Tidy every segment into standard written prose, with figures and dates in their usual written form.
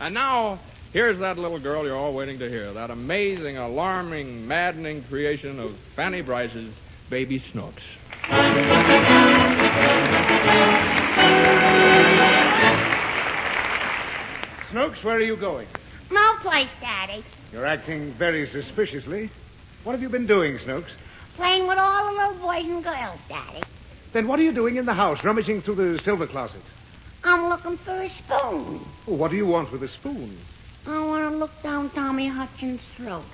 And now, here's that little girl you're all waiting to hear. That amazing, alarming, maddening creation of Fanny Bryce's Baby Snooks. Snooks, where are you going? No place, Daddy. You're acting very suspiciously. What have you been doing, Snooks? Playing with all the little boys and girls, Daddy. Then what are you doing in the house, rummaging through the silver closet? I'm looking for a spoon. Oh, what do you want with a spoon? I want to look down Tommy Hutchins' throat.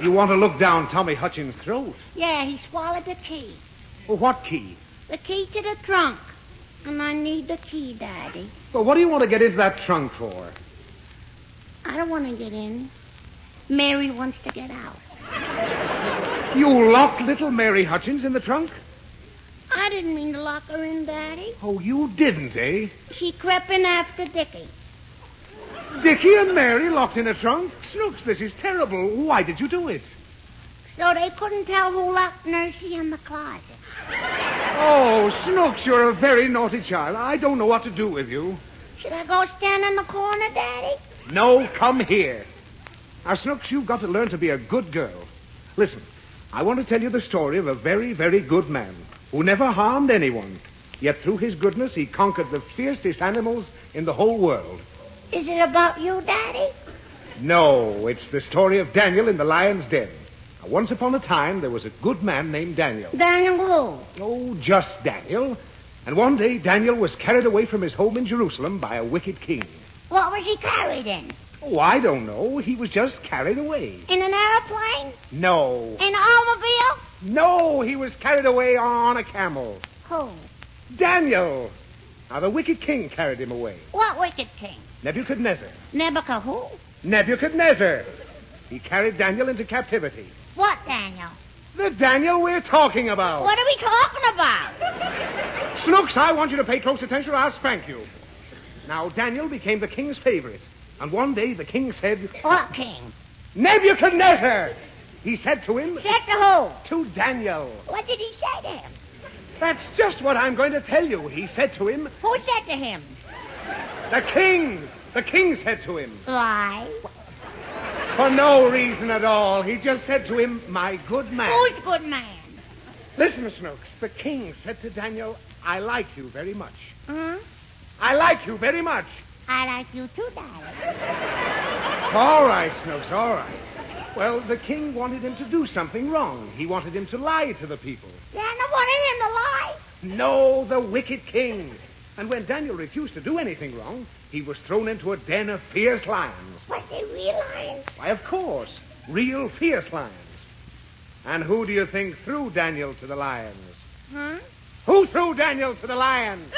You want to look down Tommy Hutchins' throat? Yeah, he swallowed the key. Well, what key? The key to the trunk. And I need the key, Daddy. Well, what do you want to get into that trunk for? I don't want to get in. Mary wants to get out. You locked little Mary Hutchins in the trunk? I didn't mean to lock her in, Daddy. Oh, you didn't, eh? She crept in after Dickie. Dickie and Mary locked in a trunk? Snooks, this is terrible. Why did you do it? So they couldn't tell who locked Nursey in the closet. Oh, Snooks, you're a very naughty child. I don't know what to do with you. Should I go stand in the corner, Daddy? No, come here. Now, Snooks, you've got to learn to be a good girl. Listen, I want to tell you the story of a very, very good man who never harmed anyone. Yet through his goodness, he conquered the fiercest animals in the whole world. Is it about you, Daddy? No, it's the story of Daniel in the lion's den. Now, once upon a time, there was a good man named Daniel. Daniel who? Oh, just Daniel. And one day, Daniel was carried away from his home in Jerusalem by a wicked king. What was he carried in? Oh, I don't know. He was just carried away. In an airplane? No. In an automobile? No, he was carried away on a camel. Who? Daniel. Now, the wicked king carried him away. What wicked king? Nebuchadnezzar. Nebuchadnezzar who? Nebuchadnezzar. He carried Daniel into captivity. What, Daniel? The Daniel we're talking about. What are we talking about? Snooks, I want you to pay close attention or I'll spank you. Now, Daniel became the king's favorite. And one day the king said... What king? Nebuchadnezzar! He said to him... Said to who? To Daniel. What did he say to him? That's just what I'm going to tell you. He said to him... Who said to him? The king. The king said to him. Why? For no reason at all. He just said to him, my good man. Who's good man? Listen, Snooks. The king said to Daniel, I like you very much. Hmm? I like you very much. I like you too, Daddy. All right, Snooks, all right. Well, the king wanted him to do something wrong. He wanted him to lie to the people. Daniel wanted him to lie? No, the wicked king. And when Daniel refused to do anything wrong, he was thrown into a den of fierce lions. Was they real lions? Why, of course, real fierce lions. And who do you think threw Daniel to the lions? Huh? Who threw Daniel to the lions?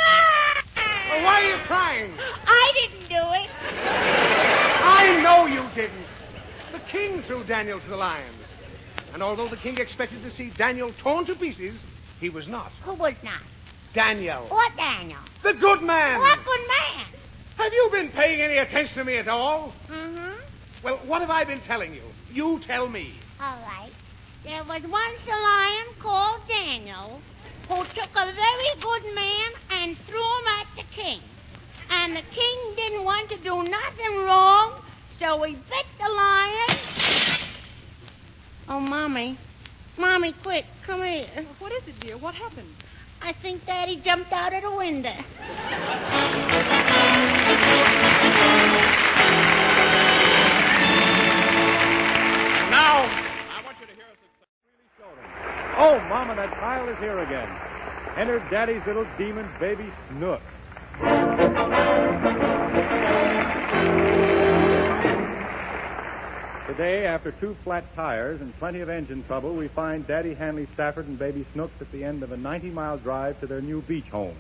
Well, why are you crying? I didn't do it. I know you didn't. The king threw Daniel to the lions. And although the king expected to see Daniel torn to pieces, he was not. Who was not? Daniel. What Daniel? The good man. What good man? Have you been paying any attention to me at all? Mm-hmm. Well, what have I been telling you? You tell me. All right. There was once a lion called Daniel who took a very good man and threw him at the king. And the king didn't want to do nothing wrong, so he bit the lion. Oh, Mommy. Mommy, quick, come here. What is it, dear? What happened? I think Daddy jumped out of the window. Now, I want you to hear us really show them. Oh, Mama, that pile is here again. Enter Daddy's little demon baby Snook. Today, after 2 flat tires and plenty of engine trouble, we find Daddy Hanley Stafford and baby Snooks at the end of a 90-mile drive to their new beach home.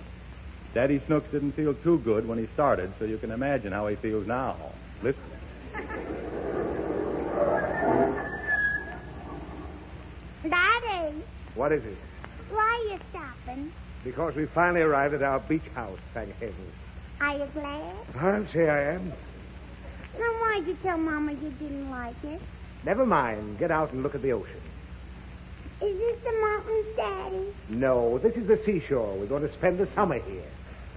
Daddy Snooks didn't feel too good when he started, so you can imagine how he feels now. Listen. Daddy, What is it? why are you stopping? Because we finally arrived at our beach house, thank heaven. Are you glad? I'll say I am. Then why'd you tell Mama you didn't like it? Never mind. Get out and look at the ocean. Is this the mountains, Daddy? No, this is the seashore. We're going to spend the summer here.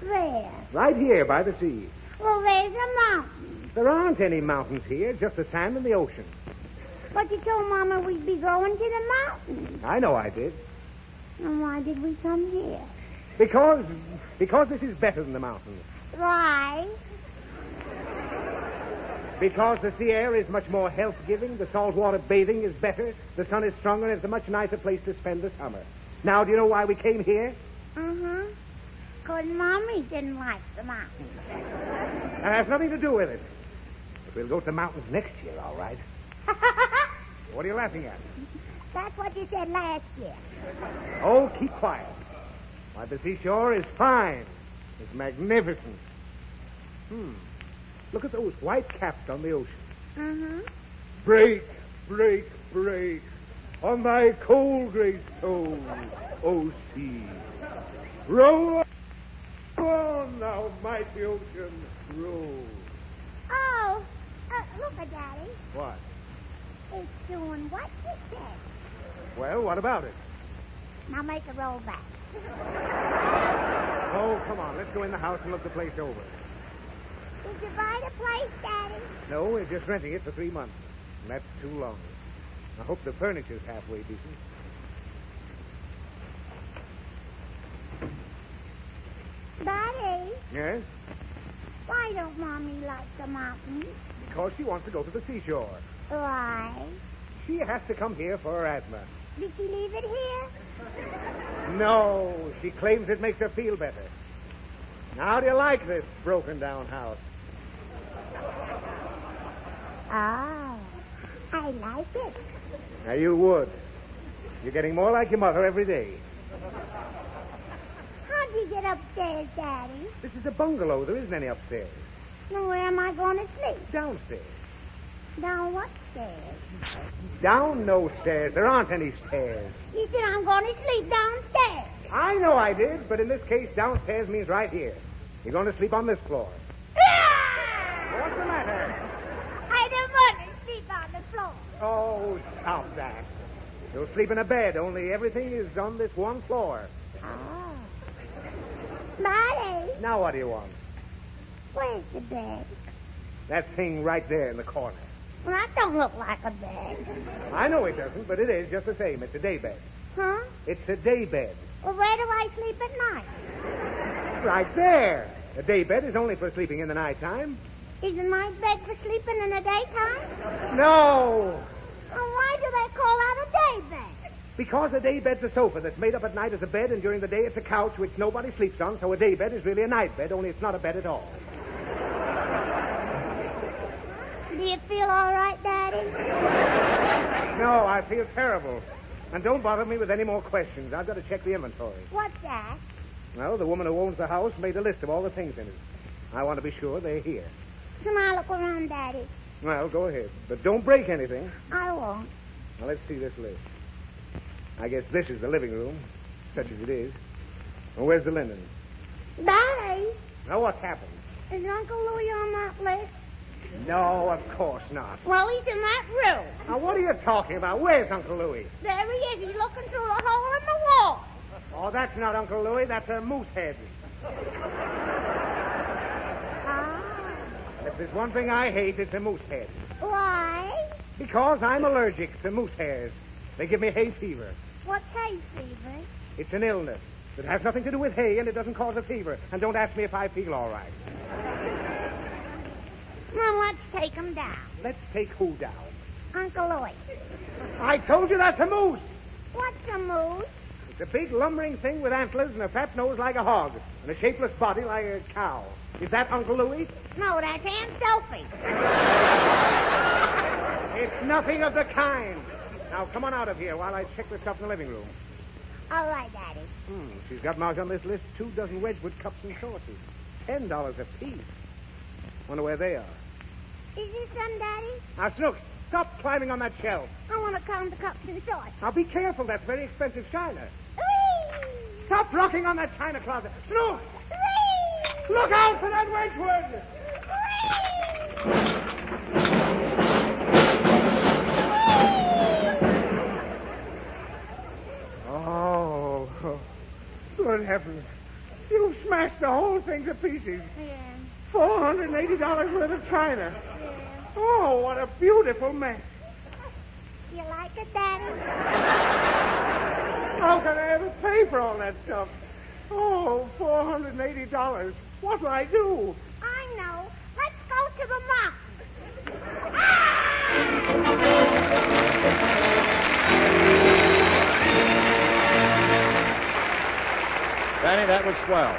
Where? Right here by the sea. Well, there's a mountain. There aren't any mountains here, just the sand and the ocean. But you told Mama we'd be going to the mountains. I know I did. And why did we come here? Because this is better than the mountains. Why? Because the sea air is much more health-giving, the saltwater bathing is better, the sun is stronger, and it's a much nicer place to spend the summer. Now, do you know why we came here? Uh-huh. Because Mommy didn't like the mountains. That has nothing to do with it. But we'll go to the mountains next year, all right. What are you laughing at? That's what you said last year. Oh, keep quiet. Why, the seashore is fine. It's magnificent. Look at those white caps on the ocean. Uh-huh. Break, break, break on thy cold gray toe, O sea. Roll on, thou mighty ocean, roll. Oh, look at Daddy. What? It's doing what you said. Well, what about it? Now make a roll back. Oh, come on. Let's go in the house and look the place over. Did you buy the place, Daddy? No, we're just renting it for 3 months. And that's too long. I hope the furniture's halfway decent. Daddy, Yes? why don't Mommy like the mountains? Because she wants to go to the seashore. Why? She has to come here for her asthma. Did she leave it here? No, she claims it makes her feel better. Now, how do you like this broken-down house? Oh, I like it. Now, you would. You're getting more like your mother every day. How'd you get upstairs, Daddy? This is a bungalow. There isn't any upstairs. Then where am I going to sleep? Downstairs. Down what stairs? Down no stairs. There aren't any stairs. You said I'm going to sleep downstairs. I know I did, but in this case, downstairs means right here. You're going to sleep on this floor. What's the matter? I don't want to sleep on the floor. Oh, stop that. You'll sleep in a bed, only everything is on this one floor. Oh. Daddy, Now what do you want? where's the bed? That thing right there in the corner. Well, that don't look like a bed. I know it doesn't, but it is just the same. It's a day bed. Huh? It's a day bed. Well, where do I sleep at night? Right there. A day bed is only for sleeping in the nighttime. Is a night bed for sleeping in the daytime? No! Well, why do they call that a day bed? Because a day bed's a sofa that's made up at night as a bed, and during the day it's a couch which nobody sleeps on, so a day bed is really a night bed, only it's not a bed at all. Do you feel all right, Daddy? No, I feel terrible. And don't bother me with any more questions. I've got to check the inventory. What's that? Well, the woman who owns the house made a list of all the things in it. I want to be sure they're here. Can I look around, Daddy? Well, go ahead. But don't break anything. I won't. Now, let's see this list. I guess this is the living room, such as it is. Well, where's the linen? Daddy, Now, what's happened? is Uncle Louie on that list? No, of course not. Well, he's in that room. Now, what are you talking about? Where's Uncle Louie? There he is. He's looking through a hole in the wall. Oh, that's not Uncle Louie. That's a moose head. Ah. And if there's one thing I hate, it's a moose head. Why? Because I'm allergic to moose hairs. They give me hay fever. What's hay fever? It's an illness. It has nothing to do with hay, and it doesn't cause a fever. And don't ask me if I feel all right. Well, let's take him down. Let's take who down? Uncle Louie. I told you that's a moose. What's a moose? It's a big lumbering thing with antlers and a fat nose like a hog and a shapeless body like a cow. Is that Uncle Louie? No, that's Aunt Sophie. It's nothing of the kind. Now, come on out of here while I check the stuff in the living room. All right, Daddy. She's got marked on this list 2 dozen Wedgwood cups and saucers. $10 apiece. Wonder where they are. Is this some, Daddy? Now, Snooks, stop climbing on that shelf. I want to count the cups and saucers. Now, be careful. That's very expensive china. Whee! Stop rocking on that china closet. Snooks, Whee! look out for that Wedgwood. Oh, good heavens. You smashed the whole thing to pieces. Yeah. 400 $480 worth of china. Oh, what a beautiful mess. You like it, Daddy? How can I ever pay for all that stuff? Oh, $480. What'll I do? I know. Let's go to the mountains. Danny, that was swell.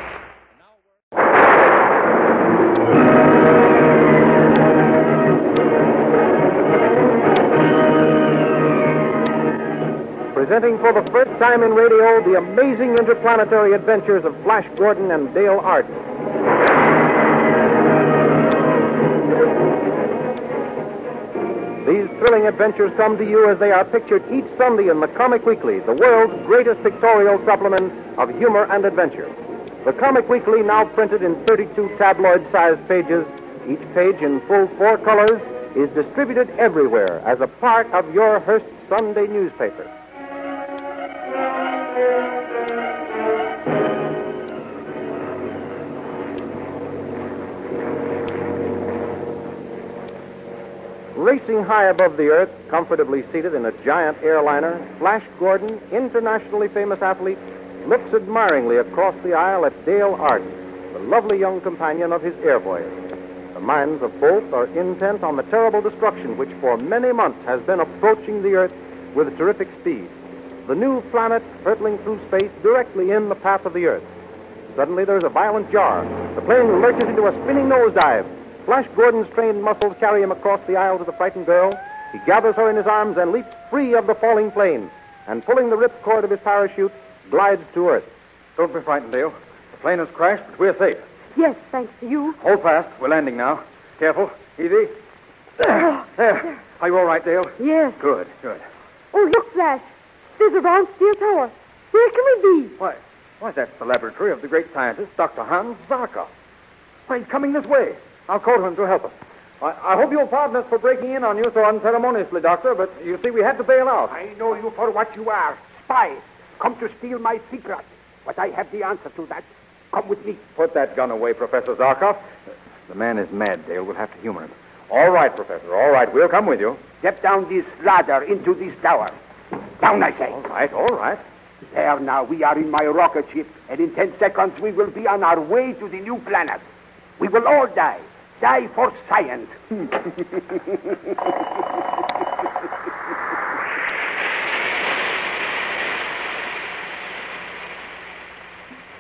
Presenting for the first time in radio the amazing interplanetary adventures of Flash Gordon and Dale Arden. These thrilling adventures come to you as they are pictured each Sunday in the Comic Weekly, the world's greatest pictorial supplement of humor and adventure. The Comic Weekly, now printed in 32 tabloid-sized pages, each page in full 4 colors, is distributed everywhere as a part of your Hearst Sunday newspaper. Racing high above the earth, comfortably seated in a giant airliner, Flash Gordon, internationally famous athlete, looks admiringly across the aisle at Dale Arden, the lovely young companion of his air voyage. The minds of both are intent on the terrible destruction which for many months has been approaching the earth with terrific speed. The new planet hurtling through space directly in the path of the earth. Suddenly there's a violent jar. The plane lurches into a spinning nosedive. Flash Gordon's trained muscles carry him across the aisle to the frightened girl. He gathers her in his arms and leaps free of the falling plane, and pulling the ripcord of his parachute, glides to earth. Don't be frightened, Dale. The plane has crashed, but we're safe. Yes, thanks to you. Hold fast. We're landing now. Careful. Easy. There. Are you all right, Dale? Yes. Good, good. Oh, look, Flash. There's a round steel tower. Where can we be? Why, that's the laboratory of the great scientist, Dr. Hans Zarkov. Why, he's coming this way. I'll call to him to help us. I hope you'll pardon us for breaking in on you so unceremoniously, Doctor, but you see, we had to bail out. I know you for what you are. Spy. Come to steal my secret. But I have the answer to that. Come with me. Put that gun away, Professor Zarkov. The man is mad, Dale. We'll have to humor him. All right, Professor. All right. We'll come with you. Step down this ladder into this tower. Down, I say. All right, all right. There now. We are in my rocket ship, and in 10 seconds we will be on our way to the new planet. We will all die. Die for science.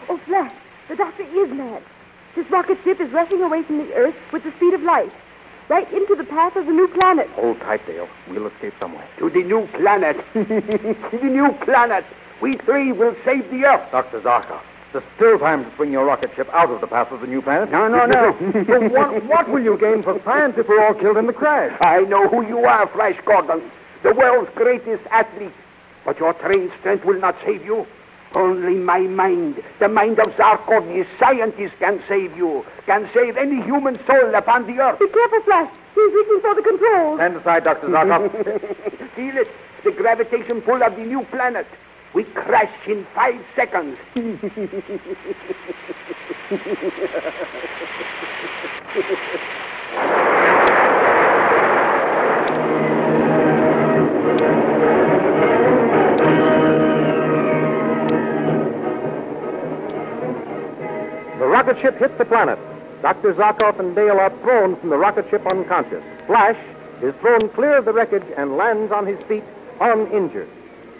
Oh, Flash, the doctor is mad. This rocket ship is rushing away from the Earth with the speed of light, right into the path of the new planet. Hold tight, Dale. We'll escape some way. To the new planet. The new planet. We three will save the Earth. Dr. Zarkov, there's still time to swing your rocket ship out of the path of the new planet. No. But what will you gain for science if we're all killed in the crash? I know who you are, Flash Gordon, the world's greatest athlete. But your trained strength will not save you. Only my mind, the mind of Zarkov, the scientist, can save you, can save any human soul upon the earth. Be careful, Flash. He's reaching for the controls. Stand aside, Dr. Zarkov. Feel it, the gravitation pull of the new planet. We crash in 5 seconds. The rocket ship hits the planet. Dr. Zarkov and Dale are thrown from the rocket ship unconscious. Flash is thrown clear of the wreckage and lands on his feet uninjured.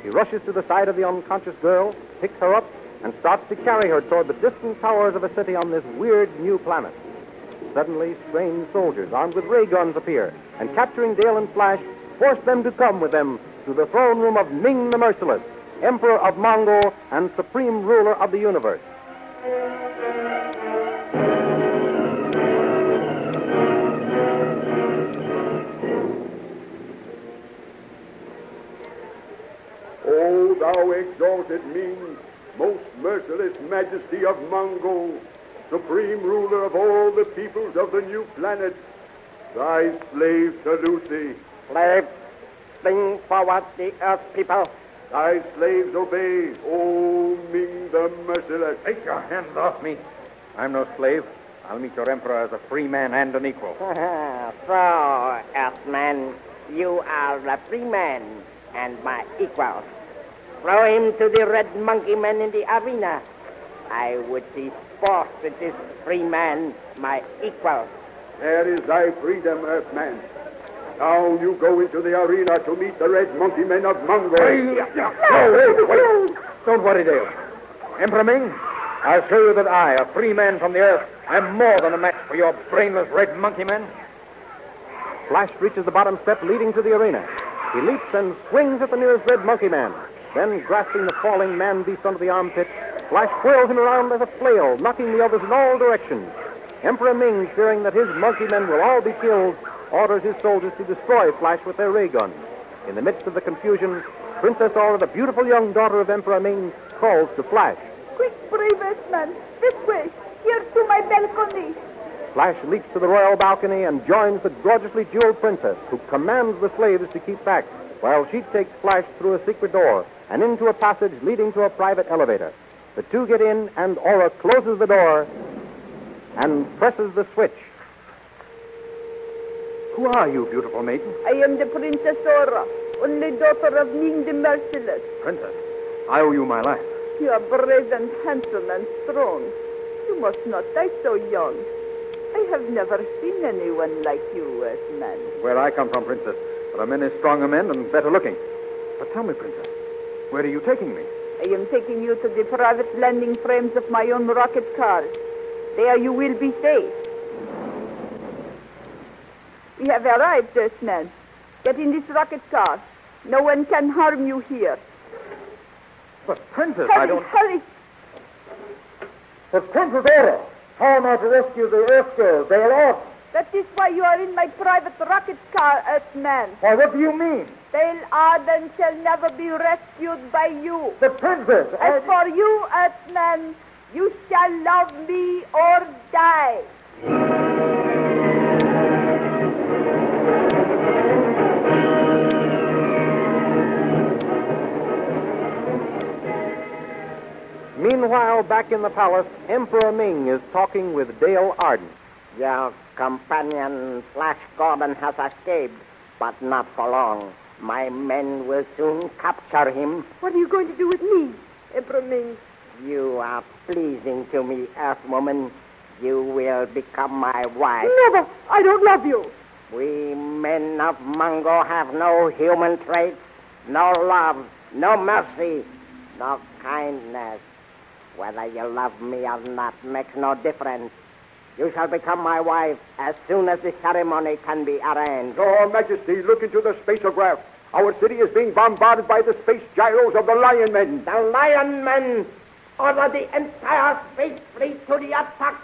He rushes to the side of the unconscious girl, picks her up, and starts to carry her toward the distant towers of a city on this weird new planet. Suddenly, strange soldiers armed with ray guns appear, and capturing Dale and Flash, force them to come with them to the throne room of Ming the Merciless, Emperor of Mongol and Supreme Ruler of the universe. O thou exalted Ming, most merciless majesty of Mongol, supreme ruler of all the peoples of the new planet, thy slave salute thee. Slave, bring forward the earth people. Thy slaves obey, O Ming the merciless. Take your hands off me. I'm no slave. I'll meet your Emperor as a free man and an equal. So, Earthman, you are a free man and my equal. Throw him to the red monkey man in the arena. I would see sport with this free man, my equal. There is thy freedom, Earthman. Now you go into the arena to meet the red monkey men of Mongo. Wait. Don't worry, Dale. Emperor Ming, I'll show you that I, a free man from the earth, am more than a match for your brainless red monkey men. Flash reaches the bottom step leading to the arena. He leaps and swings at the nearest red monkey man. Then, grasping the falling man-beast under the armpit, Flash whirls him around as a flail, knocking the others in all directions. Emperor Ming, fearing that his monkey men will all be killed, orders his soldiers to destroy Flash with their ray guns. In the midst of the confusion, Princess Aura, the beautiful young daughter of Emperor Ming, calls to Flash. Quick, brave Earthman. This way. Here to my balcony. Flash leaps to the royal balcony and joins the gorgeously jeweled princess, who commands the slaves to keep back, while she takes Flash through a secret door and into a passage leading to a private elevator. The two get in, and Aura closes the door and presses the switch. Who are you, beautiful maiden? I am the Princess Aura, only daughter of Ming the Merciless. Princess, I owe you my life. You are brave and handsome and strong. You must not die so young. I have never seen anyone like you, Earthman. Where I come from, Princess, there are many stronger men and better looking. But tell me, Princess, where are you taking me? I am taking you to the private landing frames of my own rocket cars. There you will be safe. We have arrived, Earthman. Get in this rocket car. No one can harm you here. But, Princess, Hurry. But, Princess Aura, how am I to rescue the Earth girl? They are lost. That is why you are in my private rocket car, Earthman. Why, what do you mean? Dale Arden shall never be rescued by you. The Princess! As for you, Earthman, you shall love me or die. Meanwhile, back in the palace, Emperor Ming is talking with Dale Arden. Your companion, Flash Gordon, has escaped, but not for long. My men will soon capture him. What are you going to do with me, Emperor Ming? You are pleasing to me, Earthwoman. You will become my wife. Never! I don't love you. We men of Mongo have no human traits, no love, no mercy, no kindness. Whether you love me or not makes no difference. You shall become my wife as soon as the ceremony can be arranged. Your Majesty, look into the spaceograph. Our city is being bombarded by the space gyros of the Lion Men. The Lion Men! Order the entire space fleet to the attack!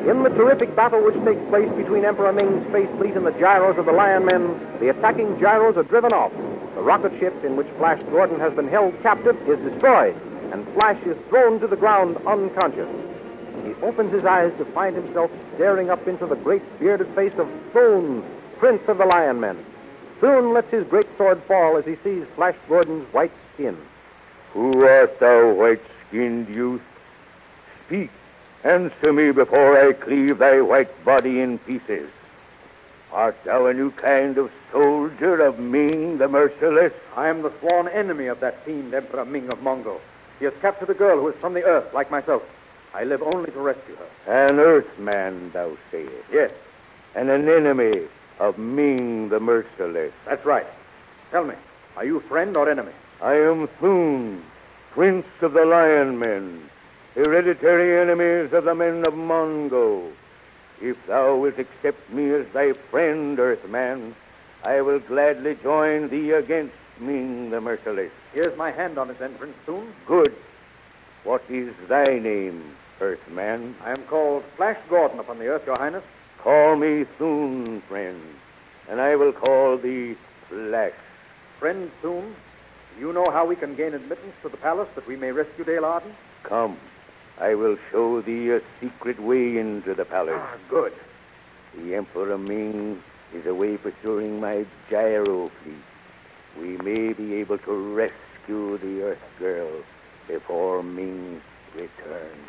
In the terrific battle which takes place between Emperor Ming's space fleet and the gyros of the Lion Men, the attacking gyros are driven off. The rocket ship in which Flash Gordon has been held captive is destroyed, and Flash is thrown to the ground unconscious. He opens his eyes to find himself staring up into the great bearded face of Thun, Prince of the Lion Men. Thun lets his great sword fall as he sees Flash Gordon's white skin. Who art thou, white-skinned youth? Speak. Answer me before I cleave thy white body in pieces. Art thou a new kind of soldier of Ming the Merciless? I am the sworn enemy of that fiend Emperor Ming of Mongo. He has captured a girl who is from the earth, like myself. I live only to rescue her. An earthman, thou sayest? Yes. And an enemy of Ming the Merciless? That's right. Tell me, are you friend or enemy? I am Thun, Prince of the Lion Men, hereditary enemies of the men of Mongo. If thou wilt accept me as thy friend, Earthman, I will gladly join thee against Ming the Merciless. Here's my hand on its entrance, Thun. Good. What is thy name, Earthman? I am called Flash Gordon upon the earth, Your Highness. Call me Thun, friend, and I will call thee Flash. Friend Thun, do you know how we can gain admittance to the palace that we may rescue Dale Arden? Come. I will show thee a secret way into the palace. Good. The Emperor Ming is away pursuing my gyro fleet, we may be able to rescue the Earth Girl before Ming returns.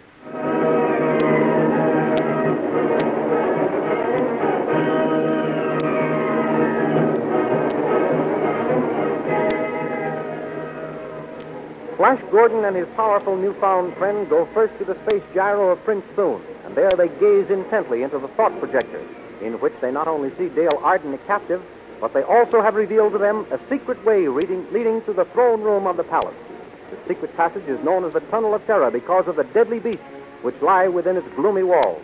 Flash Gordon and his powerful newfound friend go first to the space gyro of Prince Thune, and there they gaze intently into the thought projector, in which they not only see Dale Arden a captive, but they also have revealed to them a secret way leading to the throne room of the palace. The secret passage is known as the Tunnel of Terror because of the deadly beasts which lie within its gloomy walls.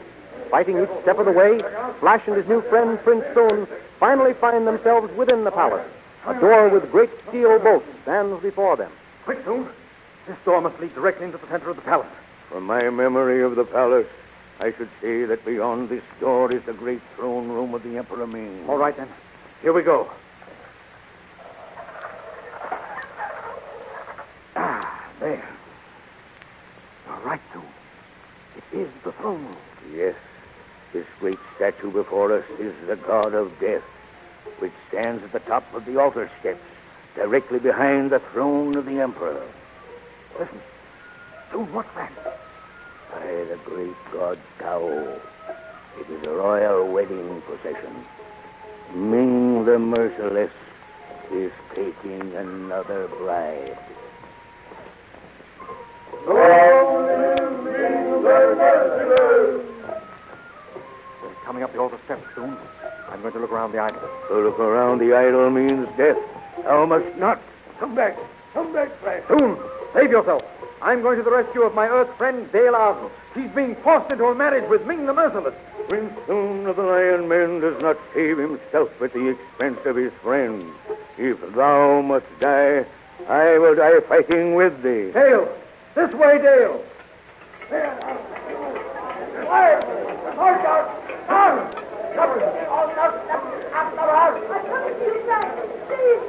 Fighting each step of the way, Flash and his new friend, Prince Thune, finally find themselves within the palace. A door with great steel bolts stands before them. Quick, Thune. This door must lead directly into the center of the palace. From my memory of the palace, I should say that beyond this door is the great throne room of the Emperor Ming. All right, then. Here we go. There. You're right, Thune. It is the throne room. Yes, this great statue before us is the god of death, which stands at the top of the altar steps, directly behind the throne of the Emperor. Listen. Thune, what's that? By the great god Tao, it is a royal wedding procession. Ming the Merciless is taking another bride. They're coming up the altar steps soon. I'm going to look around the idol. To look around the idol means death. Thou must not. Come back, Flash. Thune, save yourself. I'm going to the rescue of my Earth friend, Dale Arden. She's being forced into a marriage with Ming the Merciless. Prince Thune of the Lion Men does not save himself at the expense of his friends. If thou must die, I will die fighting with thee. Dale! This way, Dale!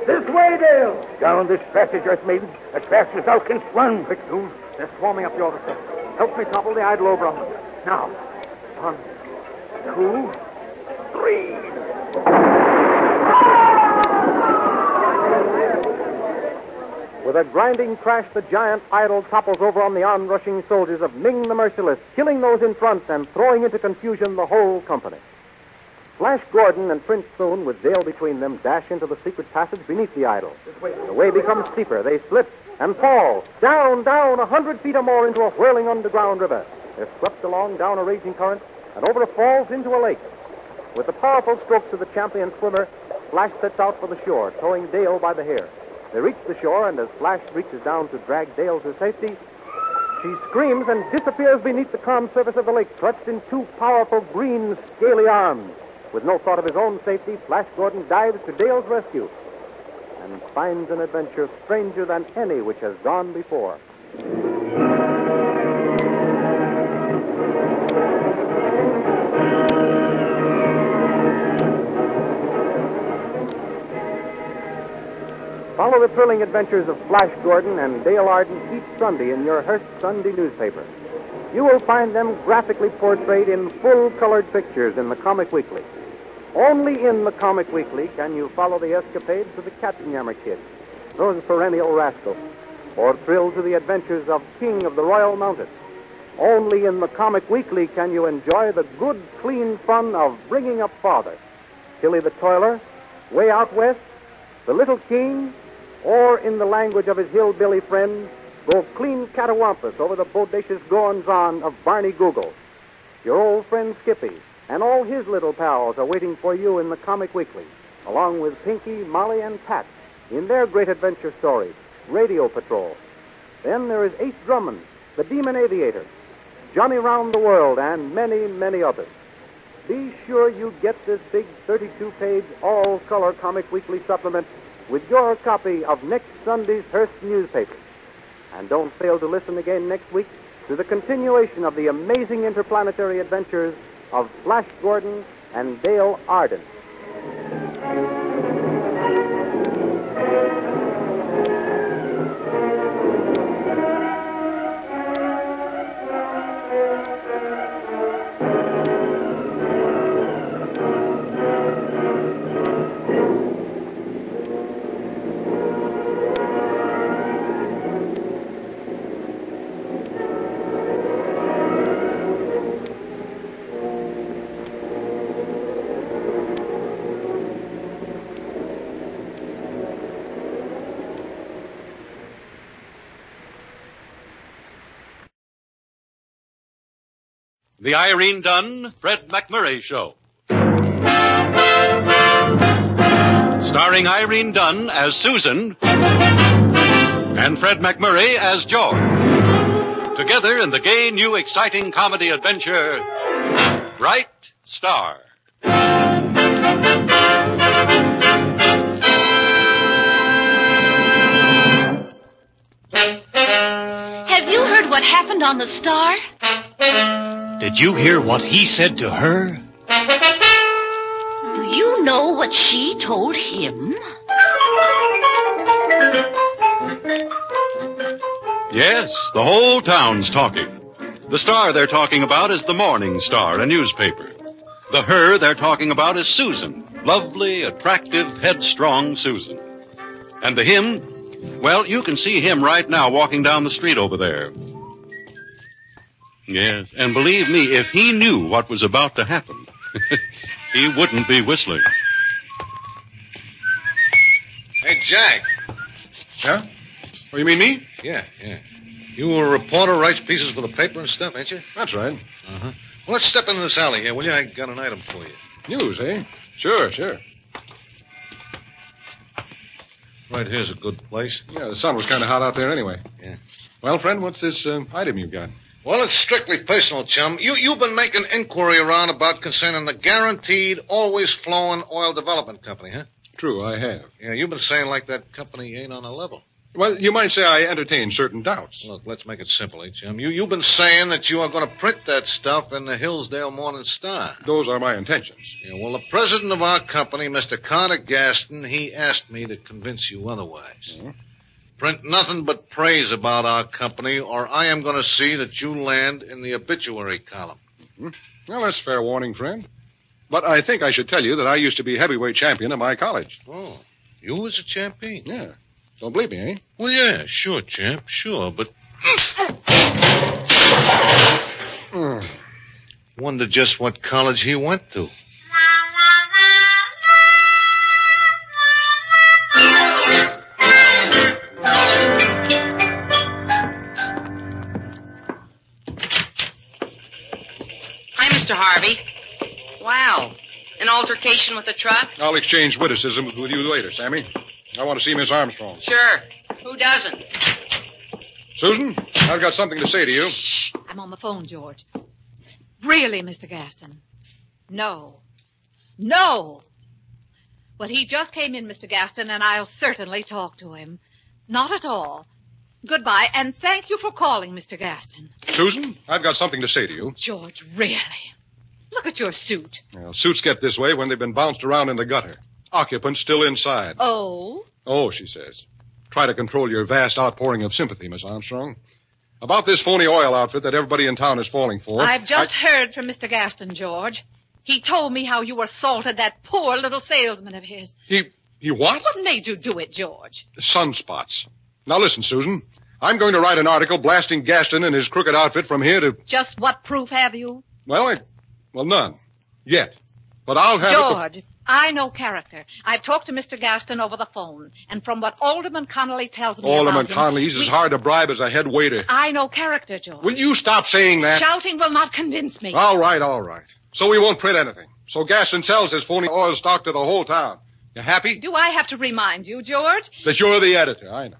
This way, Dale! Down this passage, Earth Maiden, as fast as thou canst run. Quick, Thune. They're swarming up the altar steps. Help me topple the idol over on them. Now. 1, 2, 3. With a grinding crash, the giant idol topples over on the onrushing soldiers of Ming the Merciless, killing those in front and throwing into confusion the whole company. Flash Gordon and Prince Thune, with Dale between them, dash into the secret passage beneath the idol. The way becomes steeper. They slip and fall, down, 100 feet or more into a whirling underground river. They're swept along down a raging current and over a falls into a lake. With the powerful strokes of the champion swimmer, Flash sets out for the shore, towing Dale by the hair. They reach the shore, and as Flash reaches down to drag Dale to safety, she screams and disappears beneath the calm surface of the lake, clutched in 2 powerful green, scaly arms. With no thought of his own safety, Flash Gordon dives to Dale's rescue and finds an adventure stranger than any which has gone before. Follow the thrilling adventures of Flash Gordon and Dale Arden each Sunday in your Hearst Sunday newspaper. You will find them graphically portrayed in full-colored pictures in the Comic Weekly. Only in the Comic Weekly can you follow the escapades of the Katzenjammer Kids, those perennial rascals, or thrill to the adventures of King of the Royal Mountain. Only in the Comic Weekly can you enjoy the good, clean fun of Bringing Up Father, Tilly the Toiler, Way Out West, The Little King, or in the language of his hillbilly friends, go clean catawampus over the bodacious goings-on of Barney Google. Your old friend Skippy and all his little pals are waiting for you in the Comic Weekly, along with Pinky, Molly, and Pat in their great adventure story, Radio Patrol. Then there is Ace Drummond, the Demon Aviator, Johnny Round the World, and many, many others. Be sure you get this big 32-page all-color Comic Weekly supplement with your copy of next Sunday's Hearst newspaper. And don't fail to listen again next week to the continuation of the amazing interplanetary adventures of Flash Gordon and Dale Arden. The Irene Dunn, Fred McMurray Show. Starring Irene Dunn as Susan and Fred McMurray as George. Together in the gay, new, exciting comedy adventure, Bright Star. Have you heard what happened on the Star? Did you hear what he said to her? Do you know what she told him? Yes, the whole town's talking. The Star they're talking about is the Morning Star, a newspaper. The her they're talking about is Susan. Lovely, attractive, headstrong Susan. And the him, well, you can see him right now walking down the street over there. Yes, and believe me, if he knew what was about to happen, he wouldn't be whistling. Hey, Jack. Huh? Oh, you mean me? Yeah. You a reporter, writes pieces for the paper and stuff, ain't you? That's right. Uh-huh. Well, let's step into this alley here, will you? I got an item for you. News, eh? Sure. Right here's a good place. Yeah, the sun was kind of hot out there anyway. Yeah. Well, friend, what's this item you've got? Well, it's strictly personal, chum. You've been making inquiry around about concerning the Guaranteed Always Flowing Oil Development Company, huh? True, I have. Yeah, you've been saying like that company ain't on a level. Well, you might say I entertain certain doubts. Look, let's make it simple, eh, chum? You've been saying that you are going to print that stuff in the Hillsdale Morning Star. Those are my intentions. Yeah, well, the president of our company, Mr. Carter Gaston, he asked me to convince you otherwise. Mm-hmm. Print nothing but praise about our company, or I am going to see that you land in the obituary column. Mm-hmm. Well, that's fair warning, friend. But I think I should tell you that I used to be heavyweight champion at my college. Oh, you was a champion? Yeah. Don't believe me, eh? Well, yeah, sure, champ, sure, but... Wonder just what college he went to. Hi, Mr. Harvey. Wow. An altercation with the truck? I'll exchange witticisms with you later, Sammy. I want to see Miss Armstrong. Sure. Who doesn't? Susan, I've got something to say to you. Shh. I'm on the phone, George. Really, Mr. Gaston? No. Well, he just came in, Mr. Gaston, and I'll certainly talk to him. Not at all. Goodbye, and thank you for calling, Mr. Gaston. Susan, I've got something to say to you. George, really? Look at your suit. Well, suits get this way when they've been bounced around in the gutter. Occupants still inside. Oh? Oh, she says. Try to control your vast outpouring of sympathy, Miss Armstrong. About this phony oil outfit that everybody in town is falling for. I've just heard from Mr. Gaston, George. He told me how you assaulted that poor little salesman of his. He what? What made you do it, George? Sunspots. Now listen, Susan. I'm going to write an article blasting Gaston and his crooked outfit from here to... Just what proof have you? Well, none. Yet. But I'll have George, I know character. I've talked to Mr. Gaston over the phone, and from what Alderman Connolly tells me Alderman Connolly's as hard to bribe as a head waiter. I know character, George. Will you stop saying that? Shouting will not convince me. All right. So we won't print anything. So Gaston sells his phony oil stock to the whole town. You happy? Do I have to remind you, George? That you're the editor, I know.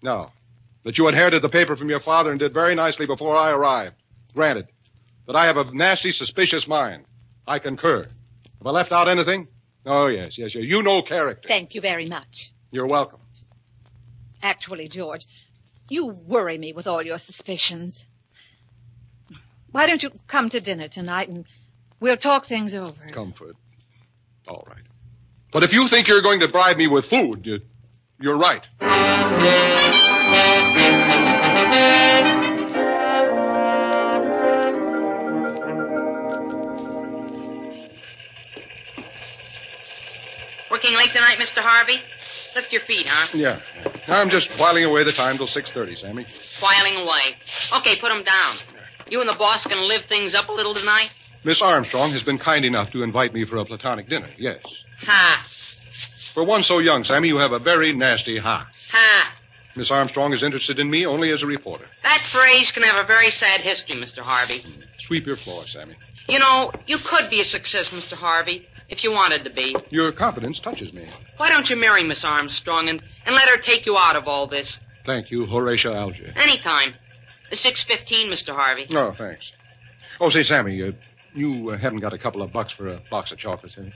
No. That you inherited the paper from your father and did very nicely before I arrived. Granted. That I have a nasty, suspicious mind. I concur. Have I left out anything? Oh, yes. You know character. Thank you very much. You're welcome. Actually, George, you worry me with all your suspicions. Why don't you come to dinner tonight and we'll talk things over? Comfort. All right. But if you think you're going to bribe me with food, you're right. Working late tonight, Mr. Harvey? Lift your feet, huh? Yeah. I'm just whiling away the time till 6:30, Sammy. Whiling away. Okay, put 'em down. You and the boss gonna live things up a little tonight? Miss Armstrong has been kind enough to invite me for a platonic dinner, yes. Ha. For one so young, Sammy, you have a very nasty ha. Ha. Miss Armstrong is interested in me only as a reporter. That phrase can have a very sad history, Mr. Harvey. Sweep your floor, Sammy. You know, you could be a success, Mr. Harvey, if you wanted to be. Your confidence touches me. Why don't you marry Miss Armstrong and let her take you out of all this? Thank you, Horatio Alger. Anytime. The 6:15, Mr. Harvey. Oh, thanks. Oh, say, Sammy, you haven't got a couple of bucks for a box of chocolates, have you?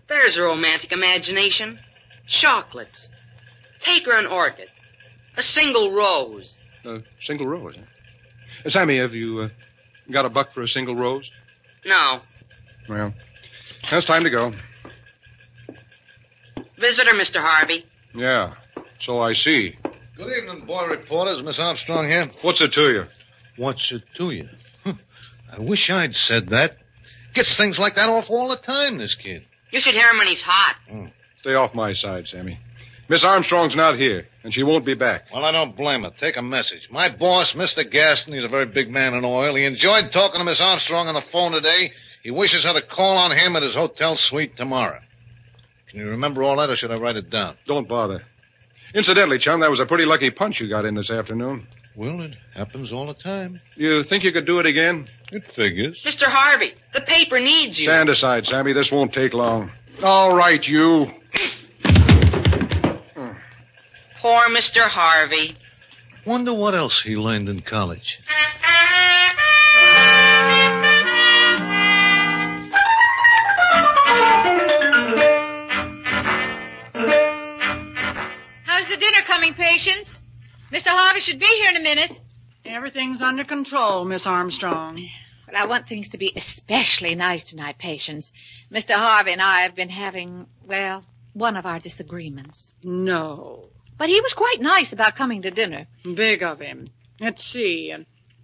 There's a romantic imagination. Chocolates. Take her an orchid. A single rose. A single rose, huh? Sammy, have you got a buck for a single rose? No. Well, it's time to go. Visitor, Mr. Harvey. Yeah, so I see. Good evening, boy reporters. Miss Armstrong here. What's it to you? What's it to you? I wish I'd said that. Gets things like that off all the time, this kid. You should hear him when he's hot. Stay off my side, Sammy. Miss Armstrong's not here, and she won't be back. Well, I don't blame her. Take a message. My boss, Mr. Gaston, he's a very big man in oil. He enjoyed talking to Miss Armstrong on the phone today. He wishes her to call on him at his hotel suite tomorrow. Can you remember all that, or should I write it down? Don't bother. Incidentally, chum, that was a pretty lucky punch you got in this afternoon. Well, it happens all the time. You think you could do it again? It figures. Mr. Harvey, the paper needs you. Stand aside, Sammy. This won't take long. All right, you. Poor Mr. Harvey. Wonder what else he learned in college. How's the dinner coming, Patience? Mr. Harvey should be here in a minute. Everything's under control, Miss Armstrong. But I want things to be especially nice tonight, Patience. Mr. Harvey and I have been having, well, one of our disagreements. No. But he was quite nice about coming to dinner. Big of him. Let's see.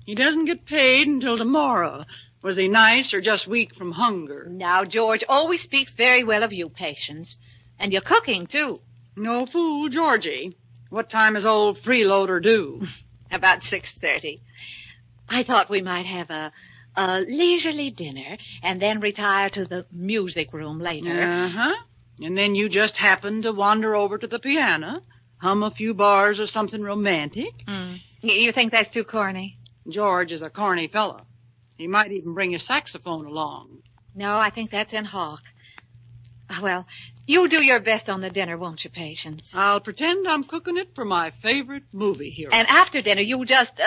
He doesn't get paid until tomorrow. Was he nice or just weak from hunger? Now, George always speaks very well of you, Patience. And your cooking, too. No fool, Georgie. What time is old freeloader due? About 6:30. I thought we might have a leisurely dinner and then retire to the music room later. Uh-huh. And then you just happen to wander over to the piano, hum a few bars or something romantic. You think that's too corny? George is a corny fellow. He might even bring his saxophone along. No, I think that's in Hawk. Well, you'll do your best on the dinner, won't you, Patience? I'll pretend I'm cooking it for my favorite movie hero. And after dinner, you'll just,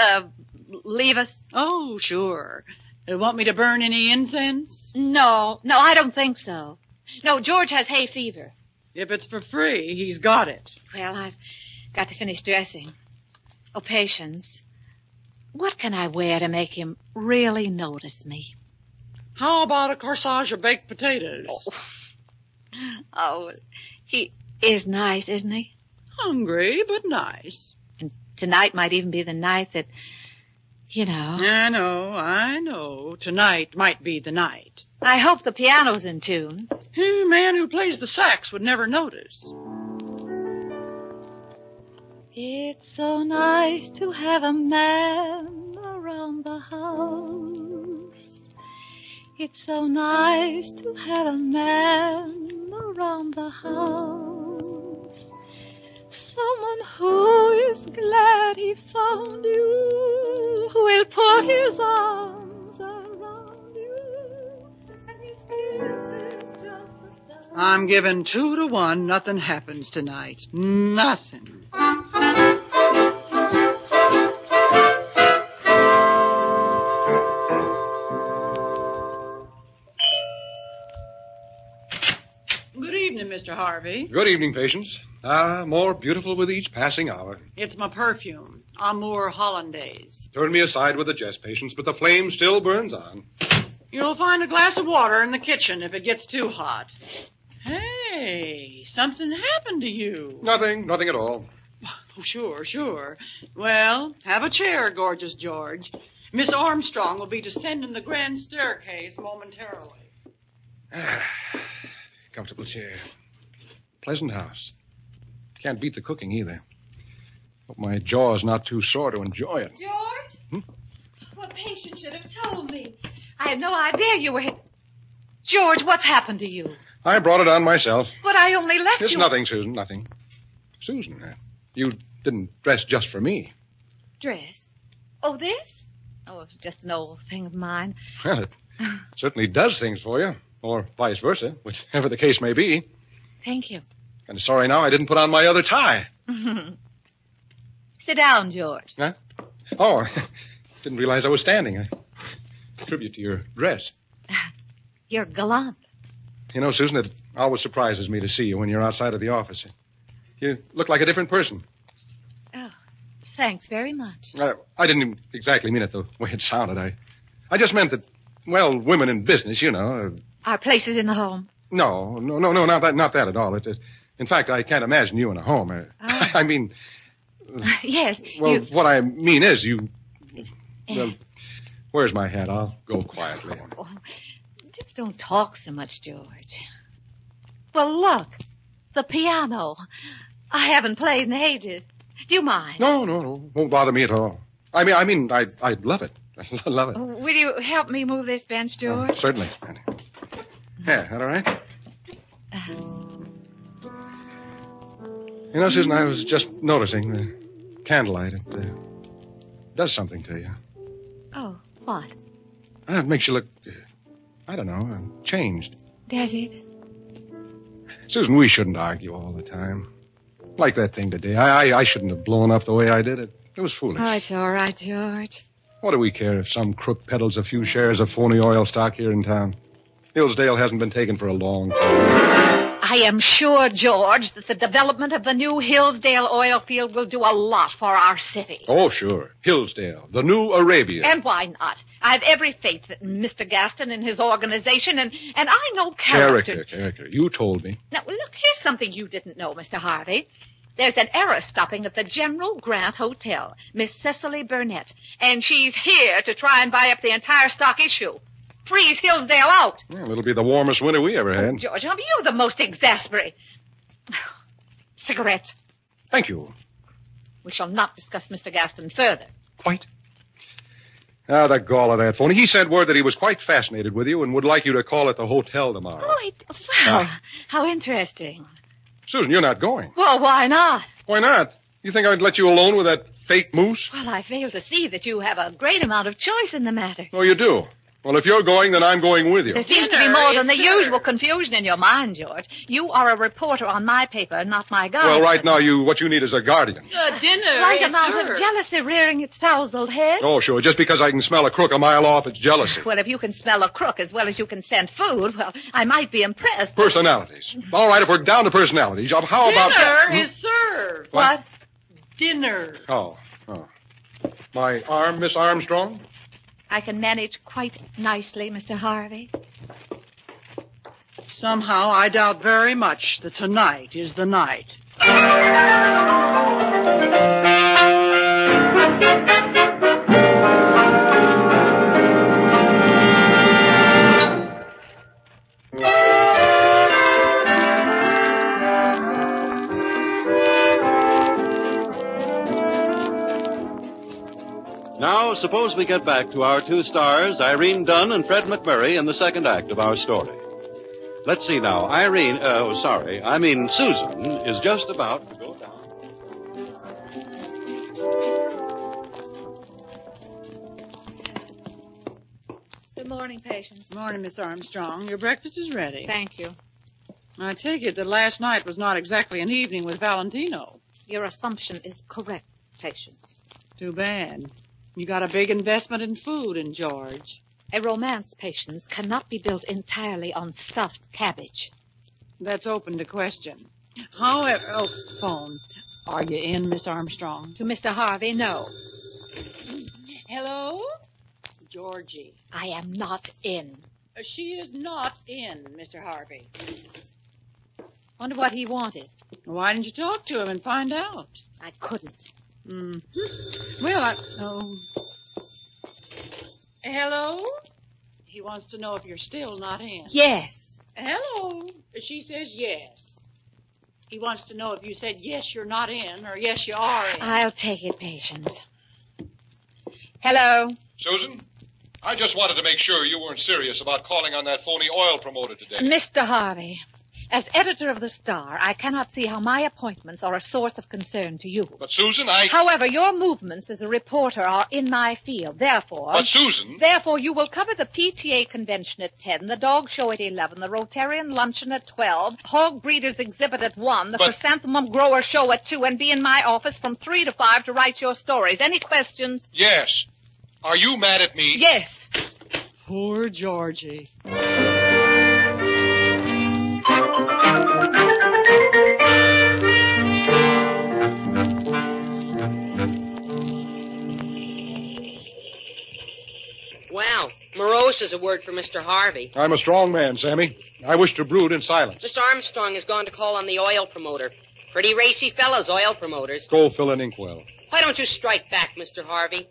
leave us? Oh, sure. Want me to burn any incense? No, I don't think so. No, George has hay fever. If it's for free, he's got it. Well, I've got to finish dressing. Oh, Patience, what can I wear to make him really notice me? How about a corsage of baked potatoes? Oh, he is nice, isn't he? Hungry, but nice. And tonight might even be the night that, you know. I know. Tonight might be the night. I hope the piano's in tune. A man who plays the sax would never notice. It's so nice to have a man around the house. It's so nice to have a man around the house. Someone who is glad he found you, who will put his arms around you, and his kisses just as I'm giving 2-1. Nothing happens tonight. Nothing. Good evening, Mr. Harvey. Good evening, Patience. More beautiful with each passing hour. It's my perfume, Amour Hollandaise. Turn me aside with the jest, Patience, but the flame still burns on. You'll find a glass of water in the kitchen if it gets too hot. Hey, something happened to you. Nothing at all. Oh, sure. Well, have a chair, gorgeous George. Miss Armstrong will be descending the grand staircase momentarily. Comfortable chair. Pleasant house. Can't beat the cooking either. Hope my jaw's not too sore to enjoy it. George? Well, Patience should have told me. I had no idea you were... George, what's happened to you? I brought it on myself. But I only left It's you... nothing, Susan, nothing. Susan, you didn't dress just for me. Dress? Oh, this? Oh, it's just an old thing of mine. Well, it certainly does things for you, or vice versa, whichever the case may be. Thank you. Kind of sorry now I didn't put on my other tie. Sit down, George. Huh? Oh, didn't realize I was standing. I tribute to your dress. You're gallant. You know, Susan, it always surprises me to see you when you're outside of the office. You look like a different person. Oh, thanks very much. I didn't exactly mean it the way it sounded. I just meant that, well, women in business, you know. Our place is in the home. No, not that at all. In fact, I can't imagine you in a home. I mean... Yes. Well, what I mean is you... Well, where's my hat? I'll go quietly. Oh, just don't talk so much, George. Well, look. The piano. I haven't played in ages. Do you mind? No. Won't bother me at all. I mean, I'd love it. I love it. Will you help me move this bench, George? Certainly. Yeah, that all right? You know, Susan, I was just noticing the candlelight. It does something to you. Oh, what? It makes you look, I don't know, changed. Does it? Susan, we shouldn't argue all the time. Like that thing today. I shouldn't have blown up the way I did. It was foolish. Oh, it's all right, George. What do we care if some crook peddles a few shares of phony oil stock here in town? Hillsdale hasn't been taken for a long time. I am sure, George, that the development of the new Hillsdale oil field will do a lot for our city. Oh, sure. Hillsdale, the new Arabia. And why not? I have every faith in Mr. Gaston and his organization, and I know character. Character. You told me. Now, look, here's something you didn't know, Mr. Harvey. There's an heiress stopping at the General Grant Hotel, Miss Cecily Burnett, and she's here to try and buy up the entire stock issue. Freeze Hillsdale out. Well, it'll be the warmest winter we ever had. George, you're the most exasperating. Cigarette. Thank you. We shall not discuss Mr. Gaston further. Quite. Ah, the gall of that phony. He sent word that he was quite fascinated with you and would like you to call at the hotel tomorrow. Oh, well, how interesting. Susan, you're not going. Well, why not? Why not? You think I'd let you alone with that fake moose? Well, I fail to see that you have a great amount of choice in the matter. Oh, you do? Well, if you're going, then I'm going with you. There seems to be more than the usual confusion in your mind, George. You are a reporter on my paper, not my guardian. Well, right now, what you need is a guardian. Dinner. Slight amount of jealousy rearing its tousled head. Oh, sure. Just because I can smell a crook a mile off, it's jealousy. Well, if you can smell a crook as well as you can scent food, well, I might be impressed. Personalities. All right, if we're down to personalities, how about... Dinner is served. What? Dinner. Oh. My arm, Miss Armstrong? I can manage quite nicely, Mr. Harvey. Somehow I doubt very much that tonight is the night. Now, suppose we get back to our two stars, Irene Dunn and Fred McMurray, in the second act of our story. Let's see now. Susan is just about to go down. Good morning, patients. Morning, Miss Armstrong. Your breakfast is ready. Thank you. I take it that last night was not exactly an evening with Valentino. Your assumption is correct, patients. Too bad. You got a big investment in food in George. A romance, patients, cannot be built entirely on stuffed cabbage. That's open to question. However, phone. Are you in, Miss Armstrong? To Mr. Harvey, no. Hello? Georgie. I am not in. She is not in, Mr. Harvey. Wonder what he wanted. Why didn't you talk to him and find out? I couldn't. Well, Hello? He wants to know if you're still not in. Yes. Hello? She says yes. He wants to know if you said yes, you're not in, or yes, you are in. I'll take it, patience. Hello? Susan, I just wanted to make sure you weren't serious about calling on that phony oil promoter today. Mr. Harvey, As editor of the Star, I cannot see how my appointments are a source of concern to you. But, Susan, However, your movements as a reporter are in my field. Therefore... But, Susan... Therefore, you will cover the PTA convention at 10, the dog show at 11, the Rotarian luncheon at 12, hog breeders exhibit at 1, the chrysanthemum grower show at 2, and be in my office from 3 to 5 to write your stories. Any questions? Yes. Are you mad at me? Yes. Poor Georgie. Well, morose is a word for Mr. Harvey. I'm a strong man, Sammy. I wish to brood in silence. Miss Armstrong has gone to call on the oil promoter. Pretty racy fellows, oil promoters. Go fill an inkwell. Why don't you strike back, Mr. Harvey?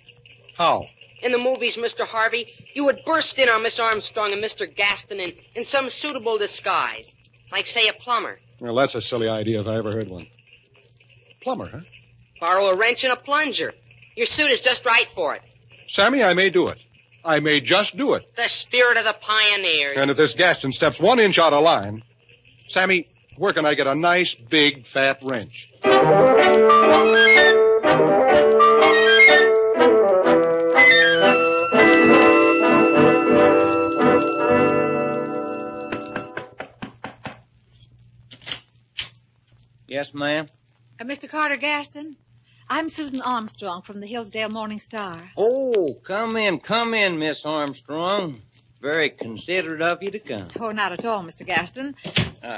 How? In the movies, Mr. Harvey, you would burst in on Miss Armstrong and Mr. Gaston in some suitable disguise. Like, say, a plumber. Well, that's a silly idea if I ever heard one. Plumber, huh? Borrow a wrench and a plunger. Your suit is just right for it. Sammy, I may do it. I may just do it. The spirit of the pioneers. And if this Gaston steps 1 inch out of line... Sammy, where can I get a nice, big, fat wrench? Yes, ma'am? Mr. Carter Gaston, I'm Susan Armstrong from the Hillsdale Morning Star. Oh, come in, Miss Armstrong. Very considerate of you to come. Oh, not at all, Mr. Gaston.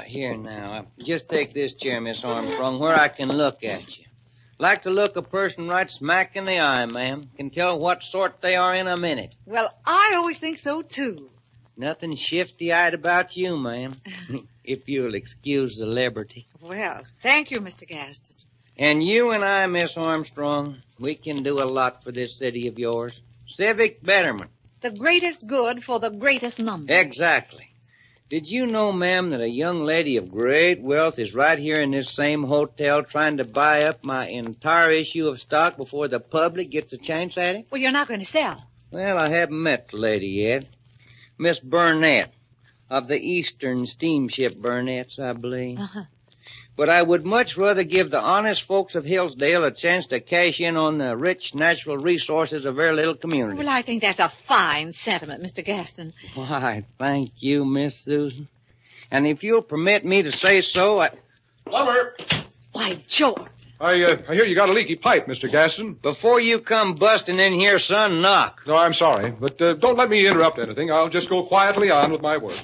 Here now. Just take this chair, Miss Armstrong, where I can look at you. Like to look a person right smack in the eye, ma'am. Can tell what sort they are in a minute. Well, I always think so, too. Nothing shifty-eyed about you, ma'am. If you'll excuse the liberty. Well, thank you, Mr. Gaston. And you and I, Miss Armstrong, we can do a lot for this city of yours. Civic betterment. The greatest good for the greatest number. Exactly. Did you know, ma'am, that a young lady of great wealth is right here in this same hotel trying to buy up my entire issue of stock before the public gets a chance at it? Well, you're not going to sell. Well, I haven't met the lady yet. Miss Burnett, of the Eastern Steamship Burnett's, I believe. Uh-huh. But I would much rather give the honest folks of Hillsdale a chance to cash in on the rich natural resources of their little community. Well, I think that's a fine sentiment, Mr. Gaston. Why, thank you, Miss Susan. And if you'll permit me to say so, Plumber! Why, George. I hear you got a leaky pipe, Mr. Gaston. Before you come busting in here, son, knock. No, I'm sorry, but don't let me interrupt anything. I'll just go quietly on with my work.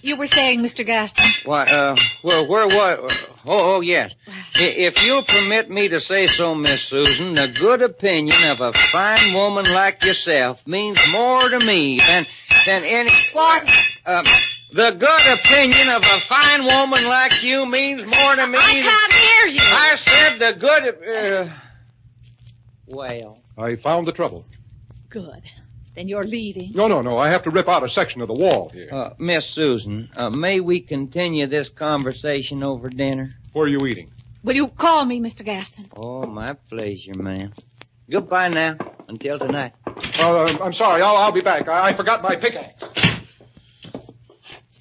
You were saying, Mr. Gaston? Why, well, where was... Oh, yes. If you'll permit me to say so, Miss Susan, the good opinion of a fine woman like yourself means more to me than any... What? The good opinion of a fine woman like you means more to me... I can't hear you. I said the good... Well... I found the trouble. Good. Then you're leaving. No. I have to rip out a section of the wall here. Miss Susan, may we continue this conversation over dinner? Where are you eating? Will you call me, Mr. Gaston? Oh, my pleasure, ma'am. Goodbye now. Until tonight. I'm sorry. I'll be back. I forgot my pickaxe.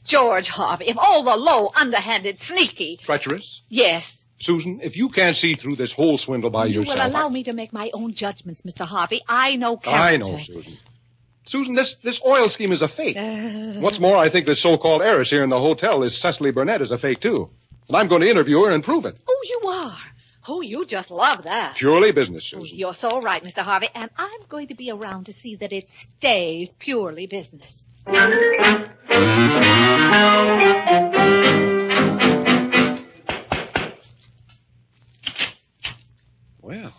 George Harvey, if all the low, underhanded, sneaky... Treacherous? Yes. Susan, if you can't see through this whole swindle by yourself... You will allow me to make my own judgments, Mr. Harvey. I know character. I know, Susan. Susan, this oil scheme is a fake. What's more, I think this so-called heiress here in the hotel, this Cecily Burnett, is a fake, too. And I'm going to interview her and prove it. Oh, you are? Oh, you just love that. Purely business, Oh, Susan. you're so right, Mr. Harvey. And I'm going to be around to see that it stays purely business. Well,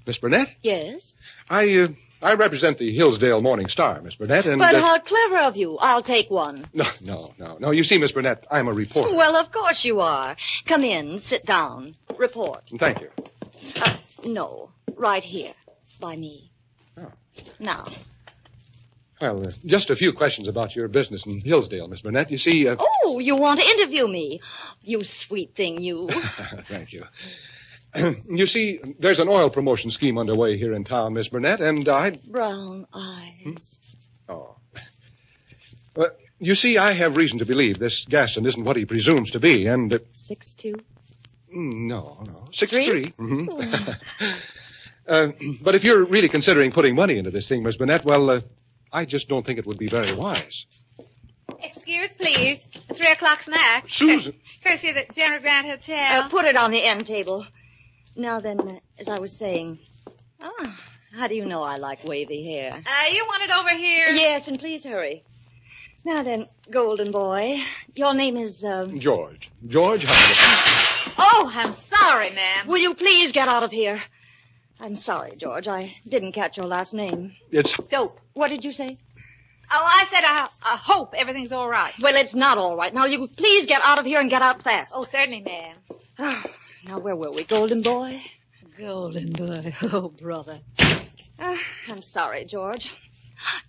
Miss Burnett? Yes? I represent the Hillsdale Morning Star, Miss Burnett, and... But how clever of you. I'll take one. No. You see, Miss Burnett, I'm a reporter. Well, of course you are. Come in, sit down, report. Thank you. No, right here, by me. Oh. Now. Well, just a few questions about your business in Hillsdale, Miss Burnett. You see... Oh, you want to interview me? You sweet thing, you. Thank you. You see, there's an oil promotion scheme underway here in town, Miss Burnett, and I... Brown eyes. Oh. You see, I have reason to believe this Gaston isn't what he presumes to be, and... 6'2"? No. 6'3". Mm-hmm. But if you're really considering putting money into this thing, Miss Burnett, well, I just don't think it would be very wise. Excuse, please. A 3 o'clock snack. Susan. Courtesy of the General Grant Hotel. Put it on the end table. Now then, as I was saying... how do you know I like wavy hair? You want it over here? Yes, and please hurry. Now then, golden boy, your name is, George. George Howard. Oh, I'm sorry, ma'am. Will you please get out of here? I'm sorry, George. I didn't catch your last name. It's... Dope. What did you say? Oh, I said I hope everything's all right. Well, it's not all right. Now, you please get out of here and get out fast. Oh, certainly, ma'am. Now, where were we, golden boy? Golden boy. Oh, brother. I'm sorry, George.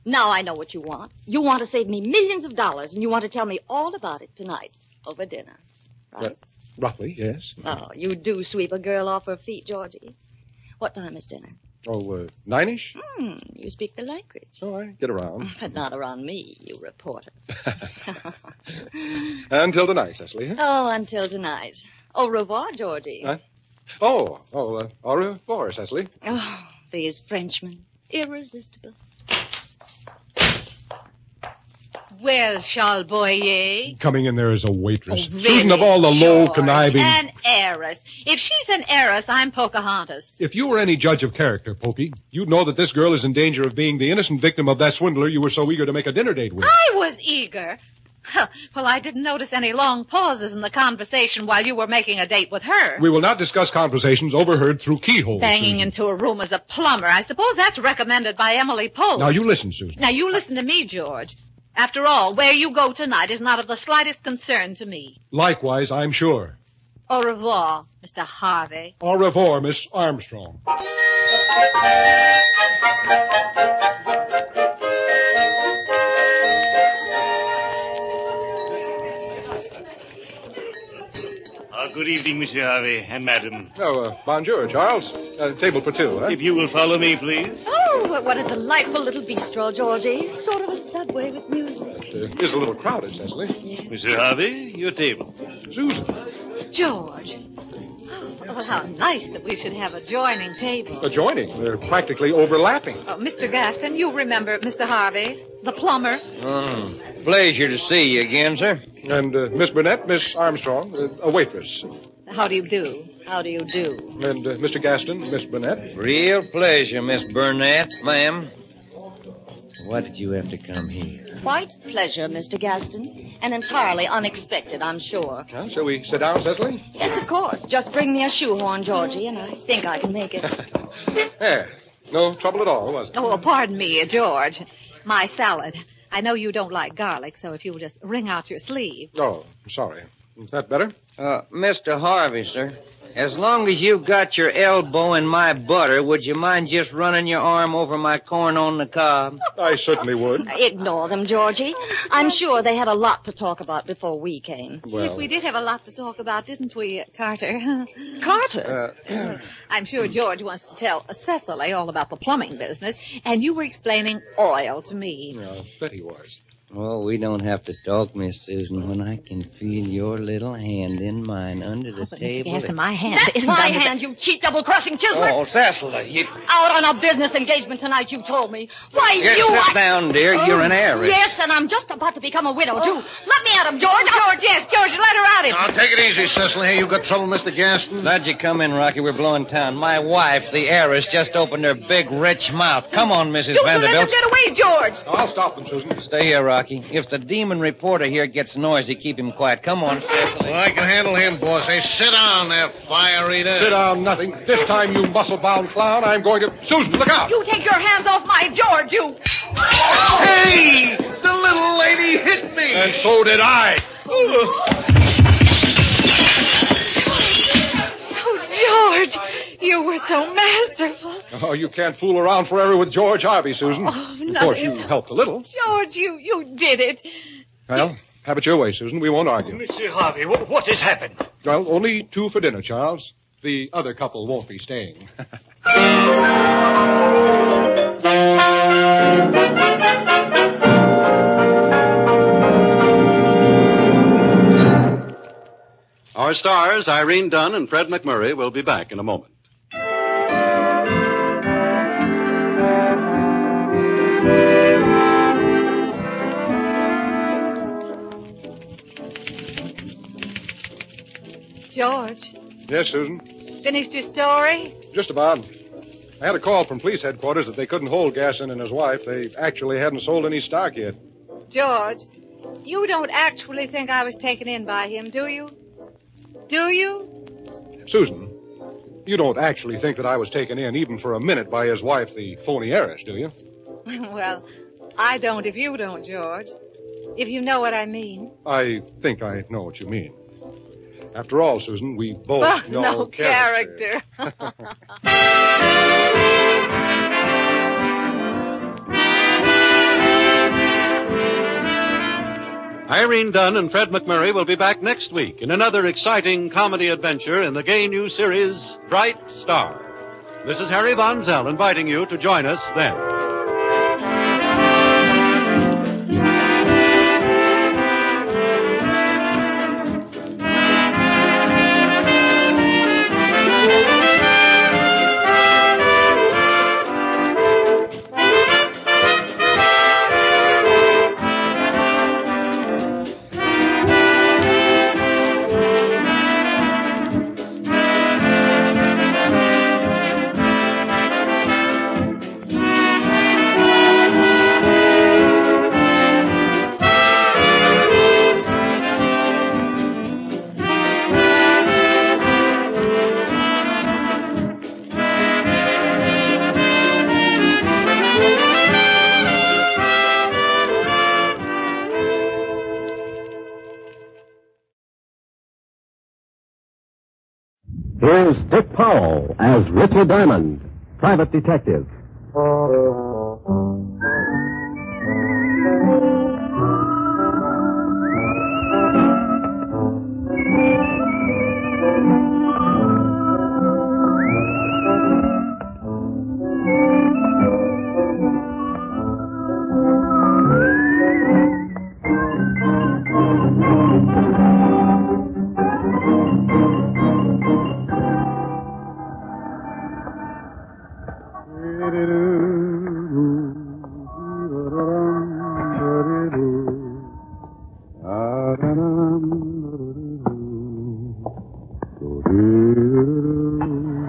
Now I know what you want. You want to save me millions of dollars, and you want to tell me all about it tonight over dinner. Right? Roughly, yes. Oh, you do sweep a girl off her feet, Georgie. What time is dinner? Oh, 9-ish? You speak the language. So I get around. But not around me, you reporter. Until tonight, Cecily. Huh? Oh, until tonight. Au revoir, Georgie. Huh? Au revoir, Cecily. Oh, these Frenchmen. Irresistible. Well, Charles Boyer. Coming in there as a waitress. Oh, really, Susan, of all the low, George, conniving... An heiress. If she's an heiress, I'm Pocahontas. If you were any judge of character, Pokey, you'd know that this girl is in danger of being the innocent victim of that swindler you were so eager to make a dinner date with. I was eager. Well, I didn't notice any long pauses in the conversation while you were making a date with her. We will not discuss conversations overheard through keyholes. Banging Susan. into a room as a plumber. I suppose that's recommended by Emily Post. Now, you listen, Susan. Now, you listen to me, George. After all, where you go tonight is not of the slightest concern to me. Likewise, I'm sure. Au revoir, Mr. Harvey. Au revoir, Miss Armstrong. Good evening, Monsieur Harvey and Madam. Oh, bonjour, Charles. Table for two, huh? If you will follow me, please. Oh, what a delightful little bistro, Georgie. Sort of a subway with music. It is a little crowded, Cecily. Yes. Monsieur Harvey, your table. Susan. George. Oh, well, how nice that we should have adjoining tables. Adjoining? They're practically overlapping. Oh, Mr. Gaston, you remember Mr. Harvey, the plumber. Pleasure to see you again, sir. And Miss Burnett, Miss Armstrong, a waitress. How do you do? How do you do? And Mr. Gaston, Miss Burnett. Real pleasure, Miss Burnett, ma'am. Why did you have to come here? Quite pleasure, Mr. Gaston. And entirely unexpected, I'm sure. Well, shall we sit down, Cecily? Yes, of course. Just bring me a shoehorn, Georgie, and I think I can make it. There. No trouble at all, was it? Oh, pardon me, George. My salad. I know you don't like garlic, so if you'll just wring out your sleeve. Oh, sorry. Is that better? Mr. Harvey, sir, as long as you've got your elbow in my butter, would you mind just running your arm over my corn on the cob? I certainly would. Ignore them, Georgie. I'm sure they had a lot to talk about before we came. Well, Yes, we did have a lot to talk about, didn't we, Carter? Carter? I'm sure George wants to tell Cecily all about the plumbing business, and you were explaining oil to me. I bet he was. Oh, we don't have to talk, Miss Susan, when I can feel your little hand in mine under the But table. Mr. Gaston, my hand That's isn't my under hand, you cheap double-crossing Chisholm. Oh, Cecily, you... Out on a business engagement tonight, you told me. Why, Yes, you... sit down, dear. You're an heiress. Yes, and I'm just about to become a widow, too. Let me at him, George. George, yes, George, let her at him. Now, take it easy, Cecily. Hey, you got trouble, Mr. Gaston? Glad you come in, Rocky. We're blowing town. My wife, the heiress, just opened her big, rich mouth. Come on, Mrs. You should let Vanderbilt. them get away, George. I'll stop them, Susan. Stay here, Rocky. If the demon reporter here gets noisy, keep him quiet. Come on, Cecily. Well, I can handle him, boss. Hey, sit down there, fire eater. Sit down, nothing. This time, you muscle-bound clown, I'm going to... Susan, look out! You take your hands off my George, you. Hey! The little lady hit me! And so did I. Oh, George, you were so masterful. Oh, you can't fool around forever with George Harvey, Susan. Oh, of course, you helped a little. George, you did it. Well, have it your way, Susan. We won't argue. Monsieur Harvey, what has happened? Well, only two for dinner, Charles. The other couple won't be staying. Our stars, Irene Dunn and Fred McMurray, will be back in a moment. George, Yes, Susan? finished your story? Just about. I had a call from police headquarters that they couldn't hold Gaston and his wife. They actually hadn't sold any stock yet. George, you don't actually think I was taken in by him, do you? Do you? Susan, you don't actually think that I was taken in even for a minute by his wife, the phony heiress, do you? Well, I don't if you don't, George. If you know what I mean. I think I know what you mean. After all, Susan, we both know no character. Irene Dunn and Fred McMurray will be back next week in another exciting comedy adventure in the gay new series, Bright Star. This is Harry Von Zell inviting you to join us then. Here's Dick Powell as Richard Diamond, private detective.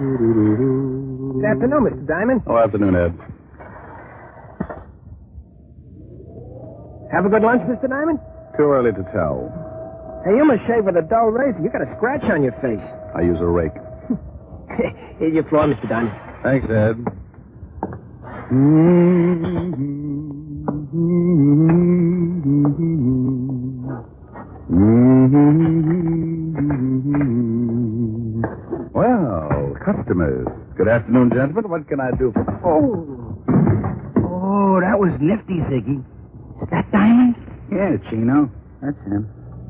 Good afternoon, Mr. Diamond. Oh, afternoon, Ed. Have a good lunch, Mr. Diamond? Too early to tell. Hey, you must shave with a dull razor. You got a scratch on your face. I use a rake. Here's your floor, Mr. Diamond. Thanks, Ed. Well, customers. Good afternoon, gentlemen. What can I do for... Oh, that was nifty, Ziggy. Is that Diamond? Yeah, Chino. That's him.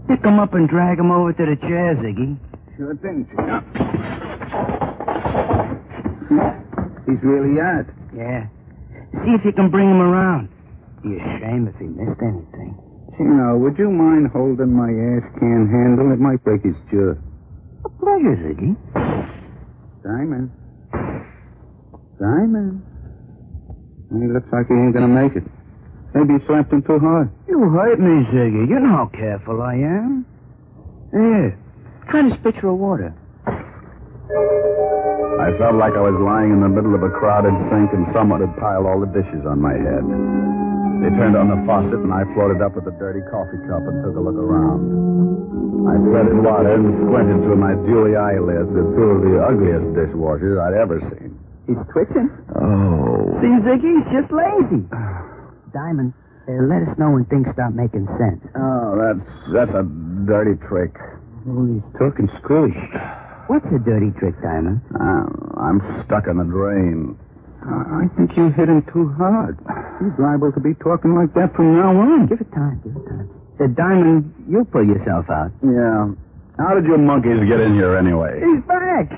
Pick him up and drag him over to the chair, Ziggy. Sure thing, Chino. He's really out. Yeah. See if you can bring him around. Be a shame if he missed anything. Chino, would you mind holding my ash can handle? It might break his jaw. A pleasure, Ziggy. Diamond. Diamond. He looks like he ain't gonna make it. Maybe you slapped him too hard. You hurt me, Ziggy. You know how careful I am. Here, try this pitcher of water. I felt like I was lying in the middle of a crowded sink and someone had piled all the dishes on my head. They turned on the faucet and I floated up with a dirty coffee cup and took a look around. I threaded water and squinted through my dewy eyelids at two of the ugliest dishwashers I'd ever seen. He's twitching. Oh. See, Ziggy, he's just lazy. Diamond, let us know when things start making sense. Oh, that's a dirty trick. Oh, he's talking screwish. What's a dirty trick, Diamond? I'm stuck in the drain. I think you hit him too hard. He's liable to be talking like that from now on. Give it time, give it time. Diamond, you'll pull yourself out. Yeah. How did you monkeys get in here anyway? He's back.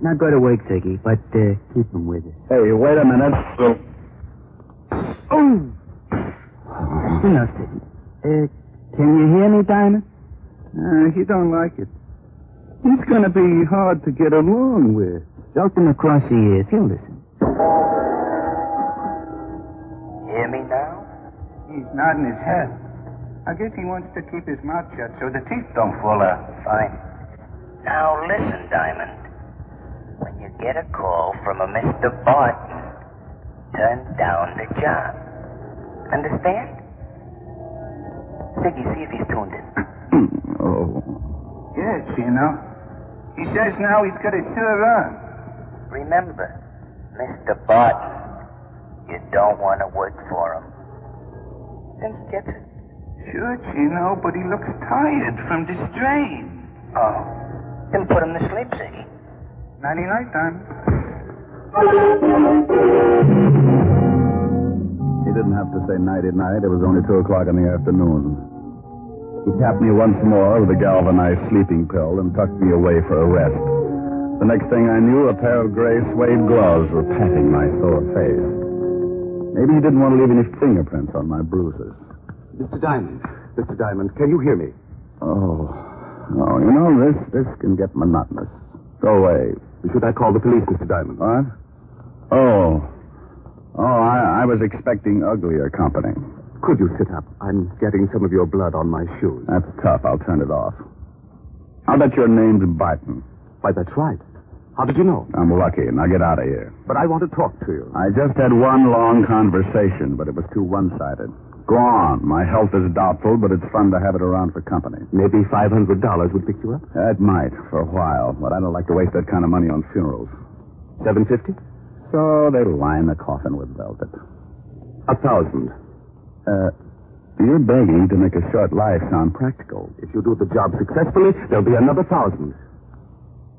Now go to work, Ziggy, but keep him with us. Hey, wait a minute. Oh! Enough, Ziggy. Can you hear me, Diamond? He don't like it. He's going to be hard to get along with. Belt him across the ears. He'll listen. Hear me now? He's nodding his head. I guess he wants to keep his mouth shut so the teeth don't fall out. Fine. Now listen, Diamond. When you get a call from a Mr. Barton, turn down the job. Understand? Ziggy, see if he's tuned in. Oh. Yes, He says now he's got a tour on. Remember, Mr. Barton, you don't want to work for him. Then he gets it. Sure, Chino, but he looks tired from the strain. Oh. Then put him to sleep, Ziggy. Nighty-night, Diamond. He didn't have to say nighty-night. It was only 2 o'clock in the afternoon. He tapped me once more with a galvanized sleeping pill and tucked me away for a rest. The next thing I knew, a pair of gray suede gloves were patting my sore face. Maybe he didn't want to leave any fingerprints on my bruises. Mr. Diamond, can you hear me? Oh, this can get monotonous. Go away. Should I call the police, Mr. Diamond? What? Oh, I was expecting uglier company. Could you sit up? I'm getting some of your blood on my shoes. That's tough. I'll turn it off. I'll bet your name's Barton. Why, that's right. How did you know? I'm lucky. Now get out of here. But I want to talk to you. I just had one long conversation, but it was too one-sided. Go on. My health is doubtful, but it's fun to have it around for company. Maybe $500 would pick you up? It might, for a while, but I don't like to waste that kind of money on funerals. $750? So they line the coffin with velvet. $1,000. You're begging to make a short life sound practical. If you do the job successfully, there'll be another $1,000.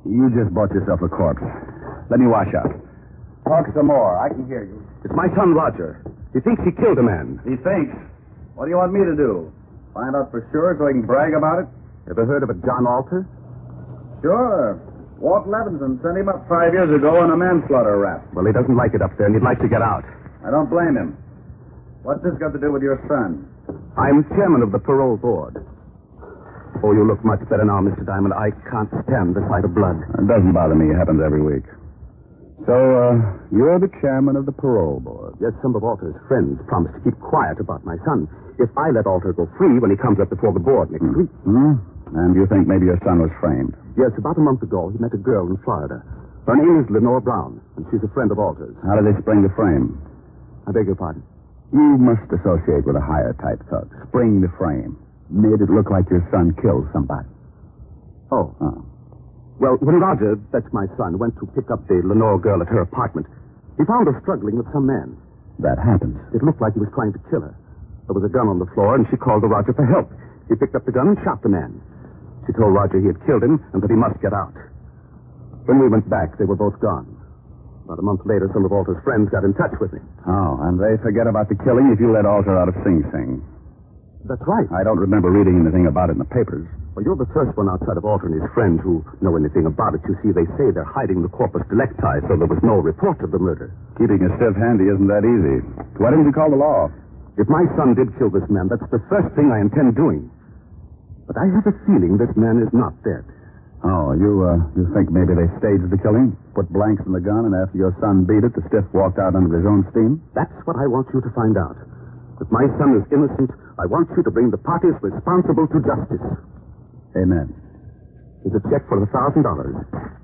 You just bought yourself a corpse. Let me wash up. Talk some more. I can hear you. It's my son, Roger. He thinks he killed a man. He thinks? What do you want me to do? Find out for sure so he can brag about it? Ever heard of a John Alter? Sure. Walt Levinson sent him up 5 years ago on a manslaughter rap. Well, he doesn't like it up there, and he'd like to get out. I don't blame him. What's this got to do with your son? I'm chairman of the parole board. Oh, you look much better now, Mr. Diamond. I can't stand the sight of blood. It doesn't bother me. It happens every week. So, you're the chairman of the parole board. Yes, some of Alter's friends promised to keep quiet about my son if I let Alter go free when he comes up before the board next week. And you think maybe your son was framed? Yes, about a month ago, he met a girl in Florida. Her name is Lenore Brown, and she's a friend of Alter's. How did they spring the frame? I beg your pardon? You must associate with a higher type thug. Spring the frame. Made it look like your son killed somebody. Oh. Well, when Roger, that's my son, went to pick up the Lenore girl at her apartment, he found her struggling with some man. That happens. It looked like he was trying to kill her. There was a gun on the floor, and she called to Roger for help. He picked up the gun and shot the man. She told Roger he had killed him and that he must get out. When we went back, they were both gone. About a month later, some of Alter's friends got in touch with me. Oh, and they forget about the killing if you let Alter out of Sing Sing. That's right. I don't remember reading anything about it in the papers. Well, you're the first one outside of Alter and his friend who know anything about it. You see, they say they're hiding the corpus delicti, so there was no report of the murder. Keeping a stiff handy isn't that easy. Why didn't you call the law? If my son did kill this man, that's the first thing I intend doing. But I have a feeling this man is not dead. Oh, you think maybe they staged the killing? Put blanks in the gun, and after your son beat it, the stiff walked out under his own steam? That's what I want you to find out. If my son is innocent, I want you to bring the parties responsible to justice. Amen. There's a check for $1,000.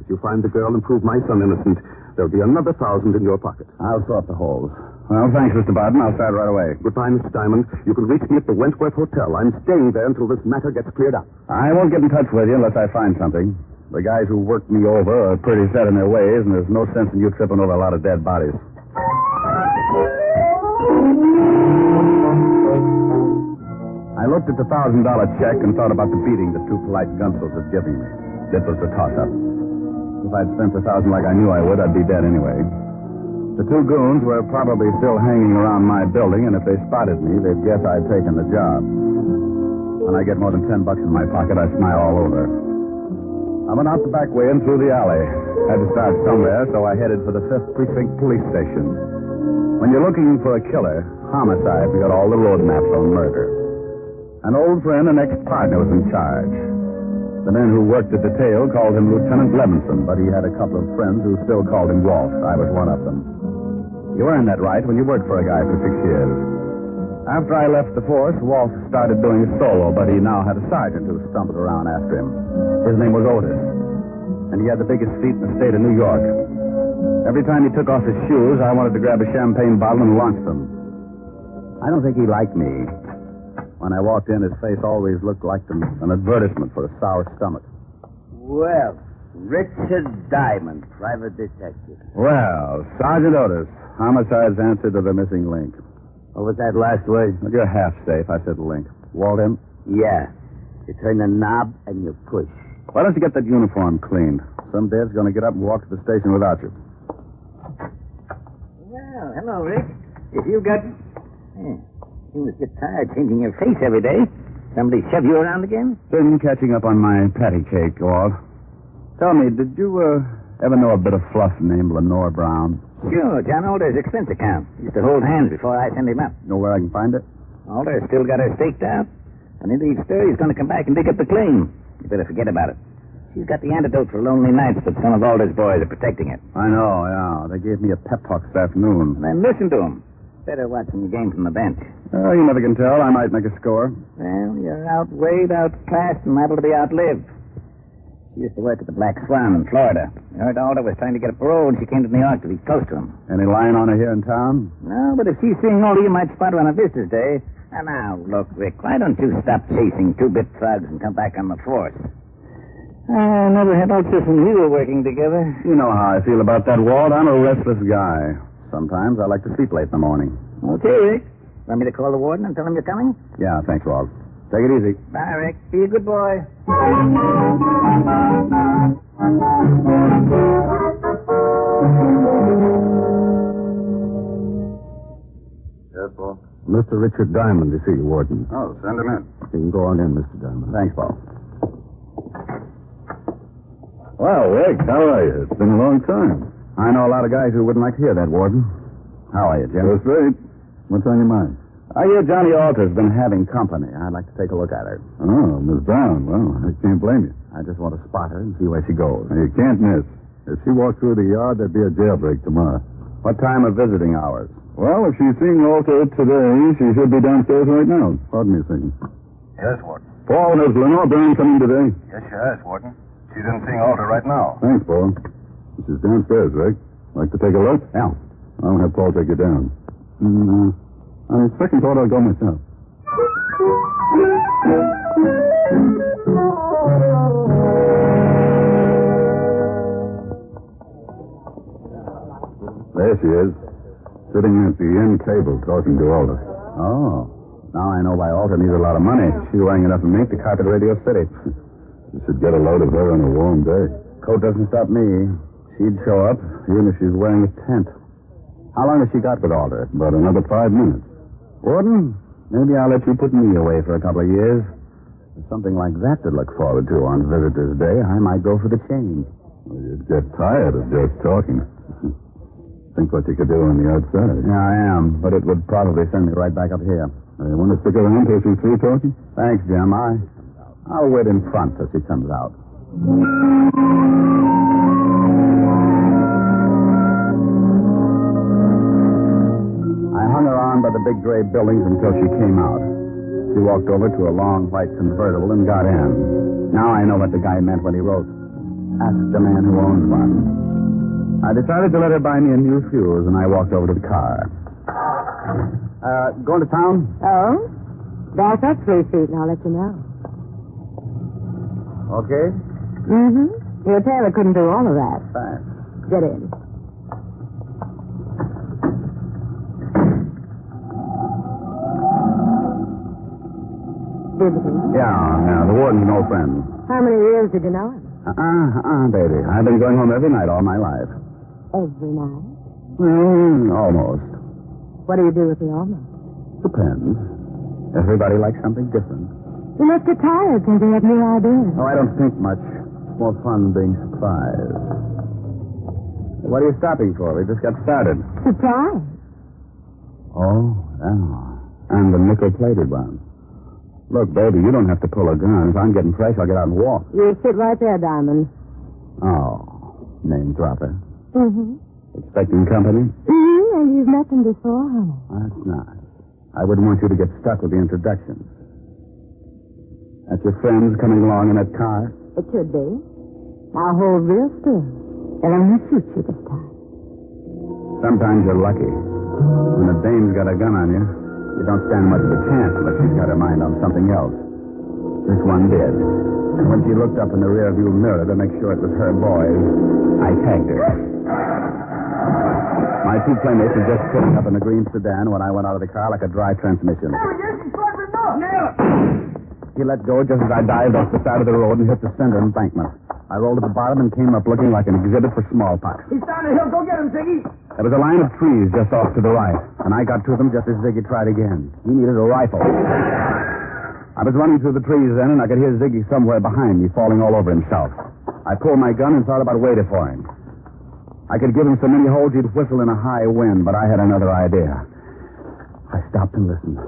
If you find the girl and prove my son innocent, there'll be another $1,000 in your pocket. I'll sort the holes. Well, thanks, Mr. Barton. I'll start right away. Goodbye, Mr. Diamond. You can reach me at the Wentworth Hotel. I'm staying there until this matter gets cleared up. I won't get in touch with you unless I find something. The guys who worked me over are pretty set in their ways, and there's no sense in you tripping over a lot of dead bodies. I looked at the $1,000 check and thought about the beating the two polite gunsels had given me. It was a toss-up. If I'd spent the $1,000 like I knew I would, I'd be dead anyway. The two goons were probably still hanging around my building, and if they spotted me, they'd guess I'd taken the job. When I get more than $10 in my pocket, I smile all over. I went out the back way and through the alley. Had to start somewhere, so I headed for the 5th Precinct Police Station. When you're looking for a killer, homicide's got all the road maps on murder. An old friend and ex-partner was in charge. The men who worked the detail called him Lieutenant Levinson, but he had a couple of friends who still called him Walt. I was one of them. You earned that right when you worked for a guy for 6 years. After I left the force, Walt started doing his solo, but he now had a sergeant who stumbled around after him. His name was Otis, and he had the biggest feet in the state of New York. Every time he took off his shoes, I wanted to grab a champagne bottle and launch them. I don't think he liked me. When I walked in, his face always looked like an advertisement for a sour stomach. Well, Richard Diamond, private detective. Well, Sergeant Otis, homicide's answer to the missing link. What was that last word? Well, you're half safe. I said link. Walt in? Yeah. You turn the knob and you push. Why don't you get that uniform cleaned? Some dad's going to get up and walk to the station without you. Well, hello, Rick. If you got... You must get tired changing your face every day. Somebody shove you around again? Been catching up on my patty cake, Walt. Tell me, did you ever know a bit of fluff named Lenore Brown? Sure, John Alder's expense account. Used to hold hands before I send him up. Know where I can find it? Alder's still got her staked out. And if he's stir, he's going to come back and dig up the claim. You better forget about it. She's got the antidote for lonely nights, but some of Alder's boys are protecting it. I know, yeah. They gave me a pep talk this afternoon. And then listen to him. Better watching the game from the bench. You never can tell. I might make a score. Well, you're outweighed, outclassed, and liable to be outlived. She used to work at the Black Swan in Florida. I heard Alder was trying to get a parole, and she came to New York to be close to him. Any line on her here in town? No, but if she's seeing Alder, you might spot her on a visitor's day. And now, look, Rick, why don't you stop chasing two-bit thugs and come back on the force? I never had Ulcer when we were working together. You know how I feel about that, Walt. I'm a restless guy. Sometimes I like to sleep late in the morning. Okay, Rick. Want me to call the warden and tell him you're coming? Yeah, thanks, Walt. Take it easy. Bye, Rick. Be a good boy. Yes, Paul? Mr. Richard Diamond to see you, Warden. Oh, send him in. You can go on in, Mr. Diamond. Thanks, Paul. Well, Rick, how are you? It's been a long time. I know a lot of guys who wouldn't like to hear that, Warden. How are you, Jim? That's right. What's on your mind? I hear Johnny Alter's been having company. I'd like to take a look at her. Oh, Miss Brown. Well, I can't blame you. I just want to spot her and see where she goes. You can't miss. If she walked through the yard, there'd be a jailbreak tomorrow. What time are visiting hours? Well, if she's seeing Alter today, she should be downstairs right now. Pardon me a second. Yes, Warden. Paul, has Lenore Brown come in today? Yes, she has, Warden. She's in seeing Alter right now. Thanks, Paul. She's downstairs, Rick. Like to take a look? Yeah. I'll have Paul take you down. On second thought, I'll go myself. There she is, sitting at the end table talking to Alder. Oh. Now I know why Alter needs a lot of money. She's wearing enough mink to carpet Radio City. You should get a load of her on a warm day. Coat doesn't stop me. She'd show up, even if she's wearing a tent. How long has she got with Alder? About another 5 minutes. Warden, maybe I'll let you put me away for a couple of years. With something like that to look forward to on Visitor's Day, I might go for the change. Well, you'd get tired of just talking. Think what you could do on the outside. Yeah, I am, but it would probably send me right back up here. You want to stick around till she's through talking? Thanks, Jim. I'll wait in front till she comes out. I hung around by the big gray buildings until she came out. She walked over to a long white convertible and got in. Now I know what the guy meant when he wrote, "Ask the man who owns one." I decided to let her buy me a new fuse, and I walked over to the car. Going to town? Oh? Back up 3 feet, and I'll let you know. Okay. Mm-hmm. Your tailor couldn't do all of that. Thanks. Get in. Visiting? Yeah, the warden's an old friend. How many years did you know him? Baby. I've been going home every night all my life. Every night? Well, almost. What do you do with the almost? Depends. Everybody likes something different. You must get tired since you have new ideas. Oh, I don't think much. It's more fun being surprised. What are you stopping for? We just got started. Surprise? Oh, yeah. And the nickel-plated one. Look, baby, you don't have to pull a gun. If I'm getting fresh, I'll get out and walk. You sit right there, Diamond. Oh, name dropper. Mm-hmm. Expecting company? Mm-hmm, and you've met them before, honey. That's nice. I wouldn't want you to get stuck with the introductions. That's your friends coming along in that car? It should be. Now hold real still. They'll only shoot you this time. Sometimes you're lucky. When a dame's got a gun on you, you don't stand much of a chance unless she's got her mind on something else. This one did. And when she looked up in the rearview mirror to make sure it was her boys, I tagged her. My two playmates were just pulling up in the green sedan when I went out of the car like a dry transmission. He let go just as I dived off the side of the road and hit the center embankment. I rolled to the bottom and came up looking like an exhibit for smallpox. He's down the hill. Go get him, Ziggy. There was a line of trees just off to the right, and I got to them just as Ziggy tried again. He needed a rifle. I was running through the trees then, and I could hear Ziggy somewhere behind me, falling all over himself. I pulled my gun and thought about waiting for him. I could give him so many holes he'd whistle in a high wind, but I had another idea. I stopped and listened.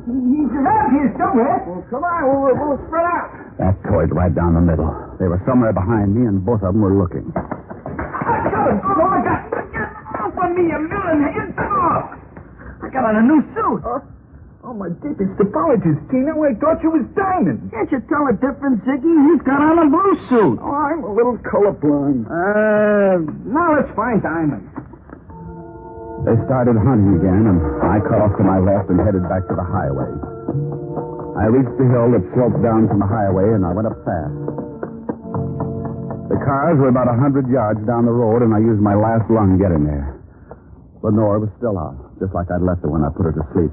He's around here somewhere. Well, come on. We'll spread out. That toyed right down the middle. They were somewhere behind me, and both of them were looking. Oh, my God. Get off of me, you million head. I got on a new suit. Oh, my dick, it's the apologist, Tina. I thought you was Diamond. Can't you tell a difference, Ziggy? He's got on a blue suit. Oh, I'm a little colorblind. Now let's find Diamond. They started hunting again, and I cut off to my left and headed back to the highway. I reached the hill that sloped down from the highway, and I went up fast. The cars were about 100 yards down the road, and I used my last lung getting there. Lenore was still out, just like I'd left her when I put her to sleep.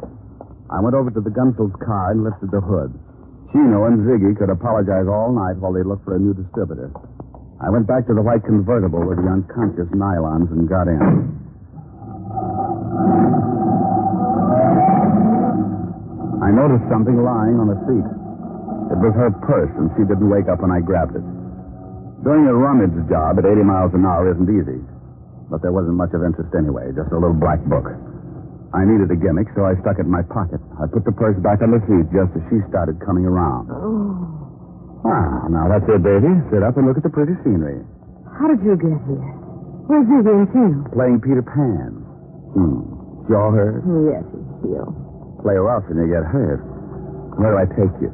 I went over to the Gunsel's car and lifted the hood. Chino and Ziggy could apologize all night while they looked for a new distributor. I went back to the white convertible with the unconscious nylons and got in. I noticed something lying on the seat. It was her purse, and she didn't wake up when I grabbed it. Doing a rummage job at 80 miles an hour isn't easy. But there wasn't much of interest anyway, just a little black book. I needed a gimmick, so I stuck it in my pocket. I put the purse back on the seat just as she started coming around. Oh. Ah, now that's it, baby. Sit up and look at the pretty scenery. How did you get here? Where's Ziggy and Chino? Playing Peter Pan. Jaw hurt? Yes, he will. Play rough and you get hurt. Where do I take you?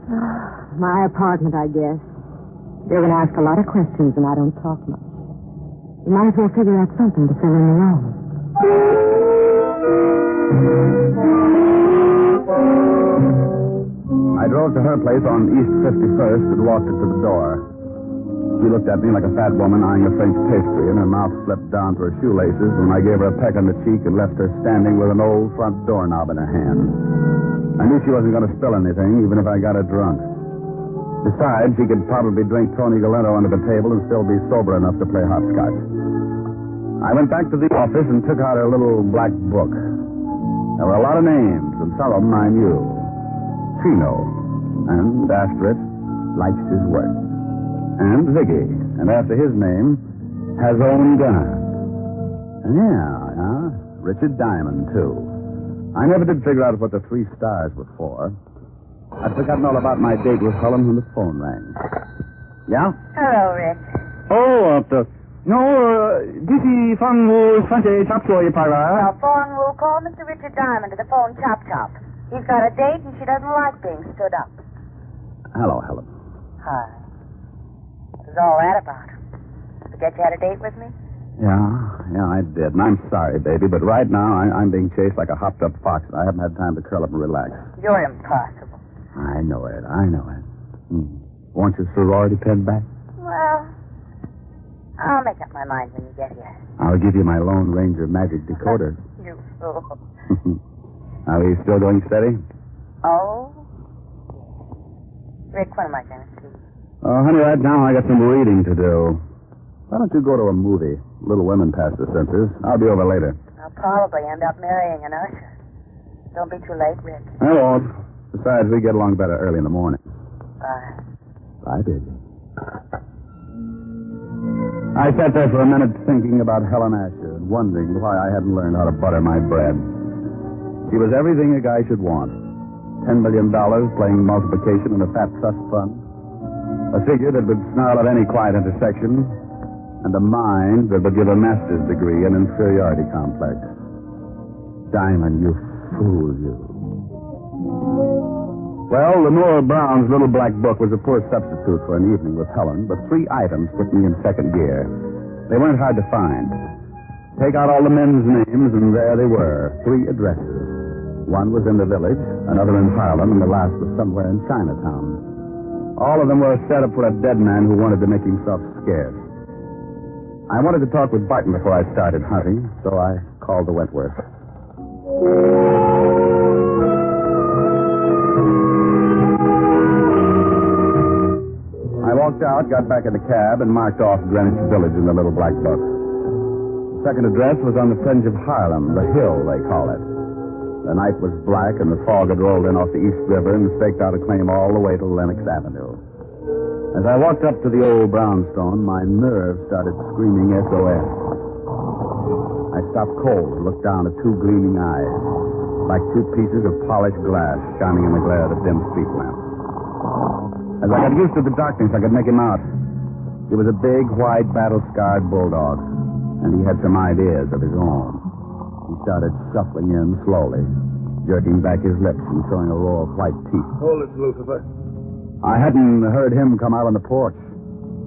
My apartment, I guess. They're going to ask a lot of questions, and I don't talk much. You might as well figure out something to fill in the room. I drove to her place on East 51st and walked her to the door. She looked at me like a fat woman eyeing a French pastry, and her mouth slipped down to her shoelaces when I gave her a peck on the cheek and left her standing with an old front doorknob in her hand. I knew she wasn't going to spill anything, even if I got her drunk. Besides, she could probably drink Tony Galeno under the table and still be sober enough to play hopscotch. I went back to the office and took out her little black book. There were a lot of names, and some of them I knew. Chino, and after it, likes his work. And Ziggy, and after his name, has own gun. Yeah, Richard Diamond, too. I never did figure out what the 3 stars were for. I'd forgotten all about my date with Helen when the phone rang. Yeah? Hello, Rick. Dizzy Fang Wu Fante Chop Soy Para. Now, phone will call Mr. Richard Diamond to the phone chop. He's got a date and she doesn't like being stood up. Hello, Helen. Hi. What was all that about? Forget you had a date with me? Yeah, I did. And I'm sorry, baby, but right now I'm being chased like a hopped-up fox. I haven't had time to curl up and relax. You're impossible. I know it. Want your sorority pin back? Well, I'll make up my mind when you get here. I'll give you my Lone Ranger magic decoder. You fool. Are we still doing steady? Oh? Rick, when am I going to see you? Oh, honey, right now I got some reading to do. Why don't you go to a movie? Little Women past the censors. I'll be over later. I'll probably end up marrying an usher. Don't be too late, Rick. I won't. Besides, we get along better early in the morning. Bye. Bye, baby. I sat there for a minute thinking about Helen Asher and wondering why I hadn't learned how to butter my bread. She was everything a guy should want. $10 million playing multiplication in a fat trust fund. A figure that would snarl at any quiet intersection, and a mind that would give a master's degree in inferiority complex. Diamond, you fool, you. Well, Lenore Brown's little black book was a poor substitute for an evening with Helen, but 3 items put me in second gear. They weren't hard to find. Take out all the men's names, and there they were, 3 addresses. One was in the village, another in Harlem, and the last was somewhere in Chinatown. All of them were a setup for a dead man who wanted to make himself scarce. I wanted to talk with Barton before I started hunting, so I called the Wentworth. I walked out, got back in the cab, and marked off Greenwich Village in the little black book. The second address was on the fringe of Harlem, the Hill, they call it. The night was black, and the fog had rolled in off the East River and staked out a claim all the way to Lenox Avenue. As I walked up to the old brownstone, my nerves started screaming SOS. I stopped cold and looked down at 2 gleaming eyes, like 2 pieces of polished glass shining in the glare of the dim street lamp. As I got used to the darkness, I could make him out. He was a big, white, battle-scarred bulldog, and he had some ideas of his own. He started shuffling in slowly, jerking back his lips and showing a row of white teeth. Hold it, Lucifer. I hadn't heard him come out on the porch.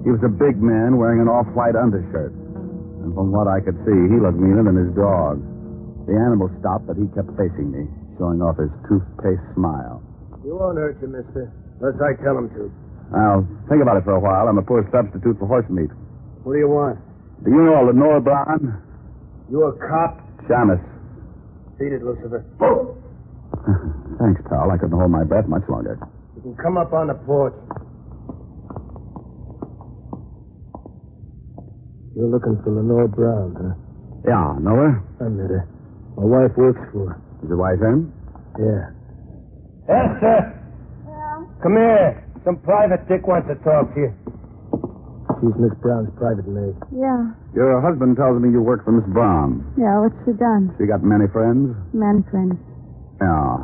He was a big man wearing an off-white undershirt. And from what I could see, he looked meaner than his dog. The animal stopped, but he kept facing me, showing off his toothpaste smile. He won't hurt you, mister. Unless I tell him to. I'll think about it for a while. I'm a poor substitute for horse meat. What do you want? Do you know Lenore Brown? You a cop? Shamus. Beat it, Lucifer. Thanks, pal. I couldn't hold my breath much longer. You can come up on the porch. You're looking for Lenore Brown, huh? Yeah, know her? I met her. My wife works for her. Is your wife in? Yeah. Esther! Come here. Some private dick wants to talk to you. She's Miss Brown's private maid. Yeah. Your husband tells me you work for Miss Brown. Yeah, what's she done? She got many friends? Men friends. Yeah.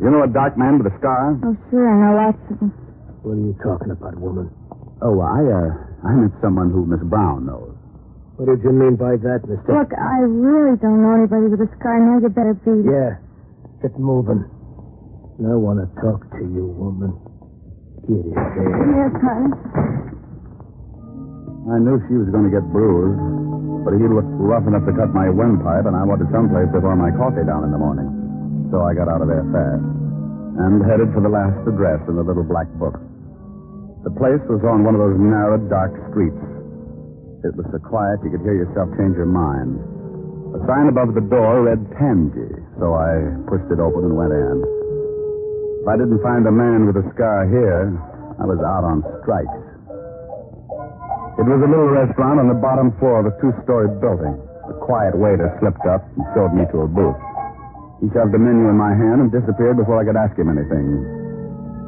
You know a dark man with a scar? Oh, sure, I know lots of them. What are you talking about, woman? Oh, I met someone who Miss Brown knows. What did you mean by that, mister? Look, I really don't know anybody with a scar. Now you better beat it. Yeah. Get moving. I want to talk to you, woman. Get it there. Yes, honey. I knew she was going to get bruised, but he looked rough enough to cut my windpipe, and I wanted someplace to pour my coffee down in the morning. So I got out of there fast and headed for the last address in the little black book. The place was on one of those narrow, dark streets. It was so quiet you could hear yourself change your mind. A sign above the door read Tansy, so I pushed it open and went in. If I didn't find a man with a scar here, I was out on strikes. It was a little restaurant on the bottom floor of a 2-story building. A quiet waiter slipped up and showed me to a booth. He shoved a menu in my hand and disappeared before I could ask him anything.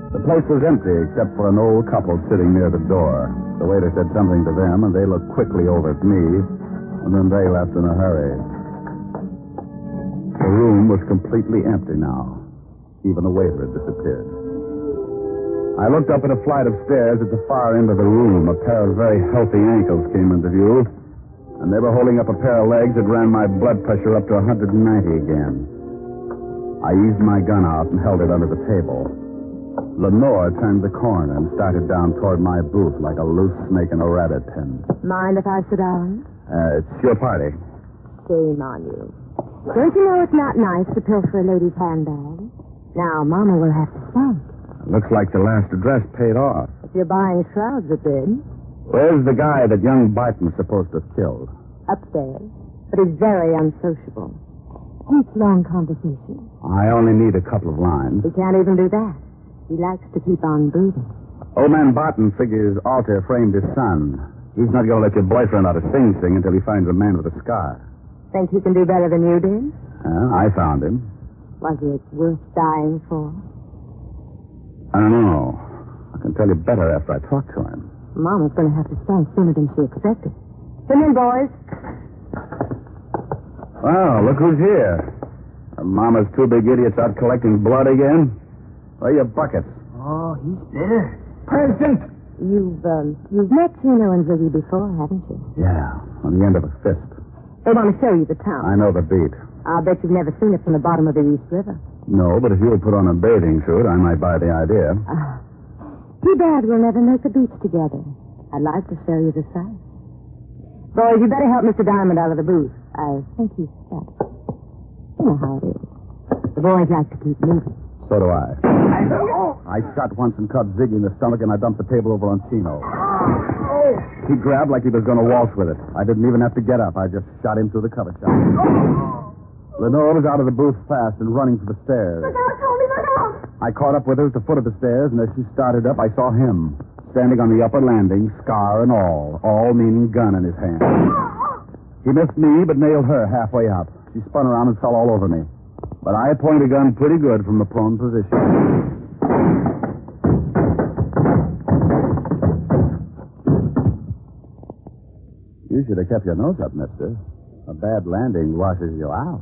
The place was empty except for an old couple sitting near the door. The waiter said something to them, and they looked quickly over at me, and then they left in a hurry. The room was completely empty now. Even the waiter had disappeared. I looked up at a flight of stairs at the far end of the room. A pair of very healthy ankles came into view, and they were holding up a pair of legs that ran my blood pressure up to 190 again. I eased my gun out and held it under the table. Lenore turned the corner and started down toward my booth like a loose snake in a rabbit pen. Mind if I sit down? It's your party. Shame on you. Don't you know it's not nice to pilfer a lady's handbag? Now, Mama will have to thank. Looks like the last address paid off. If you're buying shrouds, it did. Where's the guy that young Barton's supposed to have killed? Upstairs. But he's very unsociable. Hates long conversations. I only need a couple of lines. He can't even do that. He likes to keep on breathing. Old man Barton figures Alter framed his son. He's not going to let your boyfriend out of Sing Sing until he finds a man with a scar. Think he can do better than you did? I found him. Was it worth dying for? I don't know. I can tell you better after I talk to him. Mama's going to have to stand sooner than she expected. Come in, boys. Well, look who's here. Are Mama's 2 big idiots out collecting blood again? Where are your buckets? Oh, he's there. Present! You've met Chino and Ziggy before, haven't you? Yeah, on the end of a fist. They want to show you the town. I know the beat. I'll bet you've never seen it from the bottom of the East River. No, but if you'll put on a bathing suit, I might buy the idea. Too bad we'll never make the beach together. I'd like to show you the sights. Boys, you better help Mr. Diamond out of the booth. I think he's stuck. You know how it is. The boys like to keep moving. So do I. I shot once and cut Ziggy in the stomach, and I dumped the table over on Chino. He grabbed like he was going to waltz with it. I didn't even have to get up. I just shot him through the cover shot. Lenore was out of the booth fast and running for the stairs. Look out, Tony, look out! I caught up with her at the foot of the stairs, and as she started up, I saw him standing on the upper landing, scar and all meaning gun in his hand. He missed me, but nailed her halfway up. She spun around and fell all over me. But I pointed a gun pretty good from the prone position. You should have kept your nose up, mister. A bad landing washes you out.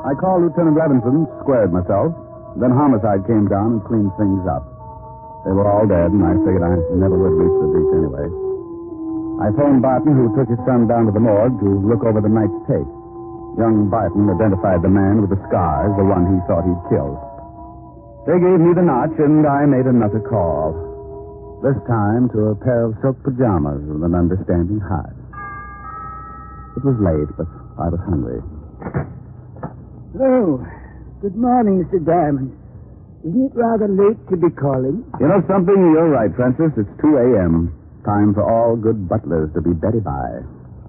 I called Lieutenant Levinson, squared myself. Then homicide came down and cleaned things up. They were all dead, and I figured I never would reach the beach anyway. I phoned Barton, who took his son down to the morgue to look over the night's tape. Young Barton identified the man with the scars, the one he thought he'd killed. They gave me the notch, and I made another call. This time to a pair of silk pajamas with an understanding heart. It was late, but I was hungry. Oh, good morning, Mr. Diamond. Isn't it rather late to be calling? You know something? You're right, Francis. It's 2 a.m. Time for all good butlers to be Betty by.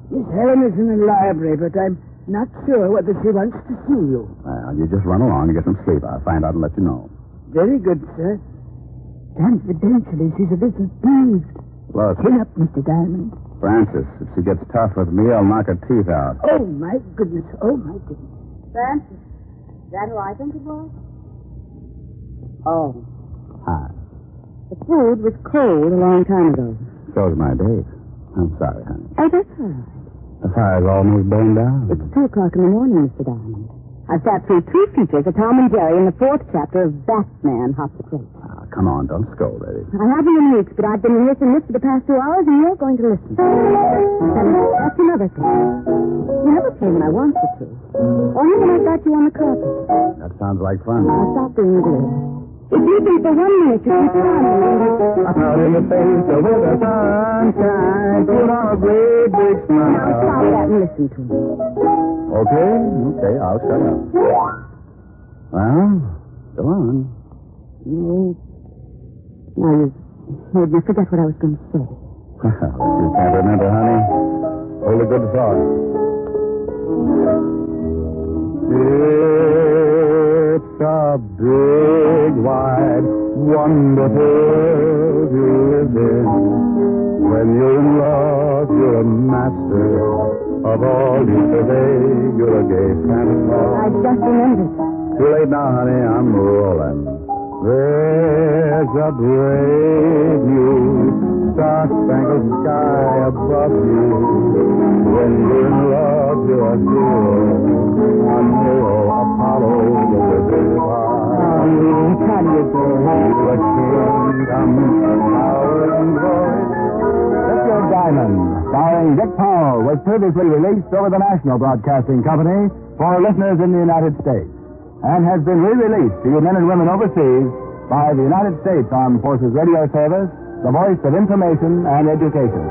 Miss Helen is in the library, but I'm not sure whether she wants to see you. Well, you just run along and get some sleep. I'll find out and let you know. Very good, sir. Confidentially, she's a little peeved. Look. Chin up, Mr. Diamond. Francis, if she gets tough with me, I'll knock her teeth out. Oh, my goodness. Oh, my goodness. Francis, is that who I think it was? Oh. Hi. The food was cold a long time ago. So's my date. I'm sorry, honey. Oh, that's all right. The fire's almost burned down. It's 2 o'clock in the morning, Mr. Diamond. I've sat through 2 features of Tom and Jerry in the 4th chapter of Batman Hops a Crate. Come on, don't scold, Eddie. I haven't in weeks, but I've been rehearsing this for the past 2 hours, and you're going to listen. And that's another thing. You never play when I want you to. Or even I've got you on the carpet. That sounds like fun. I'll stop being good. If you think for 1 minute you keep trying. Out in the face of the sunshine, put on a great big smile. Now stop that and listen to me. Okay, I'll shut up. Well, go on. No. Now, you forget what I was going to say. You can't remember, honey. Hold a good thought. It's a big, wide, wonderful world you live in. When you're in love, you're a master of all you survey. You're a gay Santa Claus. I just remembered. Too late now, honey. I'm rolling. There's a brave new star-spangled sky above you. When you're in love, you're a hero, Apollo, the wizard of Oz. How do you do? The kingdom, power and glory. Richard Diamond, starring Dick Powell, was previously released over the National Broadcasting Company for listeners in the United States, and has been re-released to you men and women overseas by the United States Armed Forces Radio Service, the voice of information and education.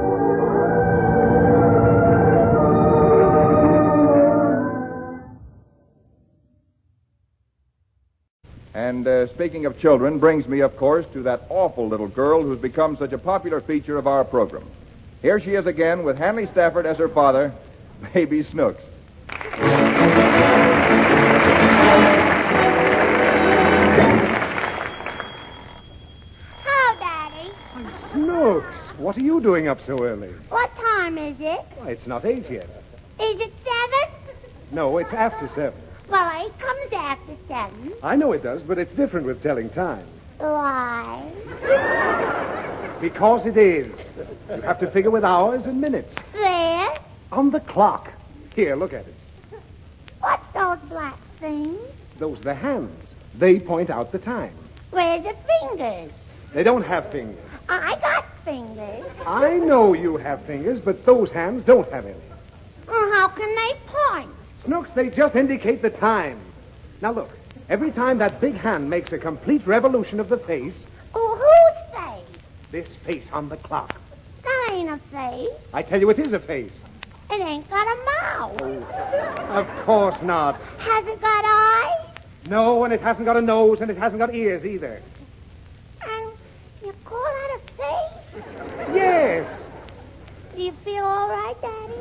And speaking of children brings me, of course, to that awful little girl who's become such a popular feature of our program. Here she is again with Hanley Stafford as her father, Baby Snooks. Snooks, what are you doing up so early? What time is it? Why, it's not 8 yet. Is it 7? No, it's after 7. Well, 8 comes after 7. I know it does, but it's different with telling time. Why? Because it is. You have to figure with hours and minutes. There? On the clock. Here, look at it. Those black things. Those are the hands. They point out the time. Where's the fingers? They don't have fingers. I got fingers. I know you have fingers, but those hands don't have any. Well, how can they point? Snooks, they just indicate the time. Now look, every time that big hand makes a complete revolution of the face... Oh, whose face? This face on the clock. That ain't a face. I tell you, it is a face. It ain't got a mouth. Of course not. Has it got eyes? No, and it hasn't got a nose, and it hasn't got ears either. And you call that a face? Yes. Do you feel all right, Daddy?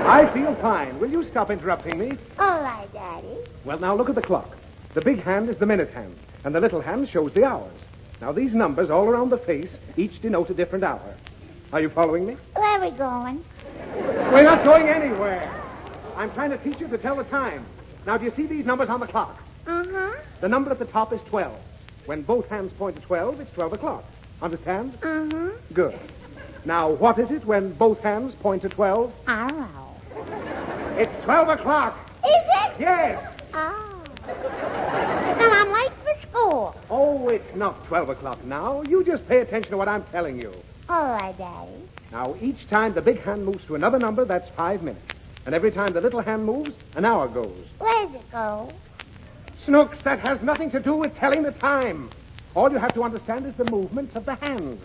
I feel fine. Will you stop interrupting me? All right, Daddy. Well, now look at the clock. The big hand is the minute hand, and the little hand shows the hours. Now, these numbers all around the face each denote a different hour. Are you following me? Where are we going? We're not going anywhere. I'm trying to teach you to tell the time. Now, do you see these numbers on the clock? Uh-huh. The number at the top is 12. When both hands point to 12, it's 12 o'clock. Understand? Uh-huh. Good. Now, what is it when both hands point to 12? I don't know. It's 12 o'clock. Is it? Yes. Oh. And I'm late for school. Oh, it's not 12 o'clock now. You just pay attention to what I'm telling you. All right, Daddy. Now, each time the big hand moves to another number, that's 5 minutes. And every time the little hand moves, an hour goes. Where's it go? Snooks, that has nothing to do with telling the time. All you have to understand is the movements of the hands.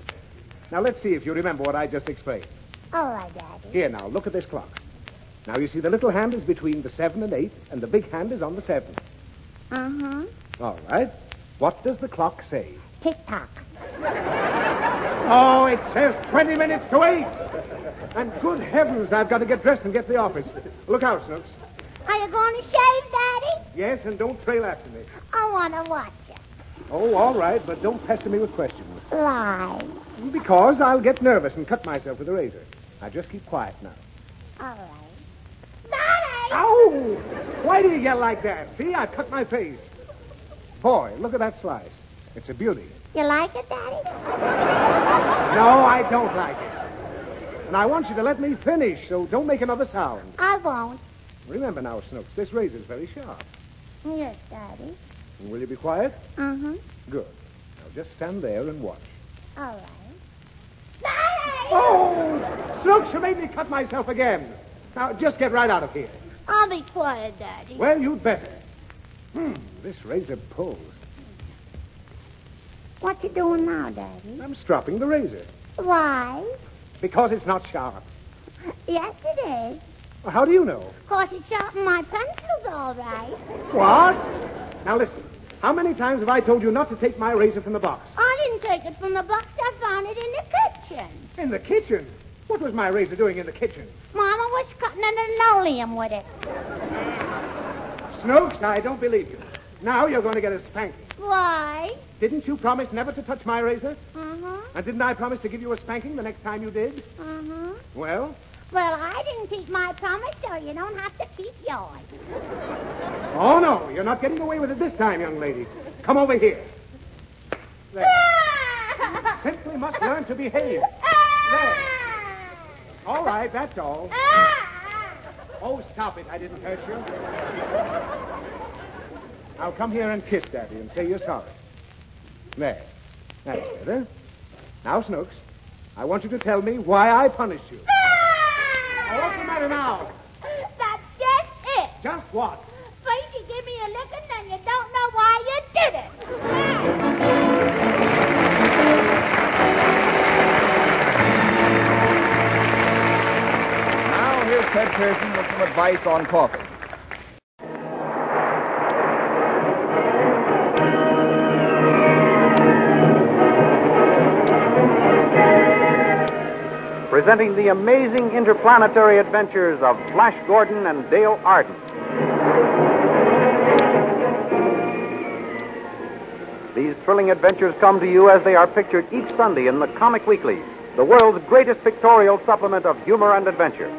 Now, let's see if you remember what I just explained. All right, Daddy. Here, now, look at this clock. Now, you see the little hand is between the 7 and 8, and the big hand is on the 7. Uh-huh. All right. What does the clock say? Tick-tock. Oh, it says 20 minutes to 8. And good heavens, I've got to get dressed and get to the office. Look out, Snooks. Are you going to shave, Daddy? Yes, and don't trail after me. I want to watch you. Oh, all right, but don't pester me with questions. Why? Because I'll get nervous and cut myself with a razor. Now, just keep quiet now. All right. Daddy! Ow! Why do you yell like that? See, I've cut my face. Boy, look at that slice. It's a beauty. You like it, Daddy? No, I don't like it. And I want you to let me finish, so don't make another sound. I won't. Remember now, Snooks, this razor's very sharp. Yes, Daddy. And will you be quiet? Uh-huh. Good. Now just stand there and watch. All right. Daddy! Oh! Snooks, you made me cut myself again. Now, just get right out of here. I'll be quiet, Daddy. Well, you'd better. This razor pulls. What you doing now, Daddy? I'm stropping the razor. Why? Because it's not sharp. Yes, it is. Well, how do you know? 'Cause it's sharpened my pencils, all right. What? Now, listen. How many times have I told you not to take my razor from the box? I didn't take it from the box. I found it in the kitchen. In the kitchen? What was my razor doing in the kitchen? Mama was cutting an linoleum with it. Snooks, I don't believe you. Now you're going to get a spanking. Why? Didn't you promise never to touch my razor? Uh-huh. And didn't I promise to give you a spanking the next time you did? Uh-huh. Well? Well, I didn't keep my promise, so you don't have to keep yours. Oh, no. You're not getting away with it this time, young lady. Come over here. There. Simply must learn to behave. There. All right, that's all. Oh, stop it. I didn't hurt you. Now come here and kiss Daddy and say you're sorry. There. That's better. Now, Snooks, I want you to tell me why I punished you. Now, what's the matter now? That's just it. Just what? First you give me a licking, then you don't know why you did it. Now, here's Ted Pearson with some advice on coffee. Presenting the amazing interplanetary adventures of Flash Gordon and Dale Arden. These thrilling adventures come to you as they are pictured each Sunday in the Comic Weekly, the world's greatest pictorial supplement of humor and adventure.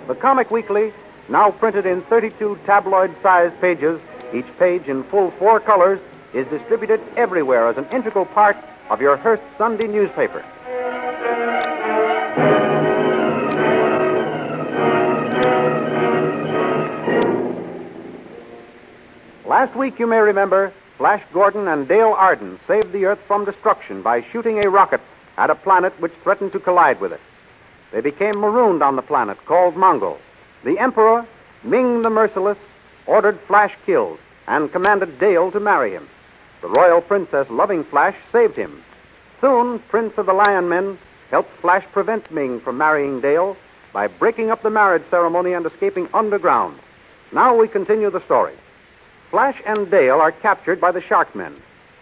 The Comic Weekly, now printed in 32 tabloid-sized pages, each page in full 4 colors, is distributed everywhere as an integral part of your Hearst Sunday newspaper. Last week, you may remember, Flash Gordon and Dale Arden saved the Earth from destruction by shooting a rocket at a planet which threatened to collide with it. They became marooned on the planet called Mongo. The Emperor, Ming the Merciless, ordered Flash killed and commanded Dale to marry him. The royal princess, loving Flash, saved him. Soon, Prince of the Lion Men helped Flash prevent Ming from marrying Dale by breaking up the marriage ceremony and escaping underground. Now we continue the story. Flash and Dale are captured by the Sharkmen.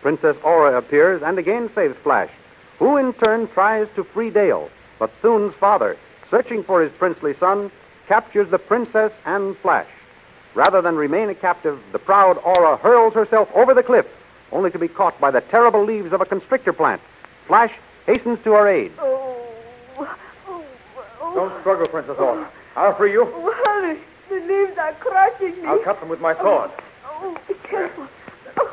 Princess Aura appears and again saves Flash, who in turn tries to free Dale. But Thune's father, searching for his princely son, captures the princess and Flash. Rather than remain a captive, the proud Aura hurls herself over the cliff, only to be caught by the terrible leaves of a constrictor plant. Flash hastens to her aid. Don't struggle, Princess Aura. I'll free you. Oh, hurry. The leaves are crushing me. I'll cut them with my sword. Oh, be careful. Oh,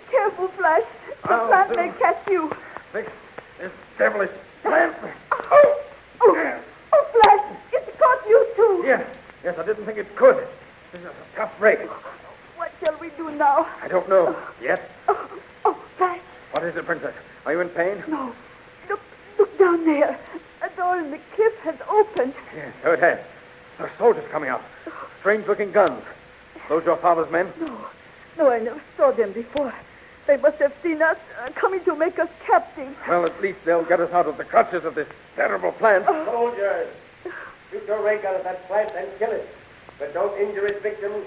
careful, Flash. The plant may catch you. This devilish plant. Oh, Flash, it's caught you too. Yes, I didn't think it could. This is a tough break. What shall we do now? I don't know yet. Oh, Flash. What is it, Princess? Are you in pain? No. Look down there. A door in the cliff has opened. Yes, so it has. There are soldiers coming out. Strange-looking guns. Those your father's men? No, I never saw them before. They must have seen us coming to make us captives. Well, at least they'll get us out of the clutches of this terrible plant. Soldiers, shoot your ray gun at that plant and kill it. But don't injure its victims.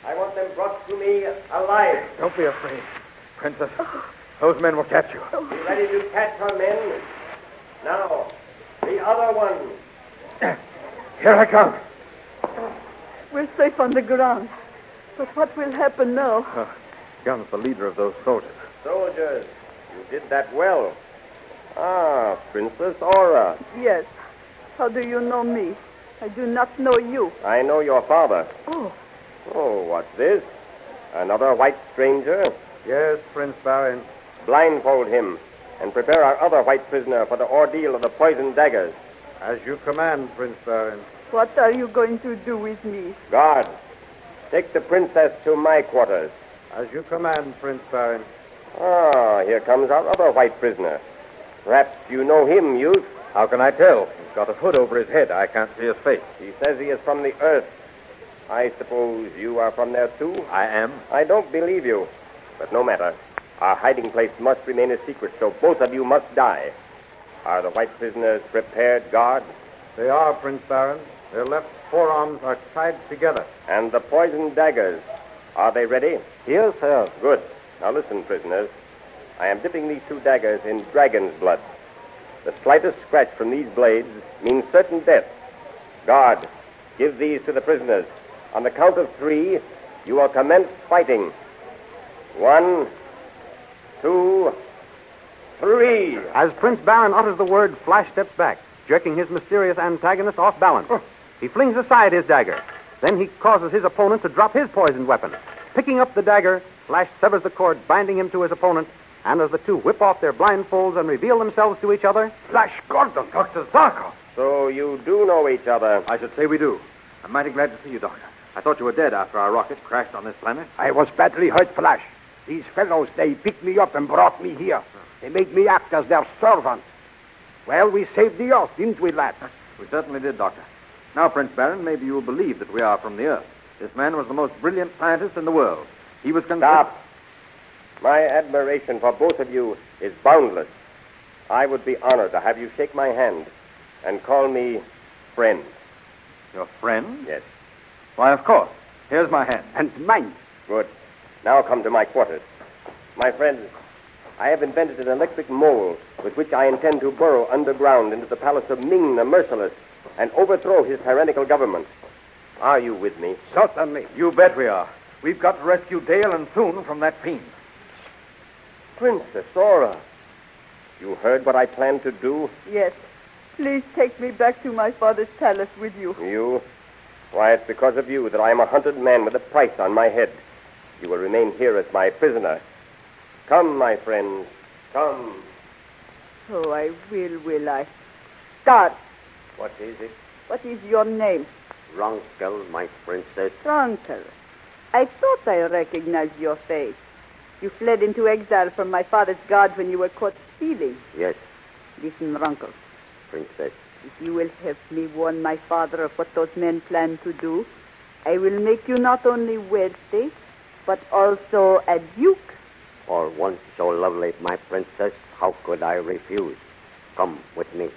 I want them brought to me alive. Don't be afraid, Princess. Those men will catch you. Be ready to catch our men. Now, the other one. Here I come. We're safe on the ground. But what will happen now? Gun's the leader of those soldiers. Soldiers, you did that well. Ah, Princess Aura. Yes. How do you know me? I do not know you. I know your father. Oh, what's this? Another white stranger? Yes, Prince Baron. Blindfold him and prepare our other white prisoner for the ordeal of the poisoned daggers. As you command, Prince Baron. What are you going to do with me? Guard, take the princess to my quarters. As you command, Prince Baron. Ah, here comes our other white prisoner. Perhaps you know him, youth. How can I tell? He's got a hood over his head. I can't see his face. He says he is from the earth. I suppose you are from there, too? I am. I don't believe you. But no matter. Our hiding place must remain a secret, so both of you must die. Are the white prisoners prepared, guard? They are, Prince Baron. Their left forearms are tied together. And the poisoned daggers, are they ready? Yes, sir. Good. Now listen, prisoners. I am dipping these two daggers in dragon's blood. The slightest scratch from these blades means certain death. Guard, give these to the prisoners. On the count of 3, you will commence fighting. 1, 2, 3. As Prince Baron utters the word, Flash steps back, jerking his mysterious antagonist off balance. He flings aside his dagger. Then he causes his opponent to drop his poisoned weapon. Picking up the dagger, Flash severs the cord binding him to his opponent, and as the two whip off their blindfolds and reveal themselves to each other... Flash Gordon, Dr. Zarkov. So you do know each other? I should say we do. I'm mighty glad to see you, Doctor. I thought you were dead after our rocket crashed on this planet. I was badly hurt, Flash. These fellows, they picked me up and brought me here. They made me act as their servant. Well, we saved the Earth, didn't we, lad? We certainly did, Doctor. Now, Prince Baron, maybe you will believe that we are from the Earth. This man was the most brilliant scientist in the world. He was Stop. My admiration for both of you is boundless. I would be honored to have you shake my hand and call me friend. Your friend? Yes. Why, of course. Here's my hand. And mine. Good. Now come to my quarters. My friends, I have invented an electric mole with which I intend to burrow underground into the palace of Ming the Merciless and overthrow his tyrannical government. Are you with me? Certainly. You bet we are. We've got to rescue Dale and Thune from that fiend. Princess Aura, you heard what I plan to do? Yes. Please take me back to my father's palace with you. You? Why, it's because of you that I am a hunted man with a price on my head. You will remain here as my prisoner. Come, my friends, come. Oh, I will I? Start. What is it? What is your name? Ronkel, my princess. Ronkel. I thought I recognized your face. You fled into exile from my father's guard when you were caught stealing. Yes, Listen, Runkle. Princess. If you will help me warn my father of what those men plan to do, I will make you not only wealthy, but also a duke. For once so lovely, my princess, how could I refuse? Come with me.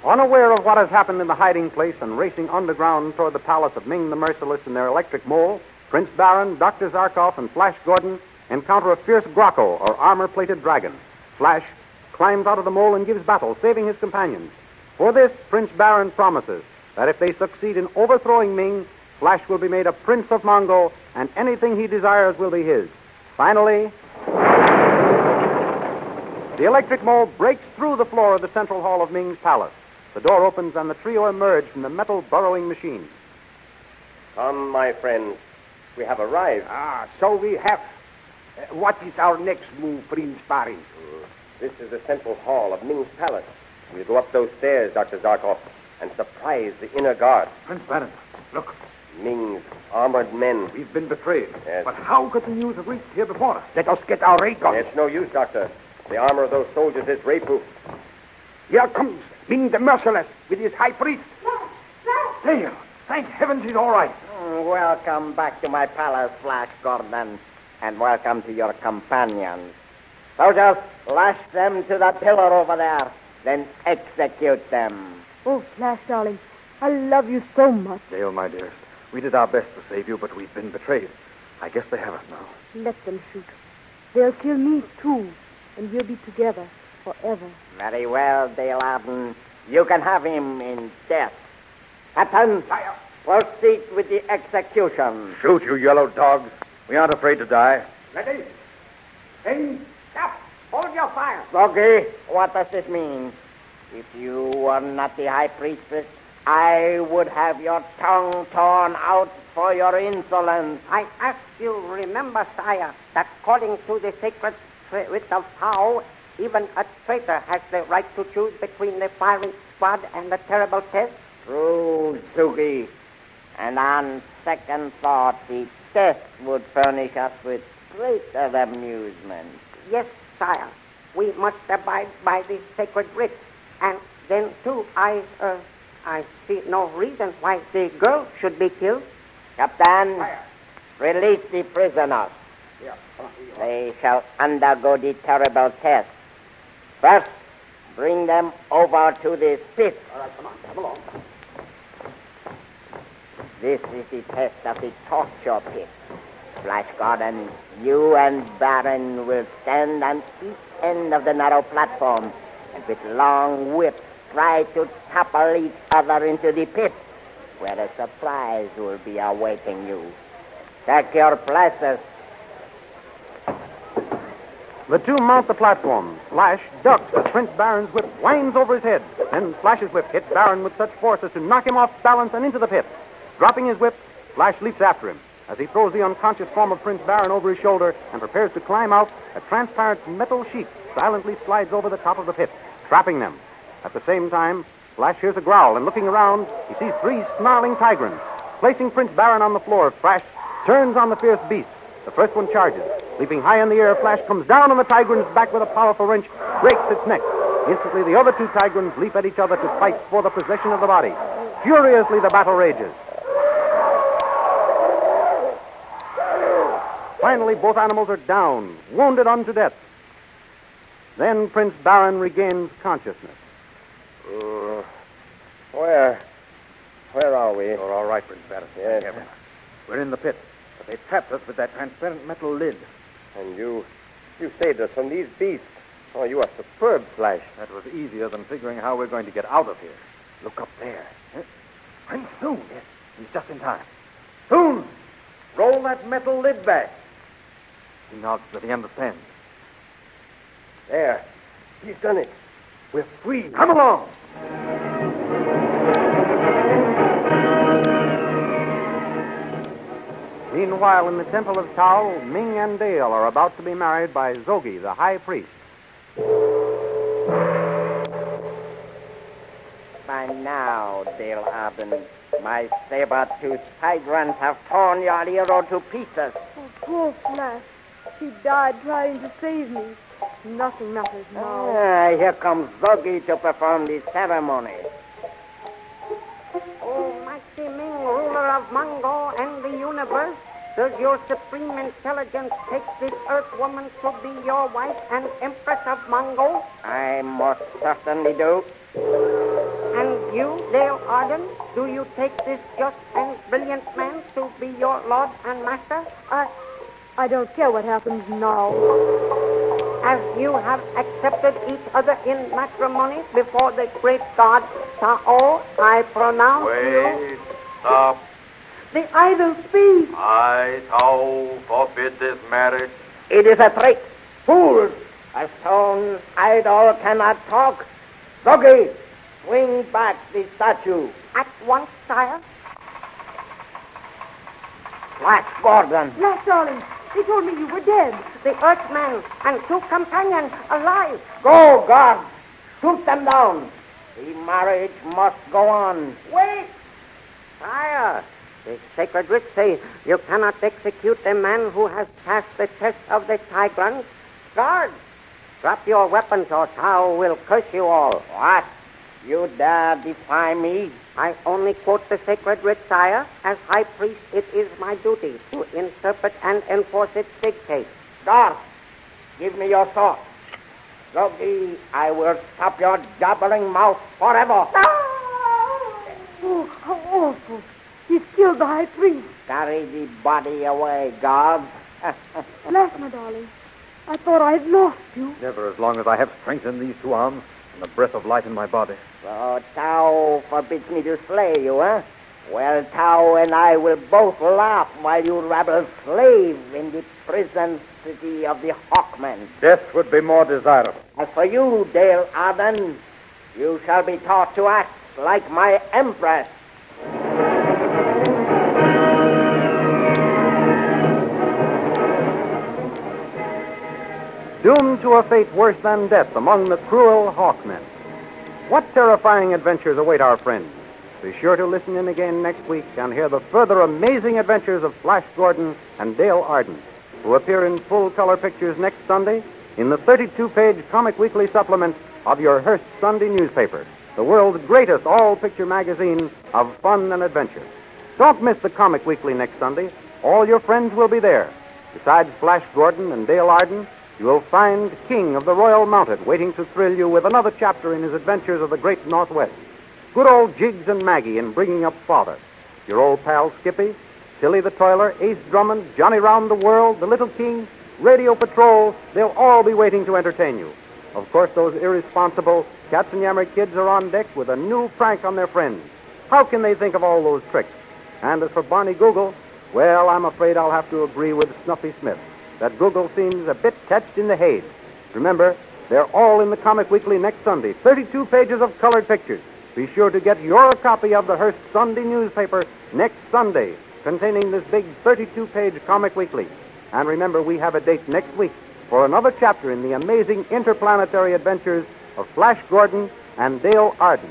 Unaware of what has happened in the hiding place and racing underground toward the palace of Ming the Merciless in their electric mole, Prince Baron, Dr. Zarkov, and Flash Gordon encounter a fierce Grocko, or armor-plated dragon. Flash climbs out of the mole and gives battle, saving his companions. For this, Prince Baron promises that if they succeed in overthrowing Ming, Flash will be made a prince of Mongo, and anything he desires will be his. Finally, the electric mole breaks through the floor of the central hall of Ming's palace. The door opens and the trio emerge from the metal burrowing machine. Come, my friends. We have arrived. So we have. What is our next move, Prince Baron? This is the central hall of Ming's palace. We'll go up those stairs, Dr. Zarkov, and surprise the inner guard. Prince Baron, look. Ming's armored men. We've been betrayed. Yes. But how could the news have reached here before us? Let us get our ray guns. It's no use, Doctor. The armor of those soldiers is ray-proof. Here comes Ming the Merciless with his high priest. Dale, thank heavens he's all right. Welcome back to my palace, Flash Gordon, and welcome to your companions. Soldiers, lash them to the pillar over there, then execute them. Oh, Flash, darling, I love you so much. Dale, my dearest, we did our best to save you, but we've been betrayed. I guess they have us now. Let them shoot. They'll kill me, too, and we'll be together forever. Very well, Dale Arden. You can have him in death. Captain, proceed with the execution. Shoot, you yellow dogs. We aren't afraid to die. Ready? Aim. Stop. Hold your fire. Logie, what does this mean? If you were not the high priestess, I would have your tongue torn out for your insolence. I ask you, remember, sire, that according to the sacred writ of Tao, even a traitor has the right to choose between the firing squad and the terrible test. True, Sugi. And on second thought, the test would furnish us with greater amusement. Yes, sire. We must abide by the sacred writ. And then, too, I see no reason why the girl should be killed. Captain, release the prisoners. They shall undergo the terrible test. First, bring them over to the pit. All right, come on, come along. This is the test of the torture pit. Flash Gordon, you and Baron will stand on each end of the narrow platform and with long whips try to topple each other into the pit, where a surprise will be awaiting you. Take your places. The two mount the platform. Flash ducks as Prince Baron's whip winds over his head. Then Flash's whip hits Baron with such force as to knock him off balance and into the pit. Dropping his whip, Flash leaps after him. As he throws the unconscious form of Prince Baron over his shoulder and prepares to climb out, a transparent metal sheet silently slides over the top of the pit, trapping them. At the same time, Flash hears a growl, and looking around, he sees three snarling tigrans. Placing Prince Baron on the floor, Flash turns on the fierce beast. The first one charges. Leaping high in the air, Flash comes down on the tigran's back with a powerful wrench, breaks its neck. Instantly, the other two tigrans leap at each other to fight for the possession of the body. Furiously, the battle rages. Finally, both animals are down, wounded unto death. Then Prince Baron regains consciousness. Where are we? You're all right, Prince Baron. Yes. We're in the pit, but they trapped us with that transparent metal lid. And you saved us from these beasts. Oh, you are superb, Flash. That was easier than figuring how we're going to get out of here. Look up there. Prince Soon. Yes, he's just in time. Soon! Roll that metal lid back. He nods that he understands. There. He's done it. We're free. Come along. Meanwhile, in the temple of Tao, Ming and Dale are about to be married by Zogi, the high priest. Now, Dale Arden, my saber-toothed tyrants have torn your hero to pieces. Oh, poor Flash. She died trying to save me. Nothing matters now. Here comes Zogi to perform the ceremony. Oh, mighty Ming, ruler of Mongo and the universe, does your supreme intelligence take this Earth woman to be your wife and Empress of Mongo? I most certainly do. And you, Dale Arden, do you take this just and brilliant man to be your lord and master? I don't care what happens now. As you have accepted each other in matrimony before the great god Tao, I pronounce Wait, stop. The idol speaks. I, Tao, forbid this marriage. It is a trick. Fools! A stone idol cannot talk. Zogi, swing back the statue. At once, sire. Flash Gordon. Flash, darling, they told me you were dead. The Earthman and 2 companions alive. Go, guards. Shoot them down. The marriage must go on. Wait! Sire, the sacred writs say you cannot execute a man who has passed the test of the Tigrans. Guards, drop your weapons or Tao will curse you all. What? You dare defy me? I only quote the sacred writ, sire. As high priest, it is my duty to interpret and enforce its dictates. Guards, give me your sword. Zogi, I will stop your jabbering mouth forever. Oh, how awful. He's killed the high priest. Carry the body away, guards. Flash, my darling, I thought I'd lost you. Never as long as I have strength in these 2 arms and the breath of life in my body. So Tao forbids me to slay you, eh? Well, Tao and I will both laugh while you rabble slave in the prison city of the Hawkmen. Death would be more desirable. As for you, Dale Arden, you shall be taught to act like my empress. Doomed to a fate worse than death among the cruel Hawkmen. What terrifying adventures await our friends? Be sure to listen in again next week and hear the further amazing adventures of Flash Gordon and Dale Arden, who appear in full-color pictures next Sunday in the 32-page Comic Weekly supplement of your Hearst Sunday newspaper, the world's greatest all-picture magazine of fun and adventure. Don't miss the Comic Weekly next Sunday. All your friends will be there. Besides Flash Gordon and Dale Arden, you will find King of the Royal Mounted waiting to thrill you with another chapter in his adventures of the great Northwest. Good old Jiggs and Maggie in Bringing Up Father. Your old pal Skippy, Tilly the Toiler, Ace Drummond, Johnny Round the World, the Little King, Radio Patrol, they'll all be waiting to entertain you. Of course, those irresponsible Katzenjammer kids are on deck with a new prank on their friends. How can they think of all those tricks? And as for Barney Google, well, I'm afraid I'll have to agree with Snuffy Smith that Google seems a bit touched in the haze. Remember, they're all in the Comic Weekly next Sunday. 32 pages of colored pictures. Be sure to get your copy of the Hearst Sunday newspaper next Sunday, containing this big 32-page Comic Weekly. And remember, we have a date next week for another chapter in the amazing interplanetary adventures of Flash Gordon and Dale Arden.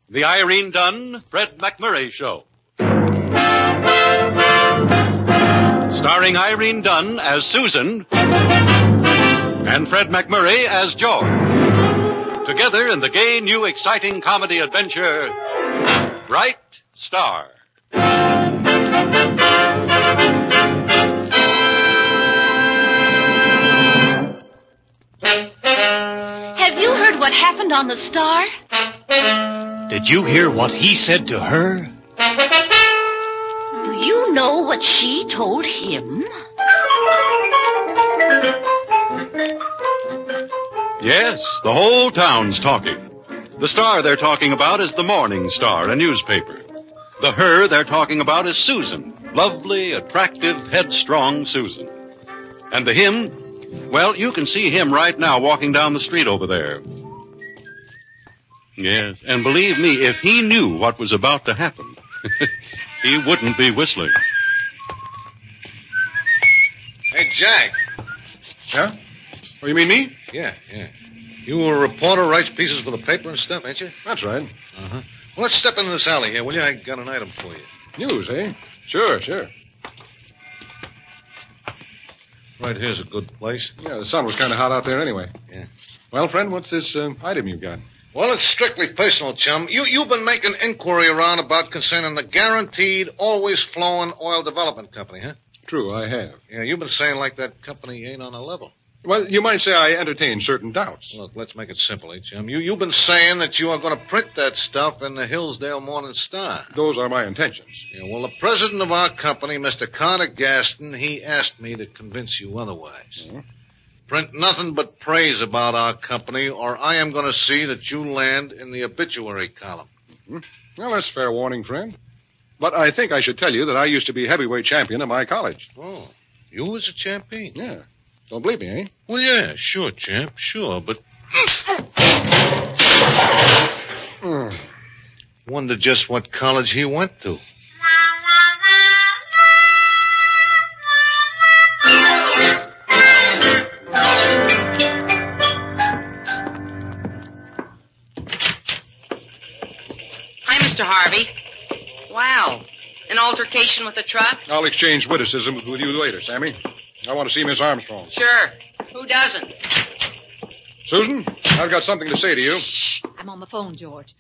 The Irene Dunn, Fred McMurray Show. Starring Irene Dunn as Susan and Fred McMurray as George. Together in the gay, new, exciting comedy adventure, Bright Star. Have you heard what happened on the Star? Did you hear what he said to her? Do you know what she told him? Yes, the whole town's talking. The star they're talking about is the Morning Star, a newspaper. The her they're talking about is Susan, lovely, attractive, headstrong Susan. And the him, well, you can see him right now walking down the street over there. Yes, and believe me, if he knew what was about to happen, he wouldn't be whistling. Hey, Jack. Huh? Oh, you mean me? Yeah. You a reporter, writes pieces for the paper and stuff, ain't you? That's right. Uh-huh. Well, let's step into this alley here, will you? I got an item for you. News, eh? Sure. Right here's a good place. Yeah, the sun was kind of hot out there anyway. Yeah. Well, friend, what's this item you've got? Well, it's strictly personal, chum. You've been making inquiry around about concerning the Guaranteed Always Flowing Oil Development Company, huh? True, I have. Yeah, you've been saying like that company ain't on a level. Well, you might say I entertain certain doubts. Look, let's make it simple, chum. You've been saying that you are going to print that stuff in the Hillsdale Morning Star. Those are my intentions. Yeah, well, the president of our company, Mr. Carter Gaston, he asked me to convince you otherwise. Mm-hmm. Print nothing but praise about our company, or I am going to see that you land in the obituary column. Mm-hmm. Well, that's fair warning, friend. But I think I should tell you that I used to be heavyweight champion at my college. Oh, you was a champion? Yeah. Don't believe me, eh? Well, yeah, sure, champ, sure, but... Wonder just what college he went to. Hi, Mr. Harvey. Wow. An altercation with the truck? I'll exchange witticisms with you later, Sammy. I want to see Miss Armstrong. Sure. Who doesn't? Susan, I've got something to say to you. Shh. I'm on the phone, George.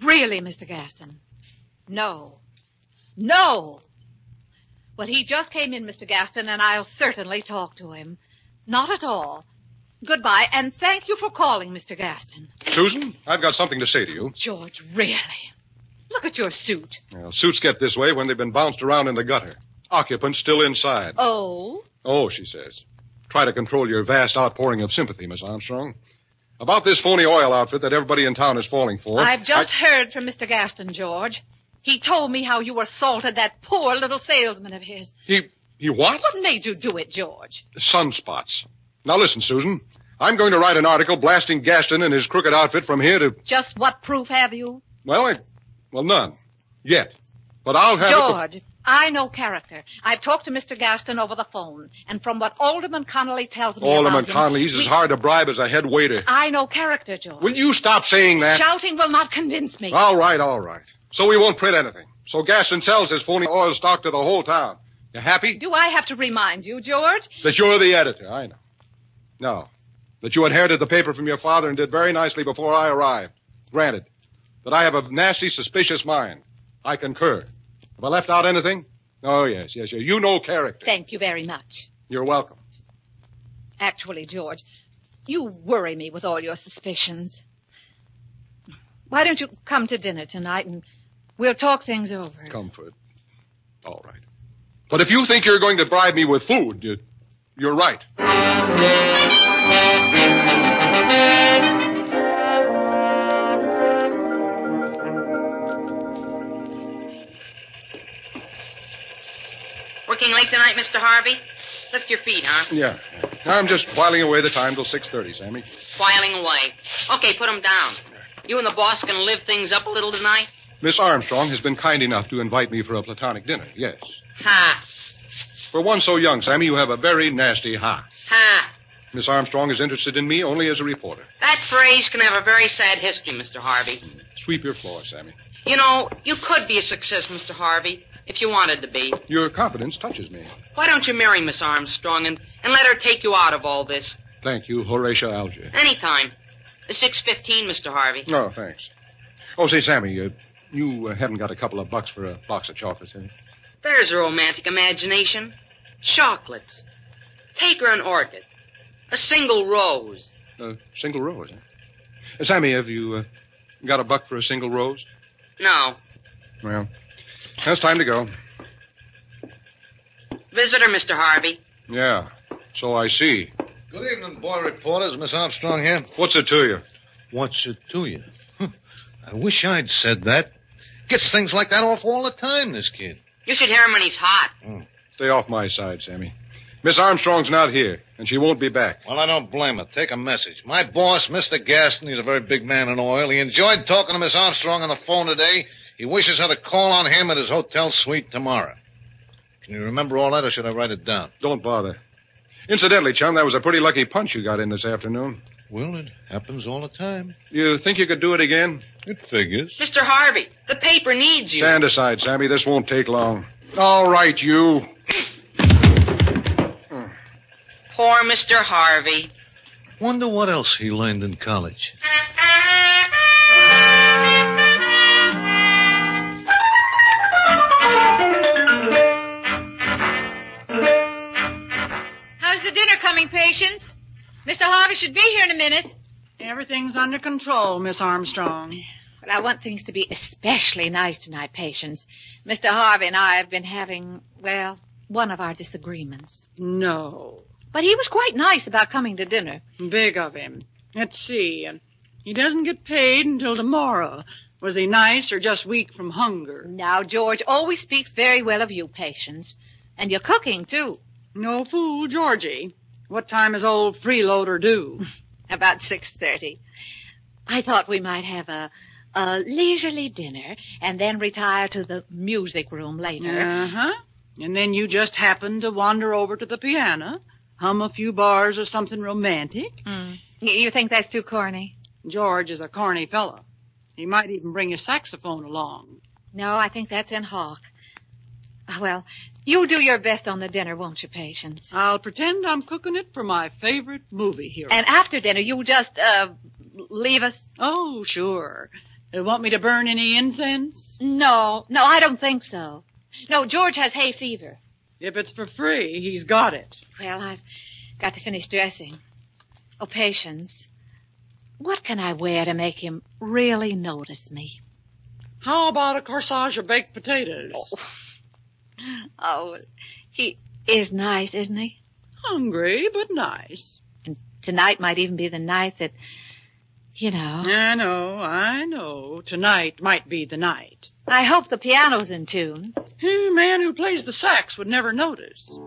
Really, Mr. Gaston? No. Well, he just came in, Mr. Gaston, and I'll certainly talk to him. Not at all. Goodbye, and thank you for calling, Mr. Gaston. Susan, I've got something to say to you. George, really? Look at your suit. Well, suits get this way when they've been bounced around in the gutter. Occupants still inside. Oh? Oh, she says. Try to control your vast outpouring of sympathy, Miss Armstrong. About this phony oil outfit that everybody in town is falling for. I've just heard from Mr. Gaston, George. He told me how you assaulted that poor little salesman of his. He what? What made you do it, George? Sunspots. Now listen, Susan. I'm going to write an article blasting Gaston and his crooked outfit from here to... Just what proof have you? Well, none. Yet. But I'll have George, I know character. I've talked to Mr. Gaston over the phone, and from what Alderman Connolly tells me Alderman about him... Connolly's as hard to bribe as a head waiter. I know character, George. Will you stop saying that? Shouting will not convince me. All right. So we won't print anything. So Gaston sells his phony oil stock to the whole town. You happy? Do I have to remind you, George? That you're the editor, I know. No. That you inherited the paper from your father and did very nicely before I arrived. Granted. That I have a nasty, suspicious mind. I concur. Have I left out anything? Oh, yes. You know character. Thank you very much. You're welcome. Actually, George, you worry me with all your suspicions. Why don't you come to dinner tonight and we'll talk things over? Comfort. All right. But if you think you're going to bribe me with food, you're right. Working late tonight, Mr. Harvey? Lift your feet, huh? Yeah. I'm just whiling away the time till 6:30, Sammy. Whiling away. Okay, put 'em down. You and the boss can live things up a little tonight? Miss Armstrong has been kind enough to invite me for a platonic dinner, yes. Ha. For one so young, Sammy, you have a very nasty ha. Ha. Miss Armstrong is interested in me only as a reporter. That phrase can have a very sad history, Mr. Harvey. Sweep your floor, Sammy. You know, you could be a success, Mr. Harvey, if you wanted to be. Your confidence touches me. Why don't you marry Miss Armstrong and let her take you out of all this? Thank you, Horatio Alger. Anytime. 6:15, Mr. Harvey. No, thanks. Oh, say, Sammy, you haven't got a couple of bucks for a box of chocolates, have you? There's a romantic imagination. Chocolates. Take her an orchid. A single rose. A single rose, eh? Sammy, have you got a buck for a single rose? No. Well, that's time to go. Visitor, Mr. Harvey. Yeah, so I see. Good evening, boy reporters. Miss Armstrong here. What's it to you? What's it to you? I wish I'd said that. Gets things like that off all the time, this kid. You should hear him when he's hot. Stay off my side, Sammy. Miss Armstrong's not here, and she won't be back. Well, I don't blame her. Take a message. My boss, Mr. Gaston, he's a very big man in oil. He enjoyed talking to Miss Armstrong on the phone today. He wishes her to call on him at his hotel suite tomorrow. Can you remember all that, or should I write it down? Don't bother. Incidentally, chum, that was a pretty lucky punch you got in this afternoon. Well, it happens all the time. You think you could do it again? It figures. Mr. Harvey, the paper needs you. Stand aside, Sammy. This won't take long. All right, you. Poor Mr. Harvey. Wonder what else he learned in college. How's the dinner coming, patients? Mr. Harvey should be here in a minute. Everything's under control, Miss Armstrong. But I want things to be especially nice tonight, patients. Mr. Harvey and I have been having, well, one of our disagreements. No. But he was quite nice about coming to dinner. Big of him. Let's see. He doesn't get paid until tomorrow. Was he nice or just weak from hunger? Now, George always speaks very well of you, Patience. And your cooking, too. No fool, Georgie. What time is old freeloader due? About 6:30. I thought we might have a leisurely dinner and then retire to the music room later. Uh-huh. And then you just happen to wander over to the piano, hum a few bars of something romantic. You think that's too corny? George is a corny fellow. He might even bring his saxophone along. No, I think that's in hock. Well, you'll do your best on the dinner, won't you, Patience? I'll pretend I'm cooking it for my favorite movie hero. And after dinner, you'll just, leave us? Oh, sure. Want me to burn any incense? No, I don't think so. No, George has hay fever. If it's for free, he's got it. Well, I've got to finish dressing. Oh, Patience, what can I wear to make him really notice me? How about a corsage of baked potatoes? Oh, he is nice, isn't he? Hungry, but nice. And tonight might even be the night that, you know. I know. Tonight might be the night. I hope the piano's in tune. A man who plays the sax would never notice.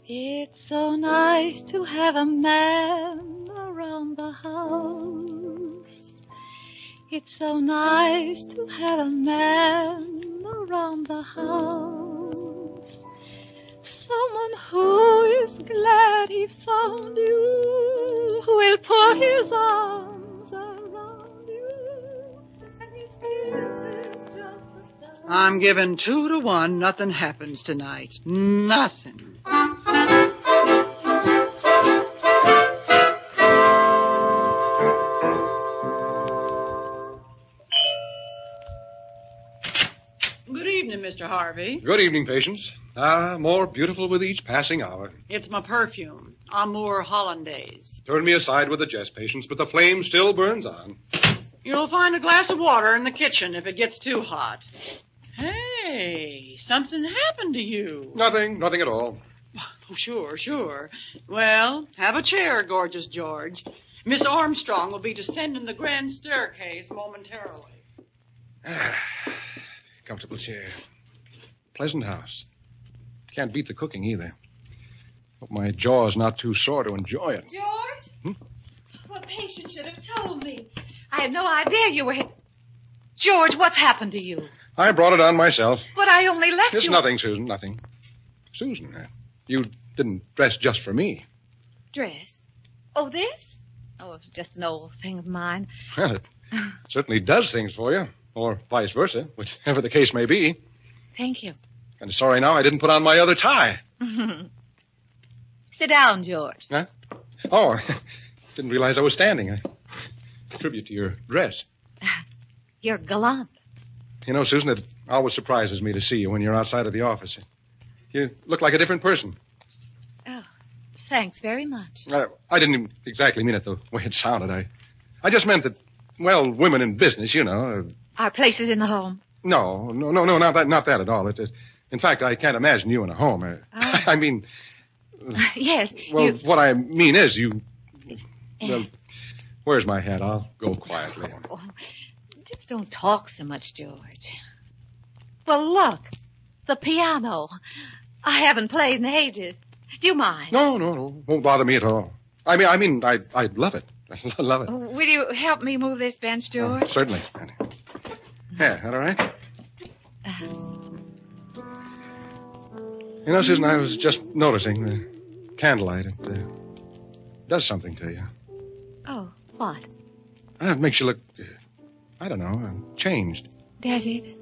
It's so nice to have a man around the house. It's so nice to have a man around the house. Someone who is glad he found you, who will put his arms around you, and his kisses just the same. I'm giving 2-1. Nothing happens tonight. Nothing. Good evening, Mr. Harvey. Good evening, Patience. More beautiful with each passing hour. It's my perfume, Amour Hollandaise. Turn me aside with the jest, Patience, but the flame still burns on. You'll find a glass of water in the kitchen if it gets too hot. Hey, something happened to you. Nothing at all. Oh, sure. Well, have a chair, gorgeous George. Miss Armstrong will be descending the grand staircase momentarily. Comfortable chair. Pleasant house. Can't beat the cooking either. Hope my jaw's not too sore to enjoy it. George? Well, Patience should have told me. I had no idea you were here. George, what's happened to you? I brought it on myself. But I only left It's you... nothing, Susan, nothing. Susan, you didn't dress just for me. Dress? Oh, this? Oh, it's just an old thing of mine. Well, it certainly does things for you. Or vice versa, whichever the case may be. Thank you. Kind of sorry now I didn't put on my other tie. Sit down, George. Huh? Oh, didn't realize I was standing. A tribute to your dress. You're gallant. You know, Susan, it always surprises me to see you when you're outside of the office. You look like a different person. Oh, thanks very much. I didn't exactly mean it the way it sounded. I just meant that, well, women in business, you know. Our place is in the home. No, not that at all. In fact, I can't imagine you in a home. I mean... Yes. Well, what I mean is you... Well, where's my hat? I'll go quietly. Oh, just don't talk so much, George. Well, look. The piano. I haven't played in ages. Do you mind? No. Won't bother me at all. I'd love it. I love it. Will you help me move this bench, George? Certainly. Yeah, that all right? You know, Susan, I was just noticing the candlelight. It does something to you. Oh, what? It makes you look, I don't know, changed. Does it?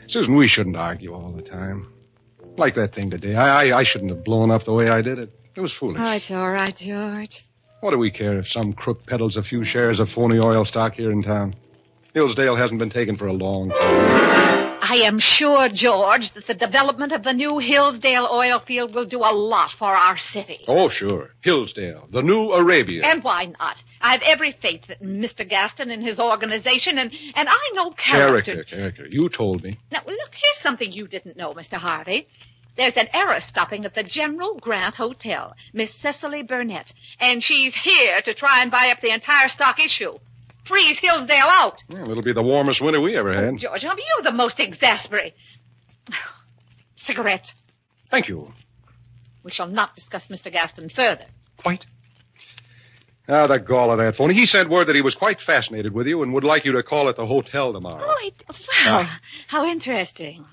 Susan, we shouldn't argue all the time. Like that thing today. I shouldn't have blown up the way I did it. It was foolish. Oh, it's all right, George. What do we care if some crook peddles a few shares of phony oil stock here in town? Hillsdale hasn't been taken for a long time. I am sure, George, that the development of the new Hillsdale oil field will do a lot for our city. Oh, sure. Hillsdale, the new Arabia. And why not? I have every faith in Mr. Gaston and his organization, and I know character. Character. You told me. Now, look, here's something you didn't know, Mr. Harvey. There's an heiress stopping at the General Grant Hotel, Miss Cecily Burnett, and she's here to try and buy up the entire stock issue. Freeze Hillsdale out. Well, it'll be the warmest winter we ever had. George, you're the most exasperating. Cigarette. Thank you. We shall not discuss Mr. Gaston further. Quite. Ah, the gall of that phony. He sent word that he was quite fascinated with you and would like you to call at the hotel tomorrow. Oh, well, how interesting.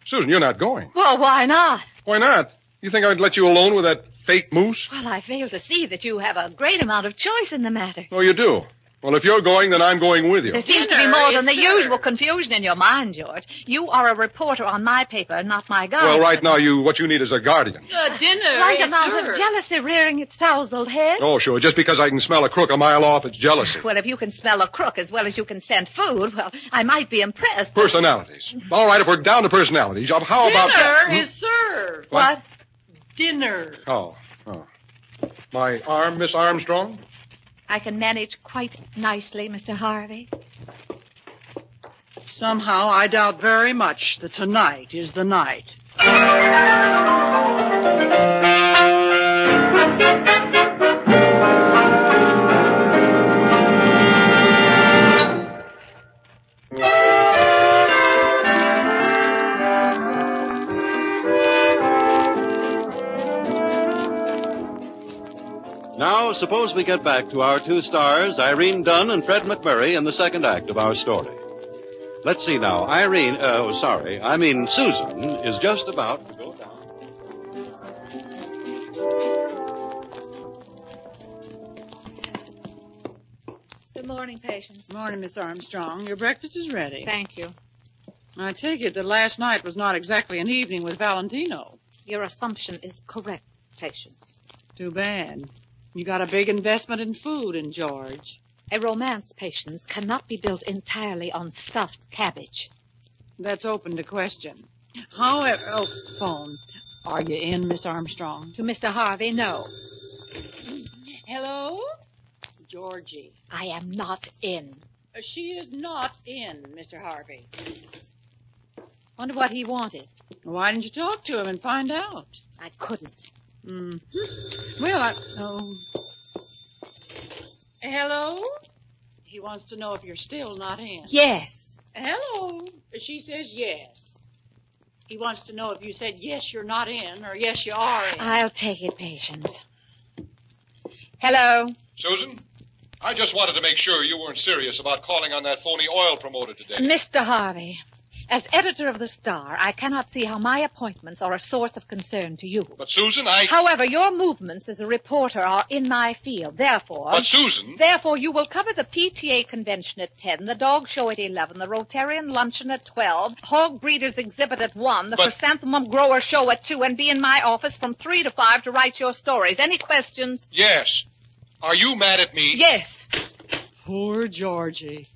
Susan, you're not going. Well, why not? Why not? You think I'd let you alone with that fake moose? Well, I fail to see that you have a great amount of choice in the matter. Oh, you do? Well, if you're going, then I'm going with you. There seems to be more than the usual confusion in your mind, George. You are a reporter on my paper, not my guardian. Well, right now, what you need is a guardian. Dinner. Slight amount of jealousy rearing its tousled head. Oh, sure. Just because I can smell a crook a mile off, it's jealousy. Well, if you can smell a crook as well as you can scent food, well, I might be impressed. Personalities. All right, if we're down to personalities, how about... Dinner is served. What? Dinner. Oh. My arm, Miss Armstrong? I can manage quite nicely, Mr. Harvey. Somehow I doubt very much that tonight is the night. Now, suppose we get back to our two stars, Irene Dunn and Fred McMurray, in the second act of our story. Let's see now. Susan is just about to go down. Good morning, Patience. Morning, Miss Armstrong. Your breakfast is ready. Thank you. I take it that last night was not exactly an evening with Valentino. Your assumption is correct, Patience. Too bad. You got a big investment in food in George. A romance, Patience, cannot be built entirely on stuffed cabbage. That's open to question. However, phone. Are you in, Miss Armstrong? To Mr. Harvey, no. Hello? Georgie. I am not in. She is not in, Mr. Harvey. Wonder what he wanted. Why didn't you talk to him and find out? I couldn't. Well, Hello? He wants to know if you're still not in. Yes. Hello? She says yes. He wants to know if you said yes, you're not in, or yes, you are in. I'll take it, Patience. Hello? Susan, I just wanted to make sure you weren't serious about calling on that phony oil promoter today. Mr. Harvey, as editor of the Star, I cannot see how my appointments are a source of concern to you. But, Susan, However, your movements as a reporter are in my field. Therefore... But, Susan... Therefore, you will cover the PTA convention at 10, the dog show at 11, the Rotarian luncheon at 12, hog breeders exhibit at 1, the chrysanthemum grower show at 2, and be in my office from 3 to 5 to write your stories. Any questions? Yes. Are you mad at me? Yes. Poor Georgie.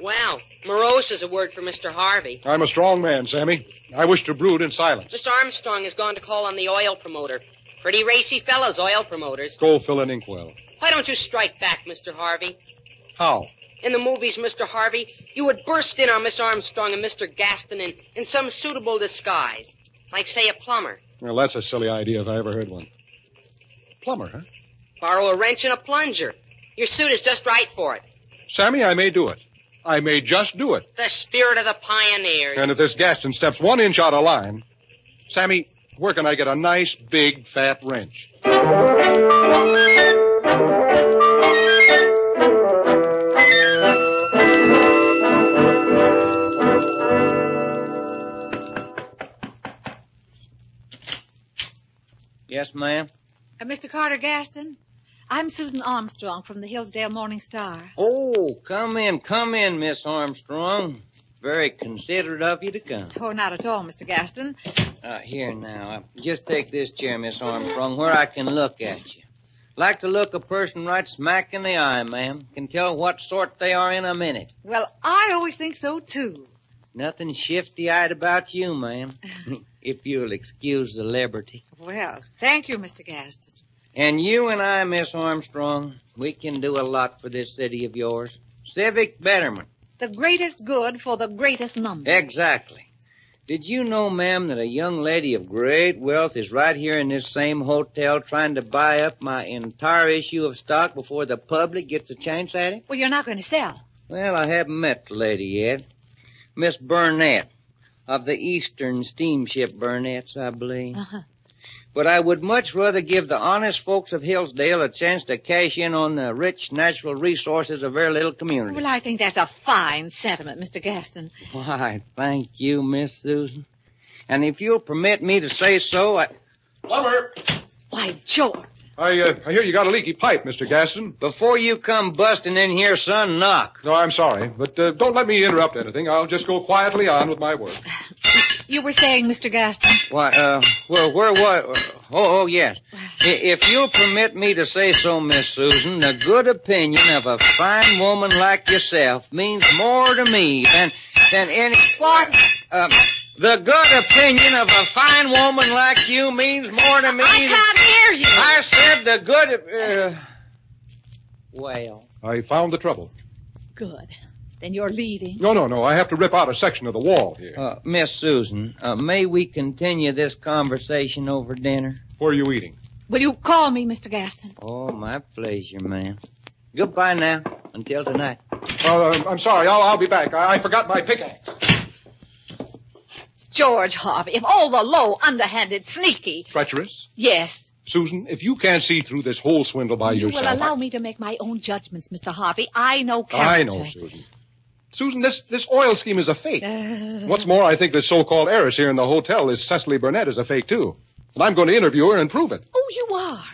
Well, morose is a word for Mr. Harvey. I'm a strong man, Sammy. I wish to brood in silence. Miss Armstrong has gone to call on the oil promoter. Pretty racy fellows, oil promoters. Go fill an inkwell. Why don't you strike back, Mr. Harvey? How? In the movies, Mr. Harvey, you would burst in on Miss Armstrong and Mr. Gaston in some suitable disguise. Like, say, a plumber. Well, that's a silly idea if I ever heard one. plumber, huh? Borrow a wrench and a plunger. Your suit is just right for it. Sammy, I may do it. I may just do it. The spirit of the pioneers. And if this Gaston steps 1 inch out of line... Sammy, where can I get a nice, big, fat wrench? Yes, ma'am? Mr. Carter Gaston, I'm Susan Armstrong from the Hillsdale Morning Star. Oh, come in, Miss Armstrong. Very considerate of you to come. Oh, not at all, Mr. Gaston. Here now. Just take this chair, Miss Armstrong, where I can look at you. Like to look a person right smack in the eye, ma'am. Can tell what sort they are in a minute. Well, I always think so, too. Nothing shifty-eyed about you, ma'am. If you'll excuse the liberty. Well, thank you, Mr. Gaston. And you and I, Miss Armstrong, we can do a lot for this city of yours. Civic betterment. The greatest good for the greatest number. Exactly. Did you know, ma'am, that a young lady of great wealth is right here in this same hotel trying to buy up my entire issue of stock before the public gets a chance at it? Well, you're not going to sell. Well, I haven't met the lady yet. Miss Burnett, of the Eastern Steamship Burnett's, I believe. Uh-huh. But I would much rather give the honest folks of Hillsdale a chance to cash in on the rich natural resources of their little community. Well, I think that's a fine sentiment, Mr. Gaston. Why, thank you, Miss Susan. And if you'll permit me to say so, Plumber! Why, George. I hear you got a leaky pipe, Mr. Gaston. Before you come busting in here, son, knock. No, I'm sorry, but don't let me interrupt anything. I'll just go quietly on with my work. You were saying, Mr. Gaston? Why, well, where was... Oh, yes. If you'll permit me to say so, Miss Susan, the good opinion of a fine woman like yourself means more to me than any... What? The good opinion of a fine woman like you means more to me... I can't hear you. I said the good... Well... I found the trouble. Good. Then you're leaving. No. I have to rip out a section of the wall here. Miss Susan, may we continue this conversation over dinner? Where are you eating? Will you call me, Mr. Gaston? Oh, my pleasure, ma'am. Goodbye now. Until tonight. I'm sorry. I'll be back. I forgot my pickaxe. George Harvey, if all the low, underhanded, sneaky... Treacherous? Yes. Susan, if you can't see through this whole swindle by yourself... You will allow me to make my own judgments, Mr. Harvey. I know character. I know, Susan. Susan, this oil scheme is a fake. What's more, I think this so-called heiress here in the hotel, this Cecily Burnett, is a fake, too. And I'm going to interview her and prove it. Oh, you are?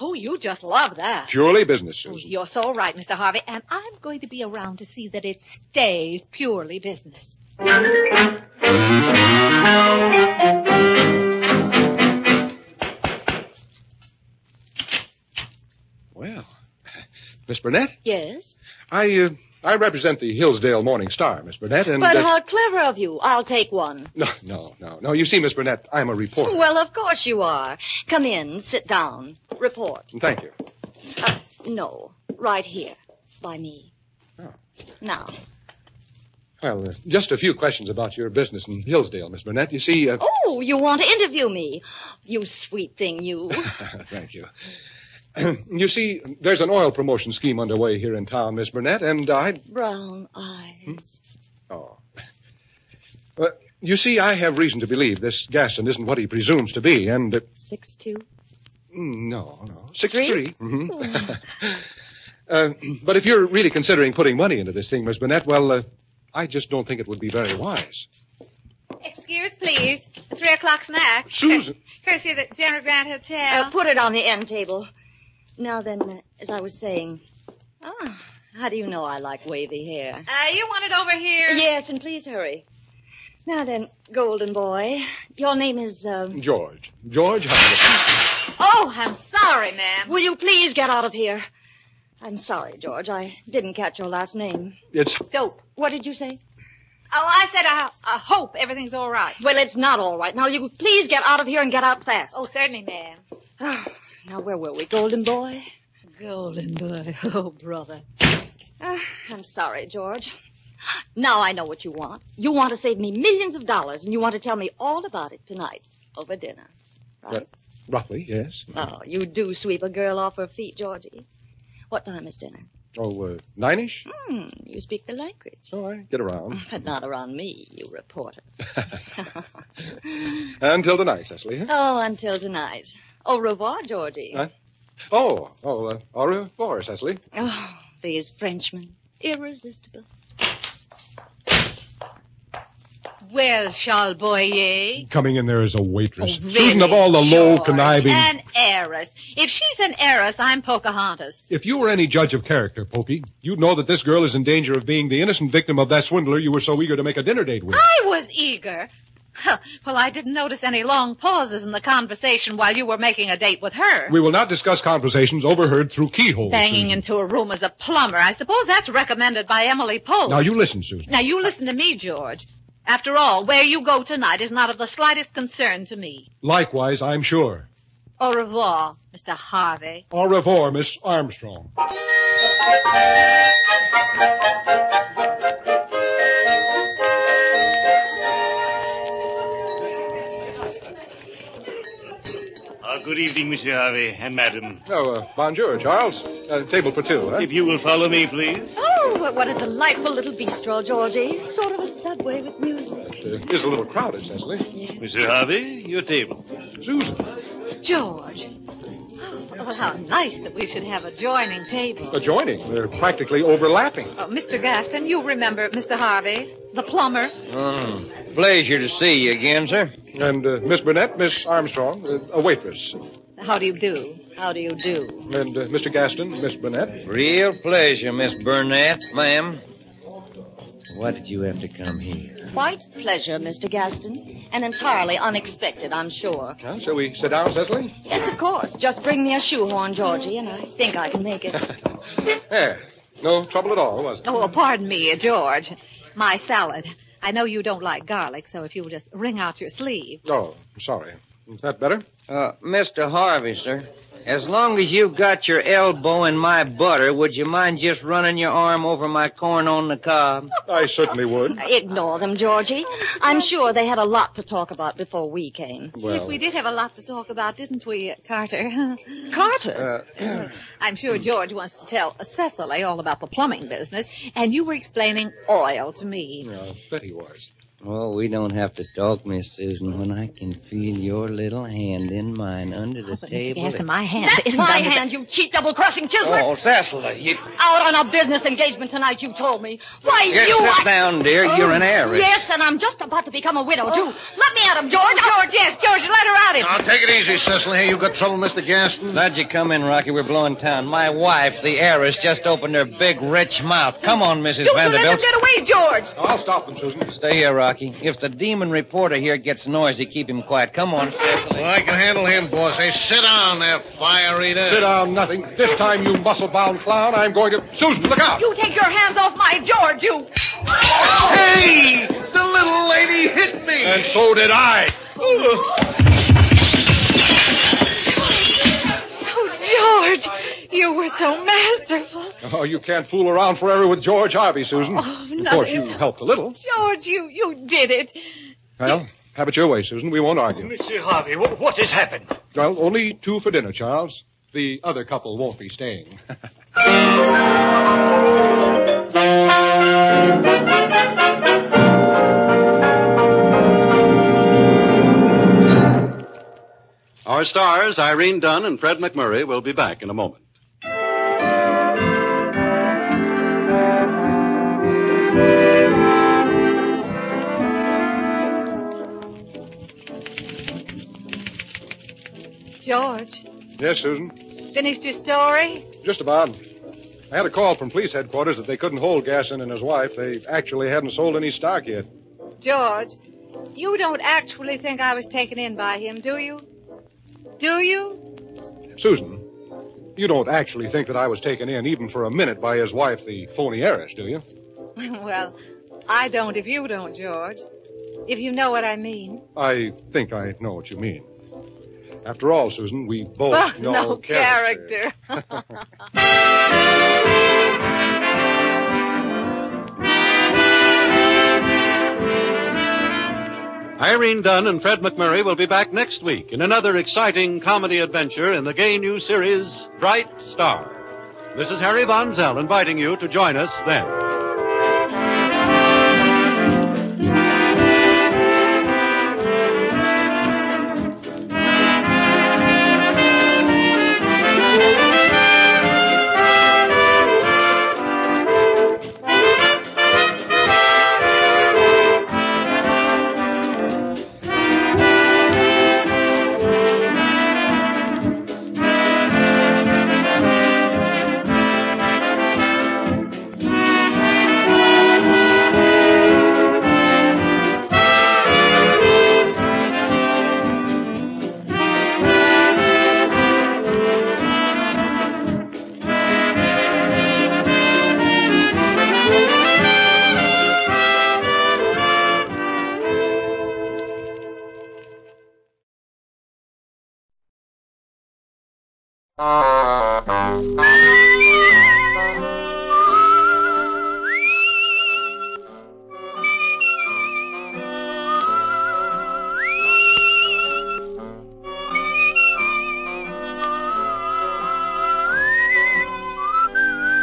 Oh, you just love that. Purely business, Oh, Susan. you're so right, Mr. Harvey. And I'm going to be around to see that it stays purely business. Well, Miss Burnett? Yes? I represent the Hillsdale Morning Star, Miss Burnett, and... But how clever of you. I'll take one. No. You see, Miss Burnett, I'm a reporter. Well, of course you are. Come in, sit down, report. Thank you. No, right here, by me. Oh. Now. Well, just a few questions about your business in Hillsdale, Miss Burnett. You see... Oh, you want to interview me. You sweet thing, you. Thank you. You see, there's an oil promotion scheme underway here in town, Miss Burnett, and Brown eyes. Oh. You see, I have reason to believe this Gaston isn't what he presumes to be, and... 6'2"? No. 6'3". Mm-hmm. But if you're really considering putting money into this thing, Miss Burnett, well, I just don't think it would be very wise. Excuse, please. A 3 o'clock snack. Susan! Courtesy of the General Grant Hotel. Put it on the end table. Now then, as I was saying... how do you know I like wavy hair? You want it over here? Yes, and please hurry. Now then, golden boy, your name is, George. George Harvey. Oh, I'm sorry, ma'am. Will you please get out of here? I'm sorry, George. I didn't catch your last name. It's... Dope. What did you say? Oh, I said I hope everything's all right. Well, it's not all right. Now, you please get out of here and get out fast. Oh, certainly, ma'am. Now, where were we, golden boy? Golden boy. Oh, brother. I'm sorry, George. Now I know what you want. You want to save me millions of dollars, and you want to tell me all about it tonight over dinner. Right? Roughly, yes. Oh, you do sweep a girl off her feet, Georgie. What time is dinner? Oh, 9-ish? You speak the language. So I get around. But not around me, you reporter. Until tonight, Cecily. Huh? Oh, until tonight. Au revoir, Georgie. Huh? Au revoir, Cecily. Oh, these Frenchmen. Irresistible. Well, Charles Boyer. Coming in there as a waitress. Oh, really, Susan, of all the low, George, conniving... An heiress. If she's an heiress, I'm Pocahontas. If you were any judge of character, Pokey, you'd know that this girl is in danger of being the innocent victim of that swindler you were so eager to make a dinner date with. I was eager. Huh, well, I didn't notice any long pauses in the conversation while you were making a date with her. We will not discuss conversations overheard through keyholes. Banging Susan. into a room as a plumber. I suppose that's recommended by Emily Post. Now, you listen, Susan. Now, you listen to me, George. After all, where you go tonight is not of the slightest concern to me. Likewise, I'm sure. Au revoir, Mr. Harvey. Au revoir, Miss Armstrong. Good evening, Monsieur Harvey and Madam. Oh, bonjour, Charles. Table for two, huh? If you will follow me, please. Oh, what a delightful little bistro, Georgie. Sort of a subway with music. It is a little crowded, Cecily. Yes. Monsieur Harvey, your table. Susan. George. Oh, well, how nice that we should have adjoining tables. Adjoining. They're practically overlapping. Oh, Mr. Gaston, you remember Mr. Harvey, the plumber. Pleasure to see you again, sir. And Miss Burnett, Miss Armstrong, a waitress. How do you do? How do you do? And Mr. Gaston, Miss Burnett. Real pleasure, Miss Burnett, ma'am. Why did you have to come here? Quite pleasure, Mr. Gaston. And entirely unexpected, I'm sure. Well, shall we sit down, Cecily? Yes, of course. Just bring me a shoehorn, Georgie, and I think I can make it. There. No trouble at all, was it? Oh, pardon me, George. My salad. I know you don't like garlic, so if you'll just wring out your sleeve. Oh, sorry. Is that better? Mr. Harvey, sir, as long as you've got your elbow in my butter, would you mind just running your arm over my corn on the cob? I certainly would. Ignore them, Georgie. I'm sure they had a lot to talk about before we came. Well, Yes, we did have a lot to talk about, didn't we, Carter? Carter? I'm sure George wants to tell Cecily all about the plumbing business, and you were explaining oil to me. I bet he was. Oh, we don't have to talk, Miss Susan, when I can feel your little hand in mine under the But table. Mr. Gaston, my hand That's isn't my under hand, you cheap double-crossing Chisholm. Oh, Cecily, you... Out on a business engagement tonight, you told me. Why, Here, you... sit down, dear. You're an heiress. Yes, and I'm just about to become a widow, too. Let me at him, George. George, yes, George, let her at him. Now, take it easy, Cecily. Hey, you got trouble, Mr. Gaston? Glad you come in, Rocky. We're blowing town. My wife, the heiress, just opened her big, rich mouth. Come on, Mrs. Don't you let Vanderbilt. him get away, George. I'll stop them, Susan. Stay here, Rocky. If the demon reporter here gets noisy, keep him quiet. Come on, Cecily. Well, I can handle him, boss. Hey, sit down there, fire eater. Sit down, nothing. This time, you muscle-bound clown, I'm going to... Susan, look out! You take your hands off my George, you. Hey! The little lady hit me! And so did I. Oh, George, you were so masterful. Oh, you can't fool around forever with George Harvey, Susan. Oh, Of course, you nothing. helped a little. George, you did it. Well, have it your way, Susan. We won't argue. Monsieur Harvey, what has happened? Well, only two for dinner, Charles. The other couple won't be staying. Our stars, Irene Dunn and Fred McMurray, will be back in a moment. George, Yes, Susan? finished your story? Just about. I had a call from police headquarters that they couldn't hold Gaston and his wife. They actually hadn't sold any stock yet. George, you don't actually think I was taken in by him, do you? Do you? Susan, you don't actually think that I was taken in even for a minute by his wife, the phony heiress, do you? Well, I don't if you don't, George. If you know what I mean. I think I know what you mean. After all, Susan, we both know no character. Irene Dunn and Fred McMurray will be back next week in another exciting comedy adventure in the gay new series, Bright Star. This is Harry Von Zell inviting you to join us then.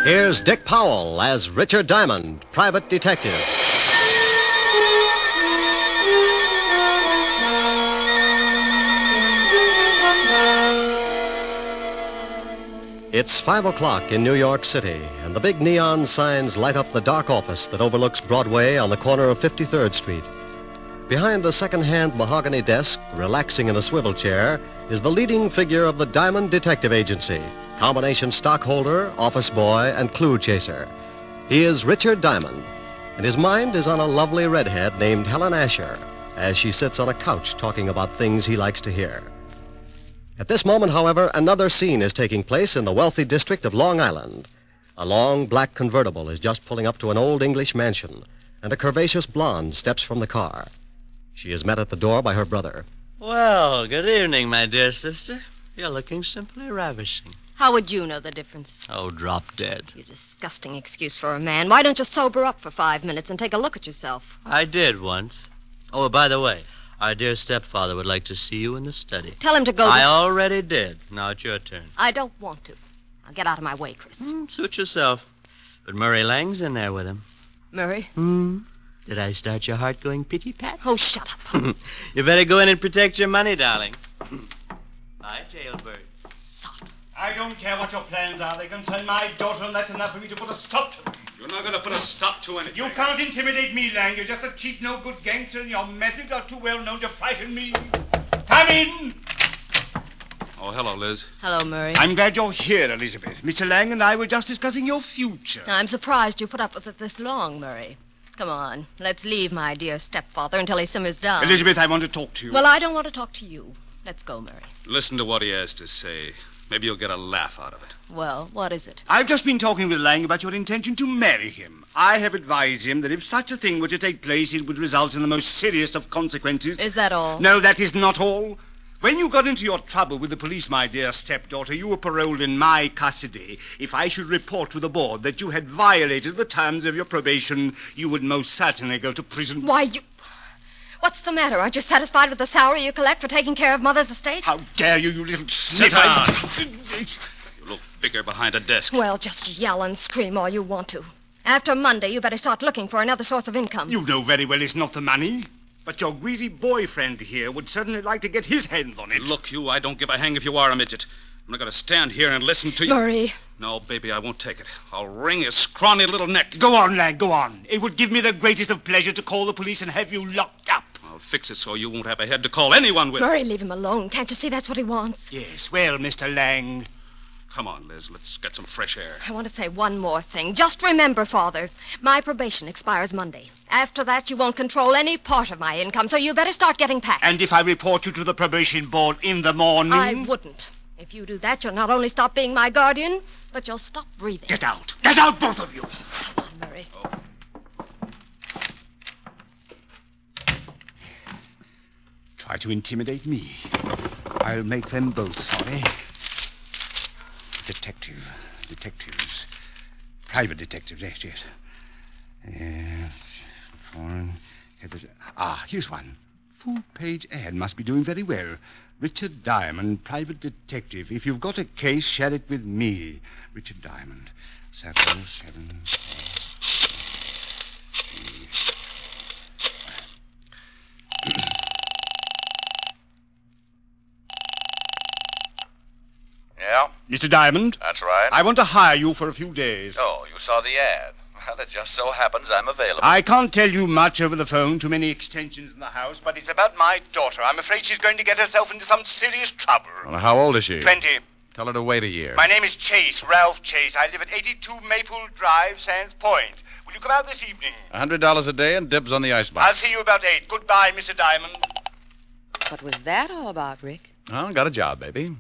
Here's Dick Powell as Richard Diamond, private detective. It's 5 o'clock in New York City, and the big neon signs light up the dark office that overlooks Broadway on the corner of 53rd Street. Behind a second-hand mahogany desk, relaxing in a swivel chair, is the leading figure of the Diamond Detective Agency, combination stockholder, office boy, and clue chaser. He is Richard Diamond, and his mind is on a lovely redhead named Helen Asher as she sits on a couch talking about things he likes to hear. At this moment, however, another scene is taking place in the wealthy district of Long Island. A long black convertible is just pulling up to an old English mansion, and a curvaceous blonde steps from the car. She is met at the door by her brother. Well, good evening, my dear sister. You're looking simply ravishing. How would you know the difference? Oh, drop dead. You disgusting excuse for a man. Why don't you sober up for 5 minutes and take a look at yourself? I did once. Oh, by the way, our dear stepfather would like to see you in the study. Tell him to go. I already did. Now it's your turn. I don't want to. Now get out of my way, Chris. Suit yourself. But Murray Lang's in there with him. Murray? Did I start your heart going pitty-pat? Oh, shut up. You better go in and protect your money, darling. Bye, jailbird. I don't care what your plans are. They concern my daughter, and that's enough for me to put a stop to them. You're not going to put a stop to anything. You can't intimidate me, Lang. You're just a cheap, no-good gangster, and your methods are too well known to frighten me. Come in! Oh, hello, Liz. Hello, Murray. I'm glad you're here, Elizabeth. Mr. Lang and I were just discussing your future. I'm surprised you put up with it this long, Murray. Come on, let's leave my dear stepfather until he simmers down. Elizabeth, I want to talk to you. Well, I don't want to talk to you. Let's go, Murray. Listen to what he has to say. Maybe you'll get a laugh out of it. Well, what is it? I've just been talking with Lang about your intention to marry him. I have advised him that if such a thing were to take place, it would result in the most serious of consequences. Is that all? No, that is not all. When you got into your trouble with the police, my dear stepdaughter, you were paroled in my custody. If I should report to the board that you had violated the terms of your probation, you would most certainly go to prison. Why, you... What's the matter? Aren't you satisfied with the salary you collect for taking care of Mother's estate? How dare you, you little Sit sniffer! down. You look bigger behind a desk. Well, just yell and scream all you want to. After Monday, you better start looking for another source of income. You know very well it's not the money. But your greasy boyfriend here would certainly like to get his hands on it. Look, I don't give a hang if you are a midget. I'm not going to stand here and listen to you. Murray. No, baby, I won't take it. I'll wring his scrawny little neck. Go on, lad, go on. It would give me the greatest of pleasure to call the police and have you locked up. I'll fix it so you won't have a head to call anyone with. Murray, leave him alone. Can't you see that's what he wants? Yes, well, Mr. Lang. Come on, Liz, let's get some fresh air. I want to say one more thing. Just remember, Father, my probation expires Monday. After that, you won't control any part of my income, so you better start getting packed. And if I report you to the probation board in the morning? I wouldn't. If you do that, you'll not only stop being my guardian, but you'll stop breathing. Get out. Get out, both of you. Come on, Murray. Try to intimidate me. I'll make them both sorry. Detectives. Private detectives, yes. Foreign... here's one. full-page ad must be doing very well. Richard Diamond, private detective. If you've got a case, share it with me. Richard Diamond. 707. Yeah? Mr. Diamond? That's right. I want to hire you for a few days. Oh, you saw the ad. Well, it just so happens I'm available. I can't tell you much over the phone, too many extensions in the house, but it's about my daughter. I'm afraid she's going to get herself into some serious trouble. Well, how old is she? 20. Tell her to wait a year. My name is Chase, Ralph Chase. I live at 82 Maple Drive, Sands Point. Will you come out this evening? $100 a day and dibs on the icebox. I'll see you about 8. Goodbye, Mr. Diamond. What was that all about, Rick? Oh, got a job, baby.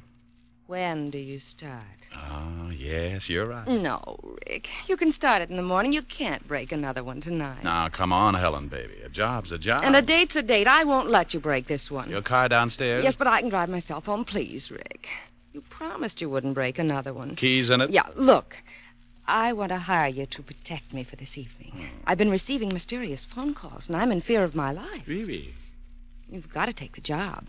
When do you start? Oh, yes, you're right. No, Rick. You can start it in the morning. You can't break another one tonight. Now, come on, Helen, baby. A job's a job. And a date's a date. I won't let you break this one. Your car downstairs? Yes, but I can drive myself home. Please, Rick. You promised you wouldn't break another one. Keys in it? Yeah, look. I want to hire you to protect me for this evening. I've been receiving mysterious phone calls, and I'm in fear of my life. Really? You've got to take the job.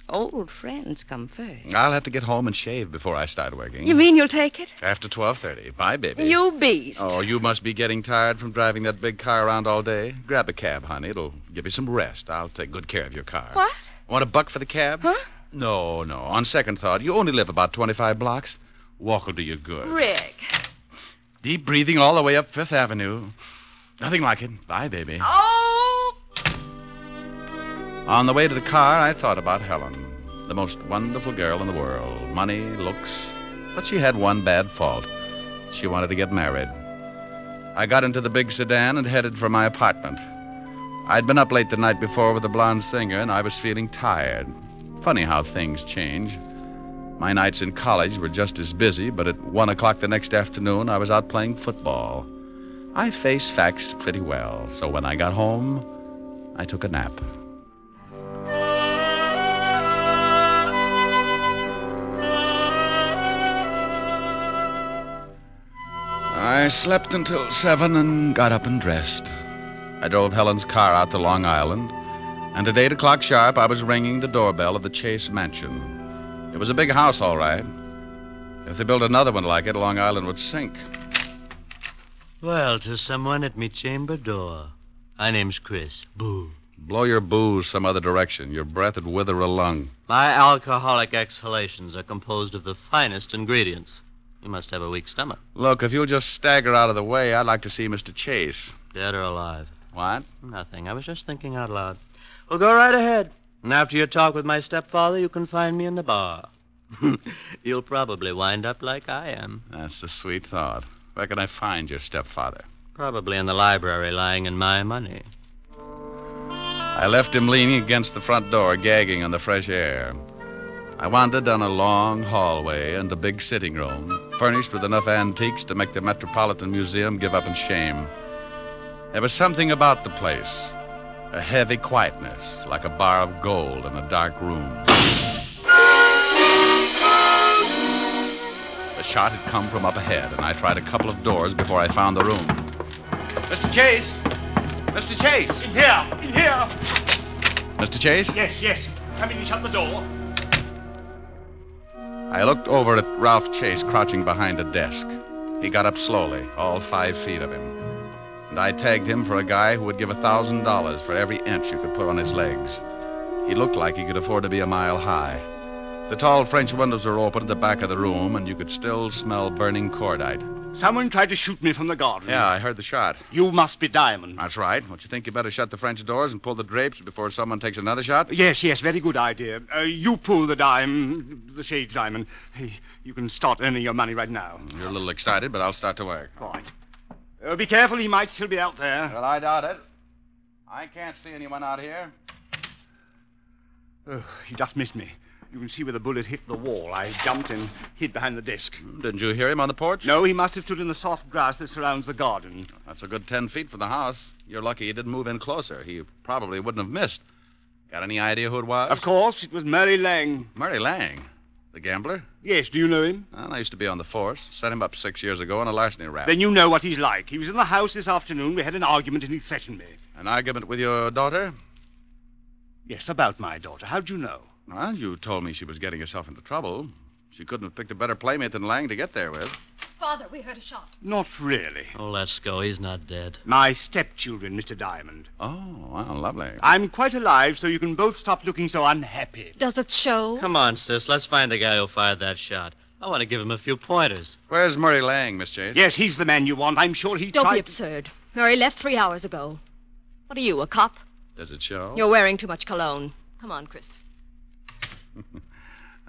Old friends come first. I'll have to get home and shave before I start working. You mean you'll take it? After 12:30. Bye, baby. You beast. Oh, you must be getting tired from driving that big car around all day. Grab a cab, honey. It'll give you some rest. I'll take good care of your car. What? Want $1 for the cab? Huh? No. On second thought, you only live about 25 blocks. Walk will do you good. Rick. Deep breathing all the way up Fifth Avenue. Nothing like it. Bye, baby. Oh! On the way to the car, I thought about Helen. The most wonderful girl in the world. Money, looks. But she had one bad fault. She wanted to get married. I got into the big sedan and headed for my apartment. I'd been up late the night before with the blonde singer, and I was feeling tired. Funny how things change. My nights in college were just as busy, but at 1 o'clock the next afternoon, I was out playing football. I faced facts pretty well, so when I got home, I took a nap. I slept until 7 and got up and dressed. I drove Helen's car out to Long Island, and at 8 o'clock sharp, I was ringing the doorbell of the Chase Mansion. It was a big house, all right. If they built another one like it, Long Island would sink. Well, to someone at me chamber door. My name's Chris. Boo. Blow your booze some other direction. Your breath would wither a lung. My alcoholic exhalations are composed of the finest ingredients. You must have a weak stomach. Look, if you'll just stagger out of the way, I'd like to see Mr. Chase. Dead or alive? What? Nothing. I was just thinking out loud. Well, go right ahead. And after your talk with my stepfather, you can find me in the bar. You'll probably wind up like I am. That's a sweet thought. Where can I find your stepfather? Probably in the library, lying in my money. I left him leaning against the front door, gagging on the fresh air. I wandered down a long hallway and a big sitting room, furnished with enough antiques to make the Metropolitan Museum give up in shame. There was something about the place, a heavy quietness, like a bar of gold in a dark room. The shot had come from up ahead, and I tried a couple of doors before I found the room. Mr. Chase! Mr. Chase! In here! In here! Mr. Chase? Yes. Come in and shut the door. I looked over at Ralph Chase crouching behind a desk. He got up slowly, all 5 feet of him. And I tagged him for a guy who would give $1,000 for every inch you could put on his legs. He looked like he could afford to be a mile high. The tall French windows were open at the back of the room, and you could still smell burning cordite. Someone tried to shoot me from the garden. Yeah, I heard the shot. You must be Diamond. That's right. Don't you think you better shut the French doors and pull the drapes before someone takes another shot? Yes, very good idea. You pull the shades, Diamond. Hey, you can start earning your money right now. You're a little excited, but I'll start to work. Right. Be careful, he might still be out there. Well, I doubt it. I can't see anyone out here. Oh, he just missed me. You can see where the bullet hit the wall. I jumped and hid behind the desk. Didn't you hear him on the porch? No, he must have stood in the soft grass that surrounds the garden. That's a good 10 feet from the house. You're lucky he didn't move in closer. He probably wouldn't have missed. Got any idea who it was? Of course, it was Murray Lang. Murray Lang? The gambler? Yes, do you know him? Well, I used to be on the force. Set him up 6 years ago on a larceny rap. Then you know what he's like. He was in the house this afternoon. We had an argument and he threatened me. An argument with your daughter? Yes, about my daughter. How'd you know? Well, you told me she was getting herself into trouble. She couldn't have picked a better playmate than Lang to get there with. Father, we heard a shot. Not really. Oh, let's go. He's not dead. My stepchildren, Mr. Diamond. Oh, well, lovely. I'm quite alive, so you can both stop looking so unhappy. Does it show? Come on, sis. Let's find the guy who fired that shot. I want to give him a few pointers. Where's Murray Lang, Miss Chase? Yes, he's the man you want. I'm sure he Don't tried... be absurd. Murray left 3 hours ago. What are you, a cop? Does it show? You're wearing too much cologne. Come on, Chris.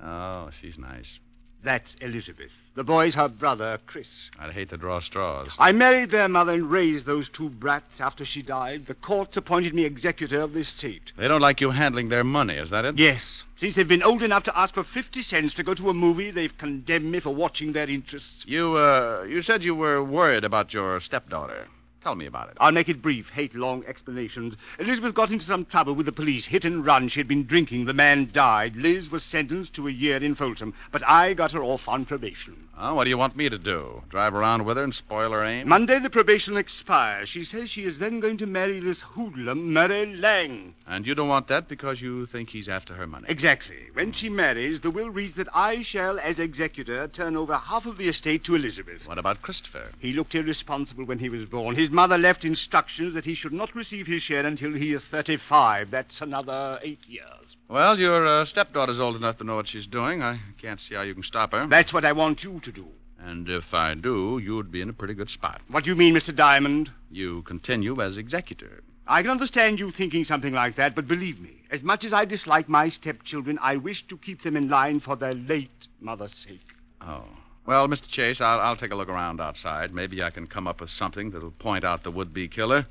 Oh, she's nice. That's Elizabeth. The boy's her brother, Chris. I'd hate to draw straws. I married their mother and raised those two brats after she died. The courts appointed me executor of the estate. They don't like you handling their money, is that it? Yes. Since they've been old enough to ask for 50 cents to go to a movie, they've condemned me for watching their interests. You said you were worried about your stepdaughter. Tell me about it. I'll make it brief. Hate long explanations. Elizabeth got into some trouble with the police. Hit and run. She had been drinking. The man died. Liz was sentenced to a year in Folsom. But I got her off on probation. Oh, what do you want me to do? Drive around with her and spoil her aim? Monday the probation expires. She says she is then going to marry this hoodlum, Murray Lang. And you don't want that because you think he's after her money? Exactly. When she marries, the will reads that I shall, as executor, turn over half of the estate to Elizabeth. What about Christopher? He looked irresponsible when he was born. His mother left instructions that he should not receive his share until he is 35. That's another 8 years. Well, your stepdaughter's old enough to know what she's doing. I can't see how you can stop her. That's what I want you to do. And if I do, you'd be in a pretty good spot. What do you mean, Mr. Diamond? You continue as executor. I can understand you thinking something like that, but believe me, as much as I dislike my stepchildren, I wish to keep them in line for their late mother's sake. Oh. Well, Mr. Chase, I'll take a look around outside. Maybe I can come up with something that'll point out the would-be killer.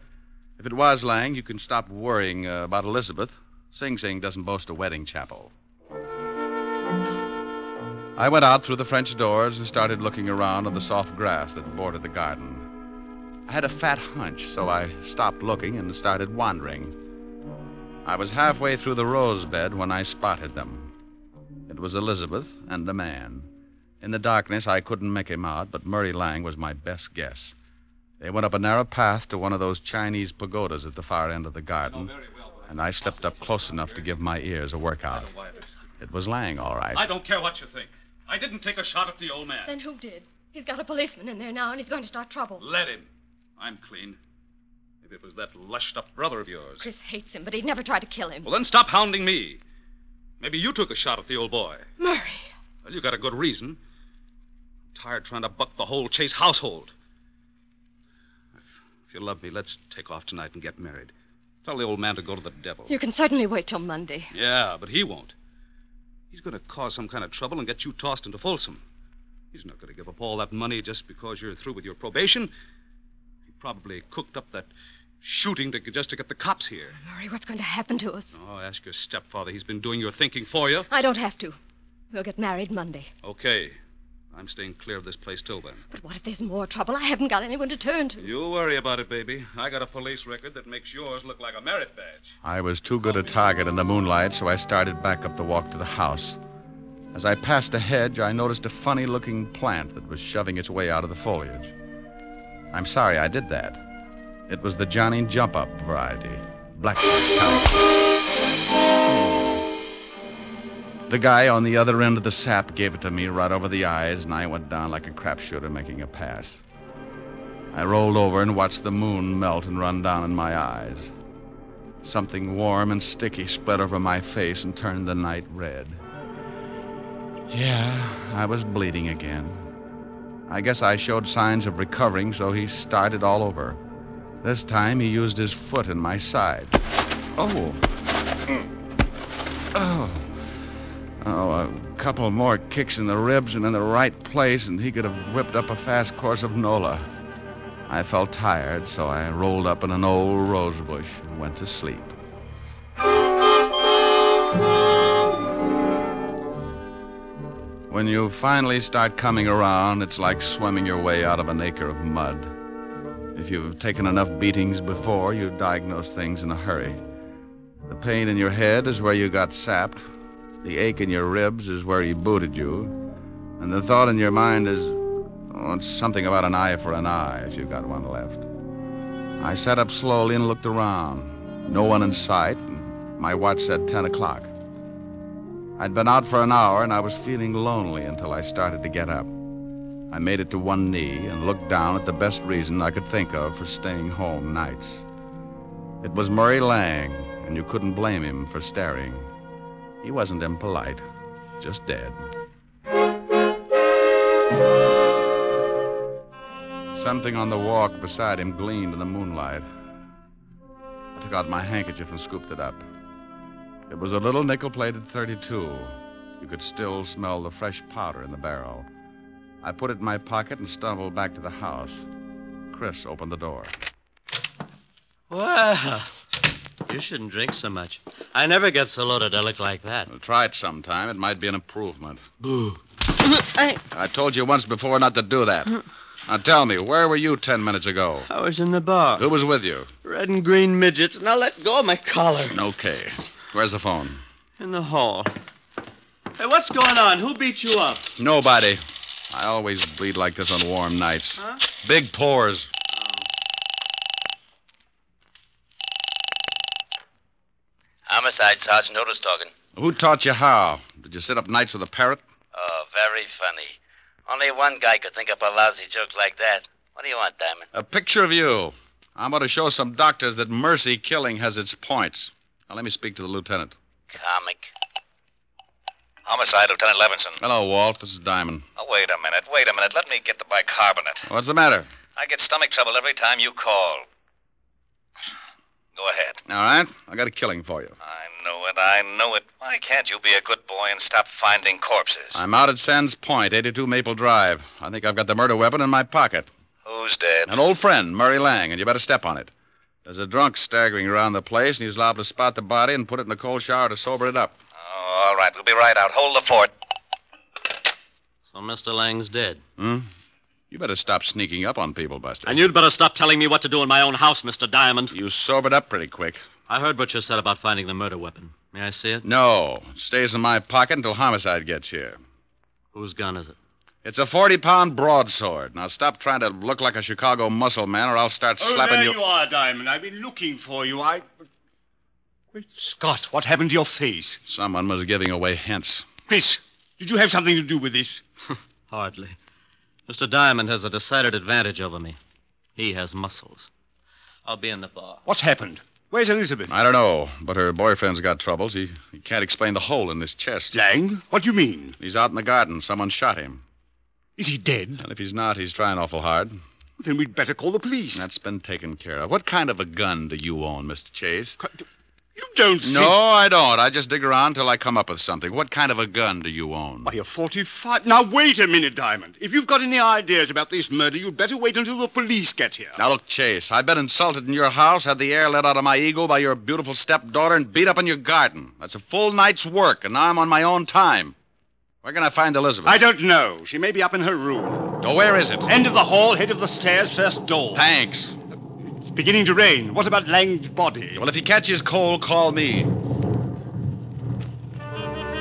If it was Lang, you can stop worrying about Elizabeth. Sing Sing doesn't boast a wedding chapel. I went out through the French doors and started looking around on the soft grass that bordered the garden. I had a fat hunch, so I stopped looking and started wandering. I was halfway through the rose bed when I spotted them. It was Elizabeth and a man. In the darkness, I couldn't make him out, but Murray Lang was my best guess. They went up a narrow path to one of those Chinese pagodas at the far end of the garden, and I stepped up close enough to give my ears a workout. It was Lang, all right. I don't care what you think. I didn't take a shot at the old man. Then who did? He's got a policeman in there now, and he's going to start trouble. Let him. I'm clean. Maybe it was that lushed-up brother of yours. Chris hates him, but he'd never try to kill him. Well, then stop hounding me. Maybe you took a shot at the old boy. Murray! Well, you got a good reason. I'm tired trying to buck the whole Chase household. If you love me, let's take off tonight and get married. Tell the old man to go to the devil. You can certainly wait till Monday. Yeah, but he won't. He's going to cause some kind of trouble and get you tossed into Folsom. He's not going to give up all that money just because you're through with your probation. He probably cooked up that shooting just to get the cops here. Murray, what's going to happen to us? Oh, ask your stepfather. He's been doing your thinking for you. I don't have to. We'll get married Monday. Okay. I'm staying clear of this place till then. But what if there's more trouble? I haven't got anyone to turn to. You worry about it, baby. I got a police record that makes yours look like a merit badge. I was too good a target in the moonlight, so I started back up the walk to the house. As I passed a hedge, I noticed a funny-looking plant that was shoving its way out of the foliage. I'm sorry I did that. It was the Johnny Jump-Up variety. Blackbird kind. The guy on the other end of the sap gave it to me right over the eyes, and I went down like a crapshooter making a pass. I rolled over and watched the moon melt and run down in my eyes. Something warm and sticky spread over my face and turned the night red. Yeah, I was bleeding again. I guess I showed signs of recovering, so he started all over. This time he used his foot in my side. Oh, a couple more kicks in the ribs and in the right place, and he could have whipped up a fast course of Nola. I felt tired, so I rolled up in an old rose bush and went to sleep. When you finally start coming around, it's like swimming your way out of an acre of mud. If you've taken enough beatings before, you diagnose things in a hurry. The pain in your head is where you got sapped. The ache in your ribs is where he booted you. And the thought in your mind is, it's something about an eye for an eye, if you've got one left. I sat up slowly and looked around. No one in sight. My watch said 10 o'clock. I'd been out for an hour, and I was feeling lonely until I started to get up. I made it to one knee and looked down at the best reason I could think of for staying home nights. It was Murray Lang, and you couldn't blame him for staring. He wasn't impolite, just dead. Something on the walk beside him gleamed in the moonlight. I took out my handkerchief and scooped it up. It was a little nickel-plated .32. You could still smell the fresh powder in the barrel. I put it in my pocket and stumbled back to the house. Chris opened the door. Well, you shouldn't drink so much. I never get so loaded like that. Well, try it sometime. It might be an improvement. Boo. I told you once before not to do that. Now tell me, where were you 10 minutes ago? I was in the bar. Who was with you? Red and green midgets. Now let go of my collar. Okay. Where's the phone? In the hall. Hey, what's going on? Who beat you up? Nobody. I always bleed like this on warm nights. Huh? Big pores. Homicide, Sergeant Otis talking. Who taught you how? Did you sit up nights with a parrot? Oh, very funny. Only one guy could think up a lousy joke like that. What do you want, Diamond? A picture of you. I'm going to show some doctors that mercy killing has its points. Now, let me speak to the lieutenant. Comic. Homicide, Lieutenant Levinson. Hello, Walt. This is Diamond. Oh, wait a minute. Let me get the bicarbonate. What's the matter? I get stomach trouble every time you call. Go ahead. All right. I got a killing for you. I know it. Why can't you be a good boy and stop finding corpses? I'm out at Sands Point, 82 Maple Drive. I think I've got the murder weapon in my pocket. Who's dead? An old friend, Murray Lang, and you better step on it. There's a drunk staggering around the place, and he's liable to spot the body and put it in the cold shower to sober it up. Oh, all right. We'll be right out. Hold the fort. So Mr. Lang's dead. You better stop sneaking up on people, Buster. And you'd better stop telling me what to do in my own house, Mr. Diamond. You sobered up pretty quick. I heard what you said about finding the murder weapon. May I see it? No. It stays in my pocket until Homicide gets here. Whose gun is it? It's a 40-pound broadsword. Now stop trying to look like a Chicago muscle man, or I'll start slapping there you. You are, Diamond. I've been looking for you. Great Scott, what happened to your face? Someone was giving away hints. Chris, did you have something to do with this? Hardly. Mr. Diamond has a decided advantage over me. He has muscles. I'll be in the bar. What's happened? Where's Elizabeth? I don't know, but her boyfriend's got troubles. He can't explain the hole in his chest. Lang? What do you mean? He's out in the garden. Someone shot him. Is he dead? And if he's not, he's trying awful hard. Then we'd better call the police. That's been taken care of. What kind of a gun do you own, Mr. Chase? You don't think... No, I don't. I just dig around till I come up with something. What kind of a gun do you own? Why, a 45... Now, wait a minute, Diamond. If you've got any ideas about this murder, you'd better wait until the police get here. Now, look, Chase, I've been insulted in your house, had the air let out of my ego by your beautiful stepdaughter, and beat up in your garden. That's a full night's work, and now I'm on my own time. Where can I find Elizabeth? I don't know. She may be up in her room. Oh, where is it? End of the hall, head of the stairs, first door. Thanks. It's beginning to rain. What about Lang's body? Well, if he catches cold, call me.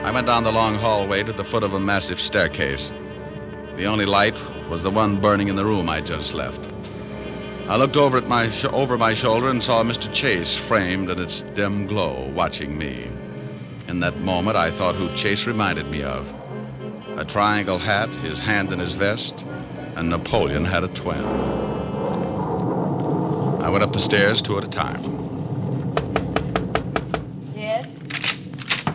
I went down the long hallway to the foot of a massive staircase. The only light was the one burning in the room I just left. I looked over at over my shoulder and saw Mr. Chase framed in its dim glow, watching me. In that moment, I thought who Chase reminded me of. A triangle hat, his hand in his vest, and Napoleon had a twin. I went up the stairs 2 at a time. Yes?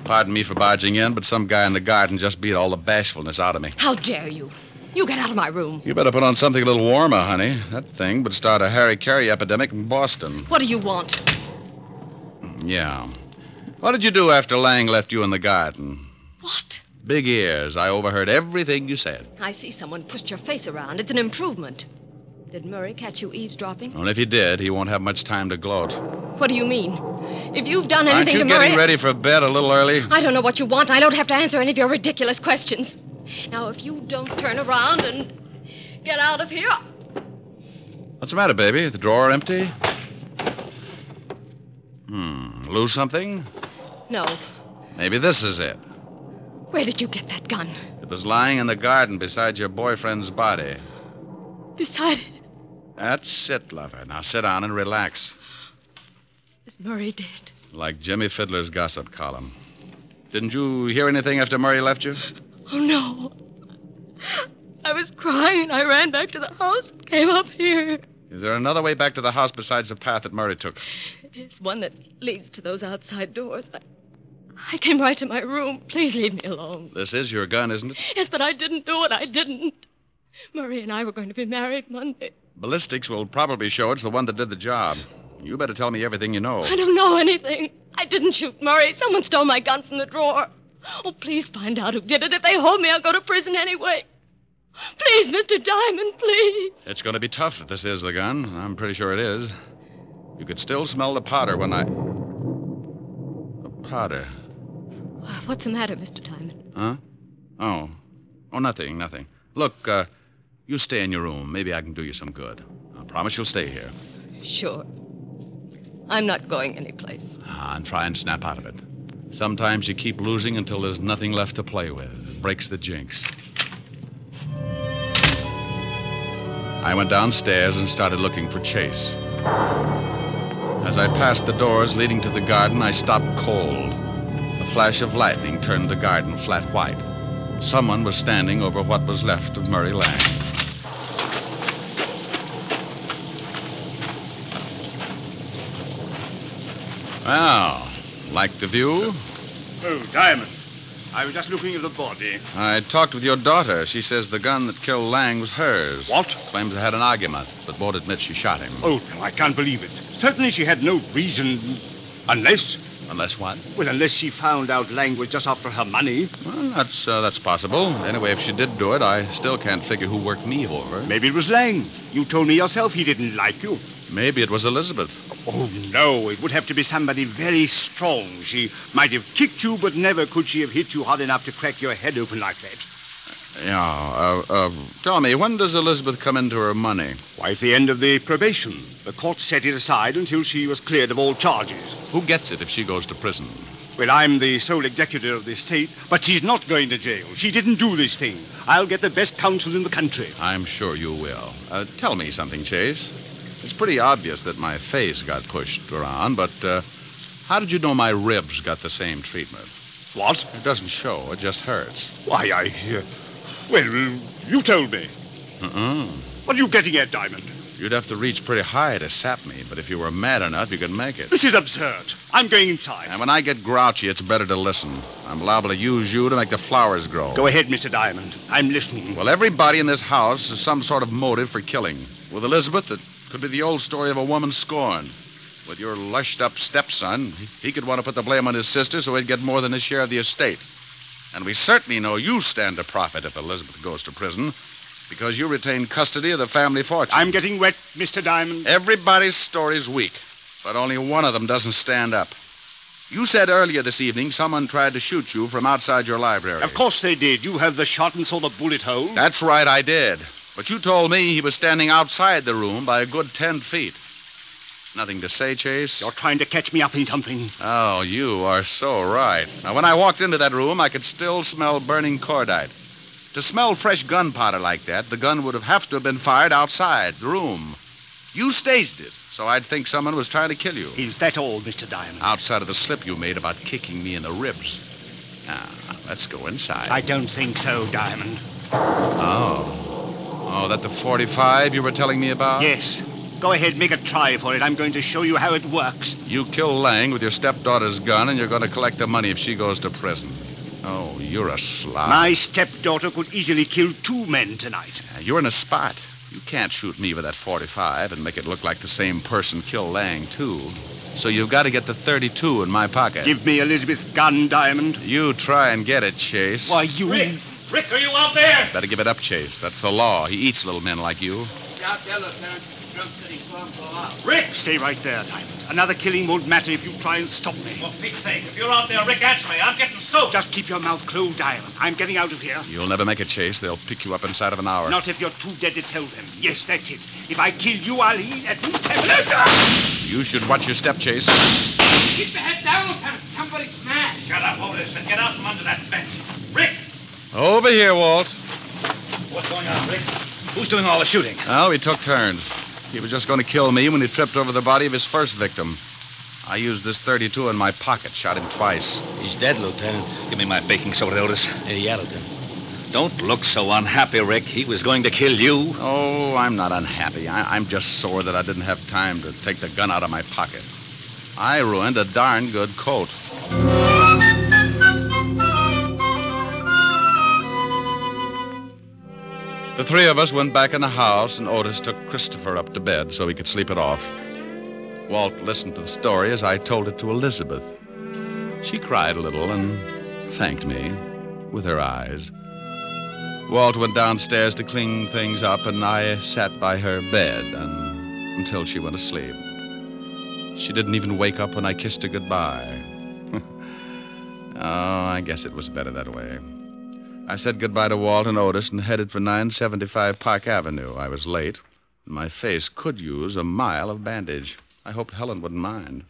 Pardon me for barging in, but some guy in the garden just beat all the bashfulness out of me. How dare you? You get out of my room. You better put on something a little warmer, honey. That thing would start a Harry-Carry epidemic in Boston. What do you want? Yeah. What did you do after Lang left you in the garden? What? Big ears. I overheard everything you said. I see someone pushed your face around. It's an improvement. Did Murray catch you eavesdropping? Well, if he did, he won't have much time to gloat. What do you mean? If you've done anything Aren't you to Murray... getting ready for bed a little early? I don't know what you want. I don't have to answer any of your ridiculous questions. Now, if you don't turn around and get out of here... What's the matter, baby? The drawer empty? Lose something? No. Maybe this is it. Where did you get that gun? It was lying in the garden beside your boyfriend's body. Beside... That's it, lover. Now sit down and relax. Is Murray dead? Like Jimmy Fiddler's gossip column. Didn't you hear anything after Murray left you? Oh, no. I was crying and I ran back to the house and came up here. Is there another way back to the house besides the path that Murray took? It's one that leads to those outside doors. I came right to my room. Please leave me alone. This is your gun, isn't it? Yes, but I didn't do it. I didn't. Murray and I were going to be married Monday. Ballistics will probably show it's the one that did the job. You better tell me everything you know. I don't know anything. I didn't shoot Murray. Someone stole my gun from the drawer. Oh, please find out who did it. If they hold me, I'll go to prison anyway. Please, Mr. Diamond, please. It's going to be tough if this is the gun. I'm pretty sure it is. You could still smell the powder when I... The powder. What's the matter, Mr. Diamond? Huh? Oh, nothing. Look, you stay in your room. Maybe I can do you some good. I promise you'll stay here. Sure. I'm not going anyplace. And try and snap out of it. Sometimes you keep losing until there's nothing left to play with. It breaks the jinx. I went downstairs and started looking for Chase. As I passed the doors leading to the garden, I stopped cold. A flash of lightning turned the garden flat white. Someone was standing over what was left of Murray Lang. Well, like the view? Oh, Diamond. I was just looking at the body. I talked with your daughter. She says the gun that killed Lang was hers. What? Claims they had an argument, but won't admit she shot him. Oh, no, I can't believe it. Certainly she had no reason. Unless... Unless what? Well, unless she found out Lang was just after her money. Well, that's possible. Anyway, if she did do it, I still can't figure who worked me over. Maybe it was Lang. You told me yourself he didn't like you. Maybe it was Elizabeth. Oh, no. It would have to be somebody very strong. She might have kicked you, but never could she have hit you hard enough to crack your head open like that. Yeah, tell me, when does Elizabeth come into her money? Why, at the end of the probation. The court set it aside until she was cleared of all charges. Who gets it if she goes to prison? Well, I'm the sole executor of the estate, but she's not going to jail. She didn't do this thing. I'll get the best counsel in the country. I'm sure you will. Tell me something, Chase. It's pretty obvious that my face got pushed around, but how did you know my ribs got the same treatment? What? It doesn't show. It just hurts. Why, well, you told me. What are you getting at, Diamond? You'd have to reach pretty high to sap me, but if you were mad enough, you could make it. This is absurd. I'm going inside. And when I get grouchy, it's better to listen. I'm liable to use you to make the flowers grow. Go ahead, Mr. Diamond. I'm listening. Well, everybody in this house has some sort of motive for killing. With Elizabeth, it could be the old story of a woman scorned. With your lushed-up stepson, he could want to put the blame on his sister so he'd get more than his share of the estate. And we certainly know you stand to profit if Elizabeth goes to prison, because you retain custody of the family fortune. I'm getting wet, Mr. Diamond. Everybody's story's weak, but only one of them doesn't stand up. You said earlier this evening someone tried to shoot you from outside your library. Of course they did. You have the shot and saw the bullet hole. That's right, I did. But you told me he was standing outside the room by a good 10 feet. Nothing to say, Chase? You're trying to catch me up in something. Oh, you are so right. Now, when I walked into that room, I could still smell burning cordite. To smell fresh gunpowder like that, the gun would have to have been fired outside the room. You staged it, so I'd think someone was trying to kill you. Is that all, Mr. Diamond? Outside of the slip you made about kicking me in the ribs. Now, let's go inside. I don't think so, Diamond. Oh, that the 45 you were telling me about? Yes. Go ahead, make a try for it. I'm going to show you how it works. You kill Lang with your stepdaughter's gun, and you're going to collect the money if she goes to prison. Oh, you're a slob. My stepdaughter could easily kill 2 men tonight. You're in a spot. You can't shoot me with that 45 and make it look like the same person killed Lang, too. So you've got to get the 32 in my pocket. Give me Elizabeth's gun, Diamond. You try and get it, Chase. Why, you... Rick, are you out there? Better give it up, Chase. That's the law. He eats little men like you. Out there, Lieutenant. Drum said he saw him go out. Rick! Stay right there, Diamond. Another killing won't matter if you try and stop me. For Pete's sake, if you're out there, Rick, answer me. I'm getting soaked. Just keep your mouth closed, Diamond. I'm getting out of here. You'll never make it, Chase. They'll pick you up inside of an hour. Not if you're too dead to tell them. Yes, that's it. If I kill you, I'll at least have... You should watch your step, Chase. Keep your head down, Lieutenant. Somebody's smashed. Shut up, Otis, and get out from under that bench. Rick! Over here, Walt. What's going on, Rick? Who's doing all the shooting? Well, we took turns. He was just going to kill me when he tripped over the body of his first victim. I used this .32 in my pocket, shot him twice. He's dead, Lieutenant. Give me my baking soda, Otis. Yeah, Lieutenant. Don't look so unhappy, Rick. He was going to kill you. Oh, I'm not unhappy. I'm just sore that I didn't have time to take the gun out of my pocket. I ruined a darn good colt. The three of us went back in the house, and Otis took Christopher up to bed so he could sleep it off. Walt listened to the story as I told it to Elizabeth. She cried a little and thanked me with her eyes. Walt went downstairs to clean things up, and I sat by her bed until she went to sleep. She didn't even wake up when I kissed her goodbye. Oh, I guess it was better that way. I said goodbye to Walt and Otis and headed for 975 Park Avenue. I was late, and my face could use a mile of bandage. I hoped Helen wouldn't mind.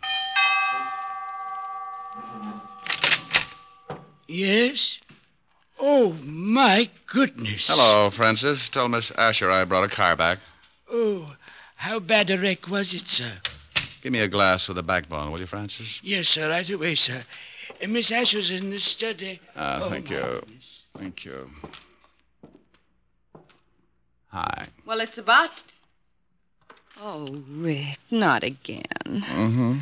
Yes? Oh, my goodness. Hello, Francis. Tell Miss Asher I brought a car back. Oh, how bad a wreck was it, sir? Give me a glass with a backbone, will you, Francis? Yes, sir, right away, sir. Miss Asher's in the study. Thank you. Goodness. Thank you. Hi. Well, it's about... Oh, Rick, not again. Mm-hmm.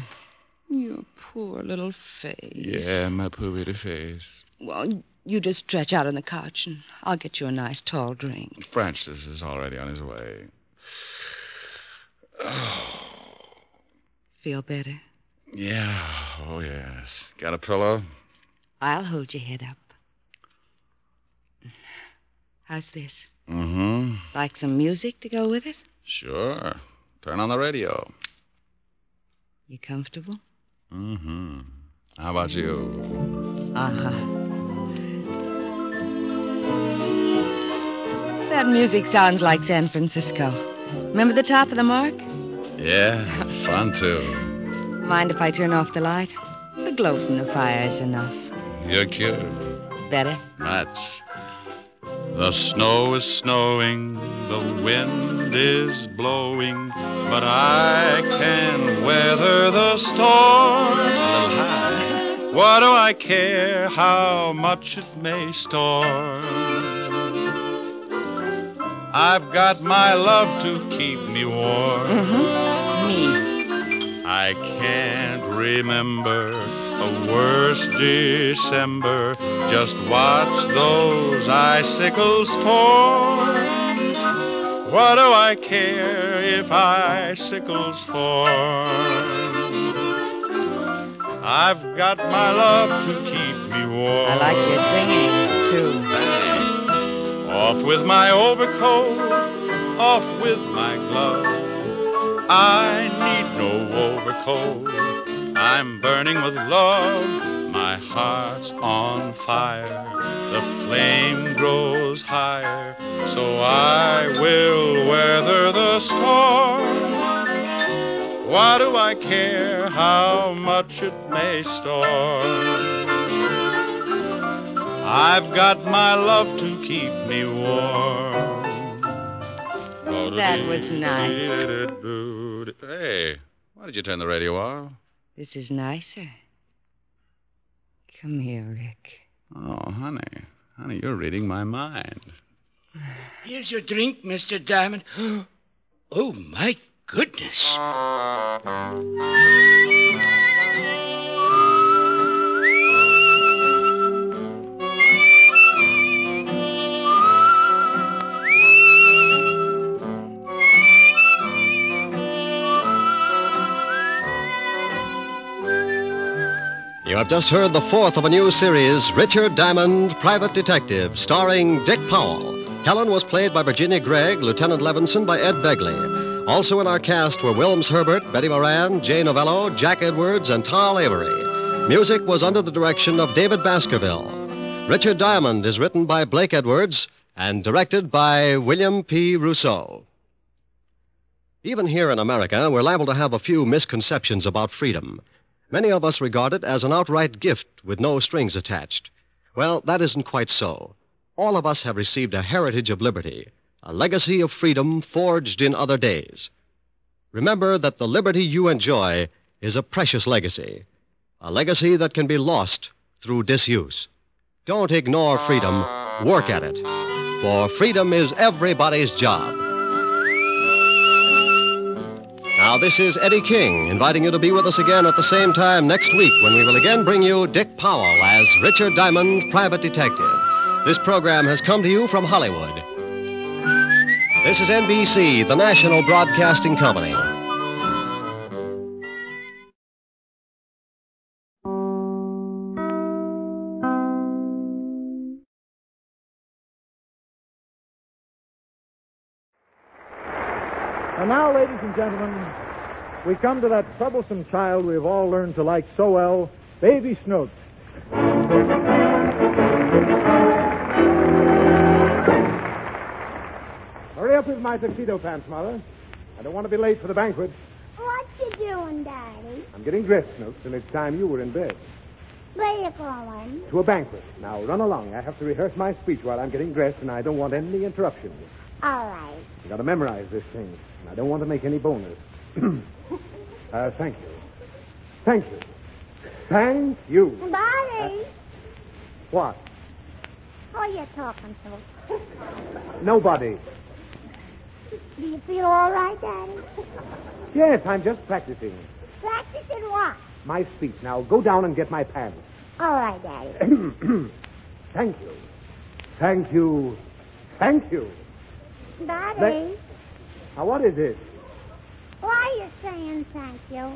Your poor little face. Yeah, my poor little face. Well, you just stretch out on the couch, and I'll get you a nice tall drink. Francis is already on his way. Oh. Feel better? Yeah, oh, yes. Got a pillow? I'll hold your head up. How's this? Mm-hmm. Like some music to go with it? Sure. Turn on the radio. You comfortable? Mm-hmm. How about you? Uh-huh. That music sounds like San Francisco. Remember the top of the mark? Yeah, fun too. Mind if I turn off the light? The glow from the fire is enough. You're cute. Better? Much. The snow is snowing, the wind is blowing, but I can weather the storm. A little high. What do I care how much it may storm? I've got my love to keep me warm. Mm-hmm. Me. I can't remember a worse December. Just watch those icicles fall. What do I care if icicles fall? I've got my love to keep me warm. I like your singing, too. Thanks. Off with my overcoat, off with my glove. I need no overcoat. I'm burning with love. My heart's on fire. The flame grows higher. So I will weather the storm. Why do I care how much it may storm? I've got my love to keep me warm. That was nice. Hey, why did you turn the radio off? This is nicer. Come here, Rick. Oh, honey. Honey, you're reading my mind. Here's your drink, Mr. Diamond. Oh, my goodness. You have just heard the fourth of a new series, Richard Diamond, Private Detective, starring Dick Powell. Helen was played by Virginia Gregg, Lieutenant Levinson by Ed Begley. Also in our cast were Wilms Herbert, Betty Moran, Jay Novello, Jack Edwards, and Tal Avery. Music was under the direction of David Baskerville. Richard Diamond is written by Blake Edwards and directed by William P. Rousseau. Even here in America, we're liable to have a few misconceptions about freedom. Many of us regard it as an outright gift with no strings attached. Well, that isn't quite so. All of us have received a heritage of liberty, a legacy of freedom forged in other days. Remember that the liberty you enjoy is a precious legacy, a legacy that can be lost through disuse. Don't ignore freedom, work at it, for freedom is everybody's job. Now, this is Eddie King, inviting you to be with us again at the same time next week when we will again bring you Dick Powell as Richard Diamond, private detective. This program has come to you from Hollywood. This is NBC, the national broadcasting company. And now, ladies and gentlemen, we come to that troublesome child we've all learned to like so well, Baby Snooks. Hurry up with my tuxedo pants, Mother. I don't want to be late for the banquet. What you doing, Daddy? I'm getting dressed, Snooks, and it's time you were in bed. Where you going? To a banquet. Now, run along. I have to rehearse my speech while I'm getting dressed, and I don't want any interruptions. All right. You got to memorize this thing, and I don't want to make any bonus. Thank you. Thank you. Thank you. Daddy. What? Who are you talking to? Nobody. Do you feel all right, Daddy? Yes, I'm just practicing. Practicing what? My speech. Now, go down and get my pants. All right, Daddy. Thank you. Thank you. Thank you. Daddy. Now, what is it? Why are you saying thank you?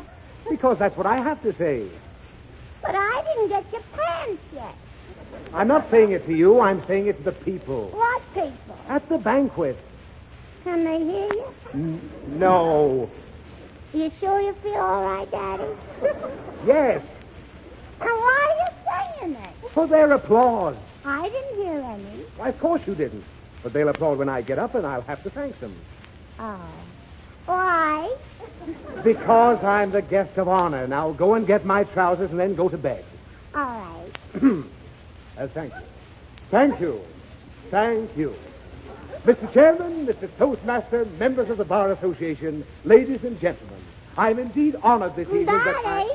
Because that's what I have to say. But I didn't get your pants yet. I'm not saying it to you. I'm saying it to the people. What people? At the banquet. Can they hear you? No. You sure you feel all right, Daddy? Yes. And why are you saying it? For their applause. I didn't hear any. Why, of course you didn't. But they'll applaud when I get up, and I'll have to thank them. Oh. Why? Because I'm the guest of honor. Now go and get my trousers and then go to bed. All right. Thank you. Thank you. Thank you. Mr. Chairman, Mr. Toastmaster, members of the Bar Association, ladies and gentlemen, I'm indeed honored this evening that Daddy?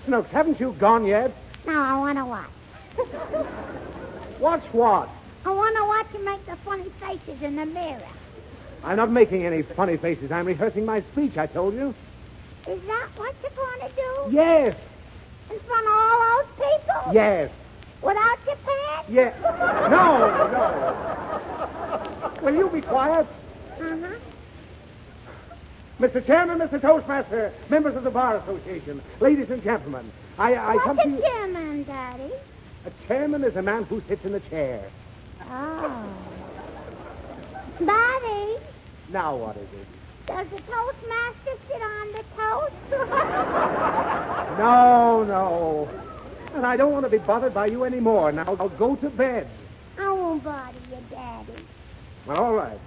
Snooks, haven't you gone yet? No, I want to watch. Watch what? I want to watch you make the funny faces in the mirror. I'm not making any funny faces. I'm rehearsing my speech, I told you. Is that what you're going to do? Yes. In front of all those people? Yes. Without your pants? Yes. No, no. Will you be quiet? Uh-huh. Mr. Chairman, Mr. Toastmaster, members of the Bar Association, ladies and gentlemen, I come to you... What's a chairman, Daddy? A chairman is a man who sits in a chair. Oh. Daddy, Now what is it? does the Toastmaster sit on the toast? No, no. And I don't want to be bothered by you anymore. Now, I'll go to bed. I won't bother you, Daddy. Well, all right.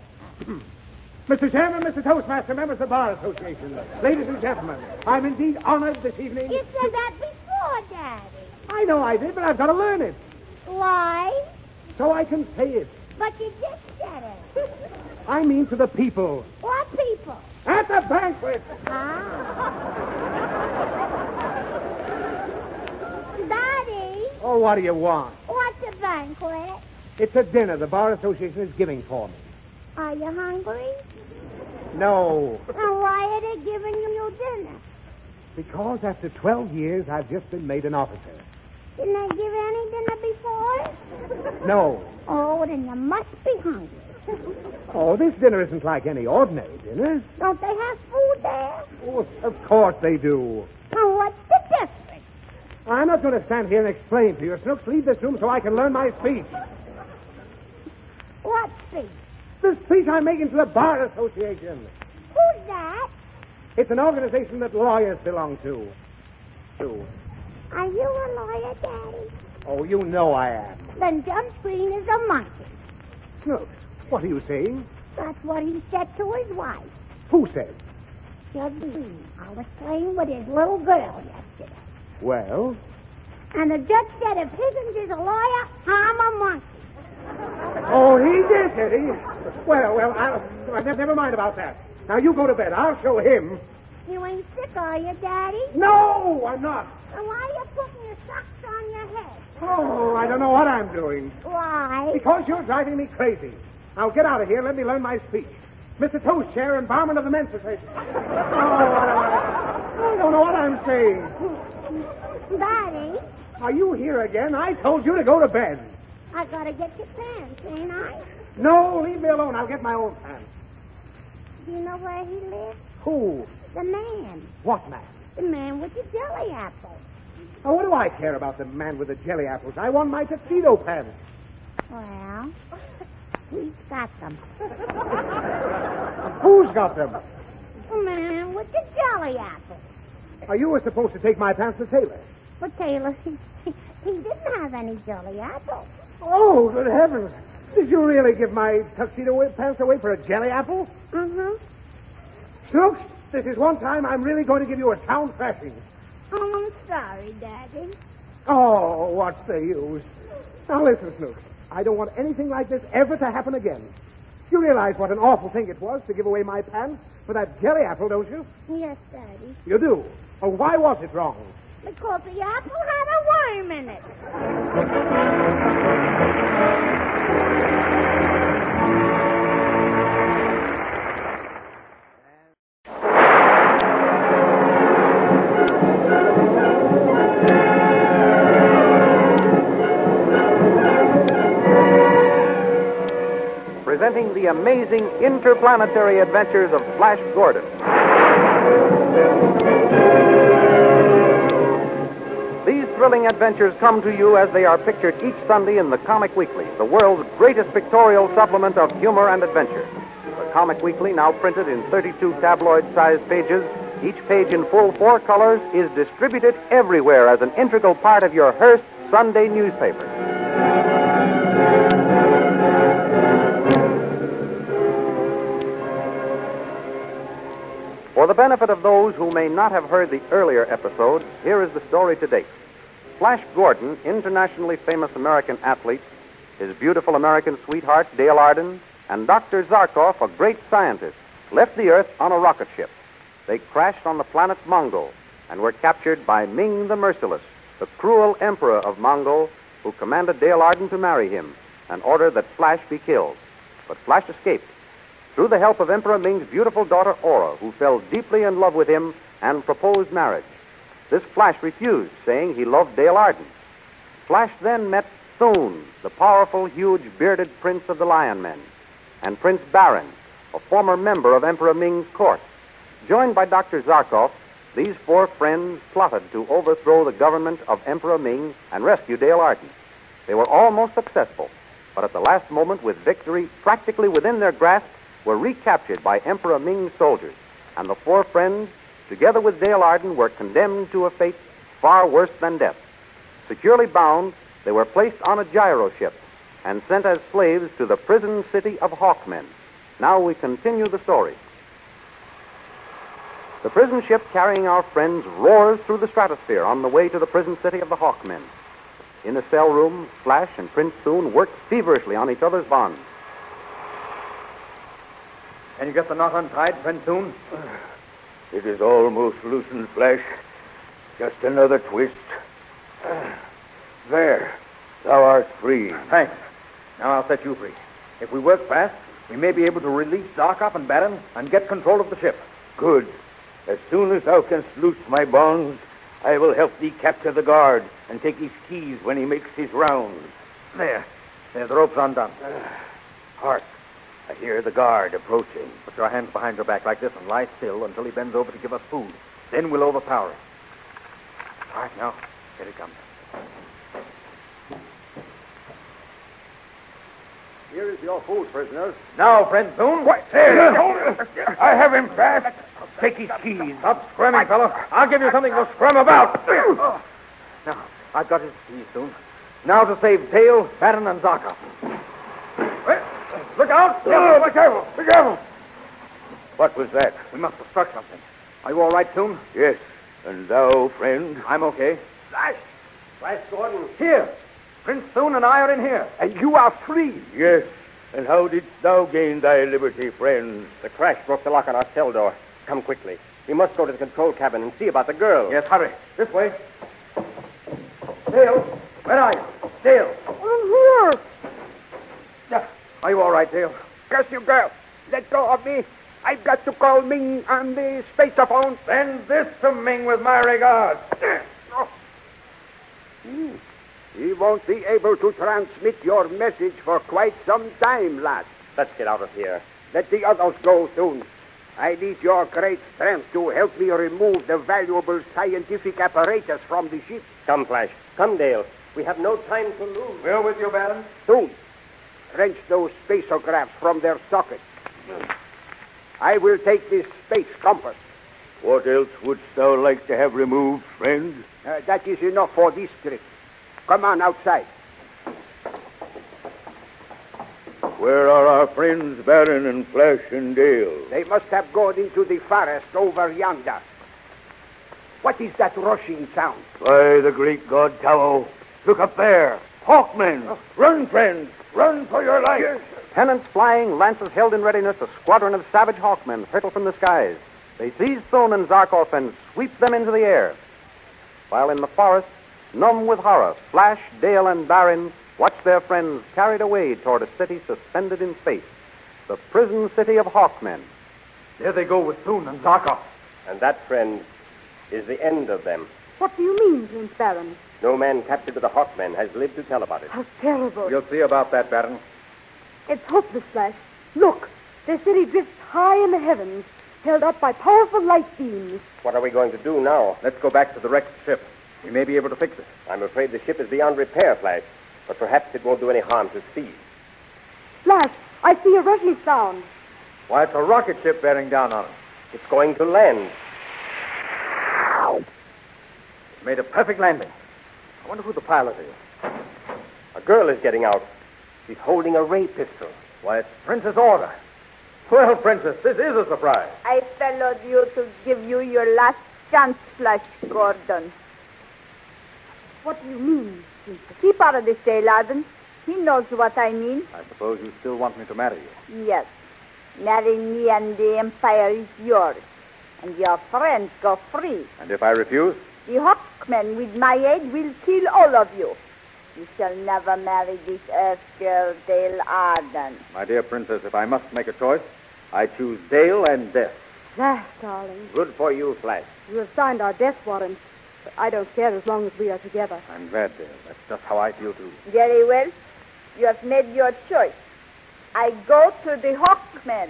Mr. Chairman, Mr. Toastmaster, members of the Bar Association, ladies and gentlemen, I'm indeed honored this evening. You said that before, Daddy. I know I did, but I've got to learn it. Why? So I can say it. But you just said it. I mean to the people. What people? At the banquet. Daddy, Oh, what do you want? what's a banquet? It's a dinner the Bar Association is giving for me. Are you hungry? No, And why are they giving you dinner? because after 12 years, I've just been made an officer. Didn't they give any dinner before? No. Oh, then you must be hungry. Oh, this dinner isn't like any ordinary dinner. Don't they have food there? Oh, of course they do. And what's the difference? I'm not going to stand here and explain to you. Snooks, leave this room so I can learn my speech. What speech? The speech I'm making to the Bar Association. Who's that? It's an organization that lawyers belong to. Are you a lawyer, Daddy? Oh, you know I am. Then Judge Green is a monkey. Snooks, what are you saying? That's what he said to his wife. Who said? Judge Green. I was playing with his little girl yesterday. Well? And the judge said if Higgins is a lawyer, I'm a monkey. Oh, he did he? Well, never mind about that. Now, you go to bed. I'll show him. You ain't sick, are you, Daddy? No, I'm not. Then why are you putting your socks on your head? Oh, I don't know what I'm doing. Why? Because you're driving me crazy. Now get out of here and let me learn my speech. Mr. Toast Chair and barman of the men's association. I don't know what I'm saying. Daddy, Are you here again? I told you to go to bed. I gotta get your pants, ain't I? No, leave me alone. I'll get my own pants. Do you know where he lives? Who? The man. What man? The man with the jelly apple. Oh, what do I care about the man with the jelly apples? I want my tuxedo pants. Well, he's got them. Who's got them? The man with the jelly apple. You were supposed to take my pants to Taylor. But Taylor, he didn't have any jelly apples. Oh, good heavens. Did you really give my tuxedo pants away for a jelly apple? Mm-hmm. Snooks, this is one time I'm really going to give you a town thrashing. Oh, I'm sorry, Daddy. Oh, what's the use? Now listen, Snooks. I don't want anything like this ever to happen again. You realize what an awful thing it was to give away my pants for that jelly apple, don't you? Yes, Daddy. You do. Oh, why was it wrong? Because the apple had a worm in it. Presenting the amazing interplanetary adventures of Flash Gordon. These thrilling adventures come to you as they are pictured each Sunday in the Comic Weekly, the world's greatest pictorial supplement of humor and adventure. The Comic Weekly, now printed in 32 tabloid-sized pages, each page in full 4 colors, is distributed everywhere as an integral part of your Hearst Sunday newspaper. For the benefit of those who may not have heard the earlier episodes, here is the story to date. Flash Gordon, internationally famous American athlete, his beautiful American sweetheart, Dale Arden, and Dr. Zarkov, a great scientist, left the Earth on a rocket ship. They crashed on the planet Mongo and were captured by Ming the Merciless, the cruel emperor of Mongo, who commanded Dale Arden to marry him and ordered that Flash be killed. But Flash escaped through the help of Emperor Ming's beautiful daughter Aura, who fell deeply in love with him and proposed marriage. This Flash refused, saying he loved Dale Arden. Flash then met Thune, the powerful, huge, bearded prince of the Lion Men, and Prince Baron, a former member of Emperor Ming's court. Joined by Dr. Zarkov, these 4 friends plotted to overthrow the government of Emperor Ming and rescue Dale Arden. They were almost successful, but at the last moment, with victory practically within their grasp, were recaptured by Emperor Ming's soldiers, and the 4 friends, together with Dale Arden, were condemned to a fate far worse than death. Securely bound, they were placed on a gyro ship and sent as slaves to the prison city of Hawkmen. Now we continue the story. The prison ship carrying our friends roars through the stratosphere on the way to the prison city of the Hawkmen. In a cell room, Flash and Prince Thune work feverishly on each other's bonds. Can you get the knot untied, friend Thune? It is almost loosened, Flash. Just another twist. There. Thou art free. Thanks. Now I'll set you free. If we work fast, we may be able to release Zarkov and Baron and get control of the ship. Good. As soon as thou canst loose my bonds, I will help thee capture the guard and take his keys when he makes his rounds. There. The rope's undone. Hark. I hear the guard approaching. Put your hands behind your back like this and lie still until he bends over to give us food. Then we'll overpower him. All right, now, here he comes. Here is your food, prisoners. Now, friend Thune. What? There. I have him fast. Take his keys. Stop squirming, fellow. I'll give you something to squirm about. Now, I've got his keys, Thune. Now to save Dale, Baron, and Zarkov. Look out! Be careful! Be careful! What was that? We must have struck something. Are you all right, Thune? Yes. And thou, friend? I'm okay. Flash Gordon. Here. Prince Thune and I are in here. And you are free? Yes. And how didst thou gain thy liberty, friend? The crash broke the lock on our cell door. Come quickly. We must go to the control cabin and see about the girl. Yes, hurry. This way. Dale, where are you? Dale. I'm here. Are you all right, Dale? Curse you, girl. Let go of me. I've got to call Ming on the spaceophone. Send this to Ming with my regards. He won't be able to transmit your message for quite some time, lad. Let's get out of here. Let the others go soon. I need your great strength to help me remove the valuable scientific apparatus from the ship. Come, Flash. Come, Dale. We have no time to lose. We're with you, Baron. Soon. Wrench those spaceographs from their sockets. I will take this space compass. What else wouldst thou like to have removed, friend? That is enough for this trip. Come on outside. Where are our friends Baron and Flash and Dale? They must have gone into the forest over yonder. What is that rushing sound? By the great god Tao. Look up there. Hawkmen. Run, friends. Run for your life. Yes. Pennants flying, lances held in readiness, a squadron of savage hawkmen hurtle from the skies. They seize Thune and Zarkov and sweep them into the air. While in the forest, numb with horror, Flash, Dale, and Baron watch their friends carried away toward a city suspended in space, the prison city of hawkmen. There they go with Thune and Zarkov. And that, friend, is the end of them. What do you mean, Prince Baron? No man captured with the hawkmen has lived to tell about it. How terrible. We'll see about that, Baron. It's hopeless, Flash. Look, the city drifts high in the heavens, held up by powerful light beams. What are we going to do now? Let's go back to the wrecked ship. We may be able to fix it. I'm afraid the ship is beyond repair, Flash. But perhaps it won't do any harm to speed. Flash, I see a rushing sound. Why, it's a rocket ship bearing down on us. It's going to land. It's made a perfect landing. I wonder who the pilot is. A girl is getting out. She's holding a ray pistol. Why, it's Princess Order. Well, Princess, this is a surprise. I followed you to give you your last chance, Flash Gordon. What do you mean, Princess? Keep out of this, Arden. He knows what I mean. I suppose you still want me to marry you. Yes. Marry me and the Empire is yours. And your friends go free. And if I refuse? The Hawkmen, with my aid, will kill all of you. You shall never marry this Earth girl, Dale Arden. My dear Princess, if I must make a choice, I choose Dale and death. Flash, darling. Good for you, Flash. You have signed our death warrant. But I don't care as long as we are together. I'm glad, Dale. That's just how I feel, too. Very well. You have made your choice. I go to the Hawkmen.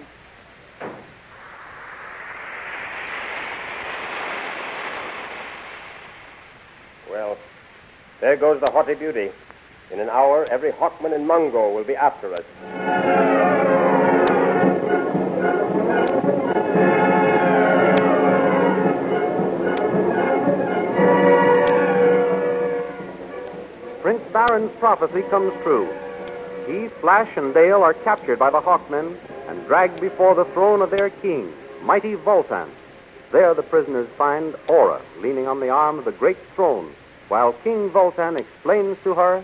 Well, there goes the haughty beauty. In an hour, every Hawkman in Mungo will be after us. Prince Baron's prophecy comes true. He, Flash, and Dale are captured by the Hawkmen and dragged before the throne of their king, mighty Voltan. There the prisoners find Aura leaning on the arm of the great throne, while King Voltan explains to her,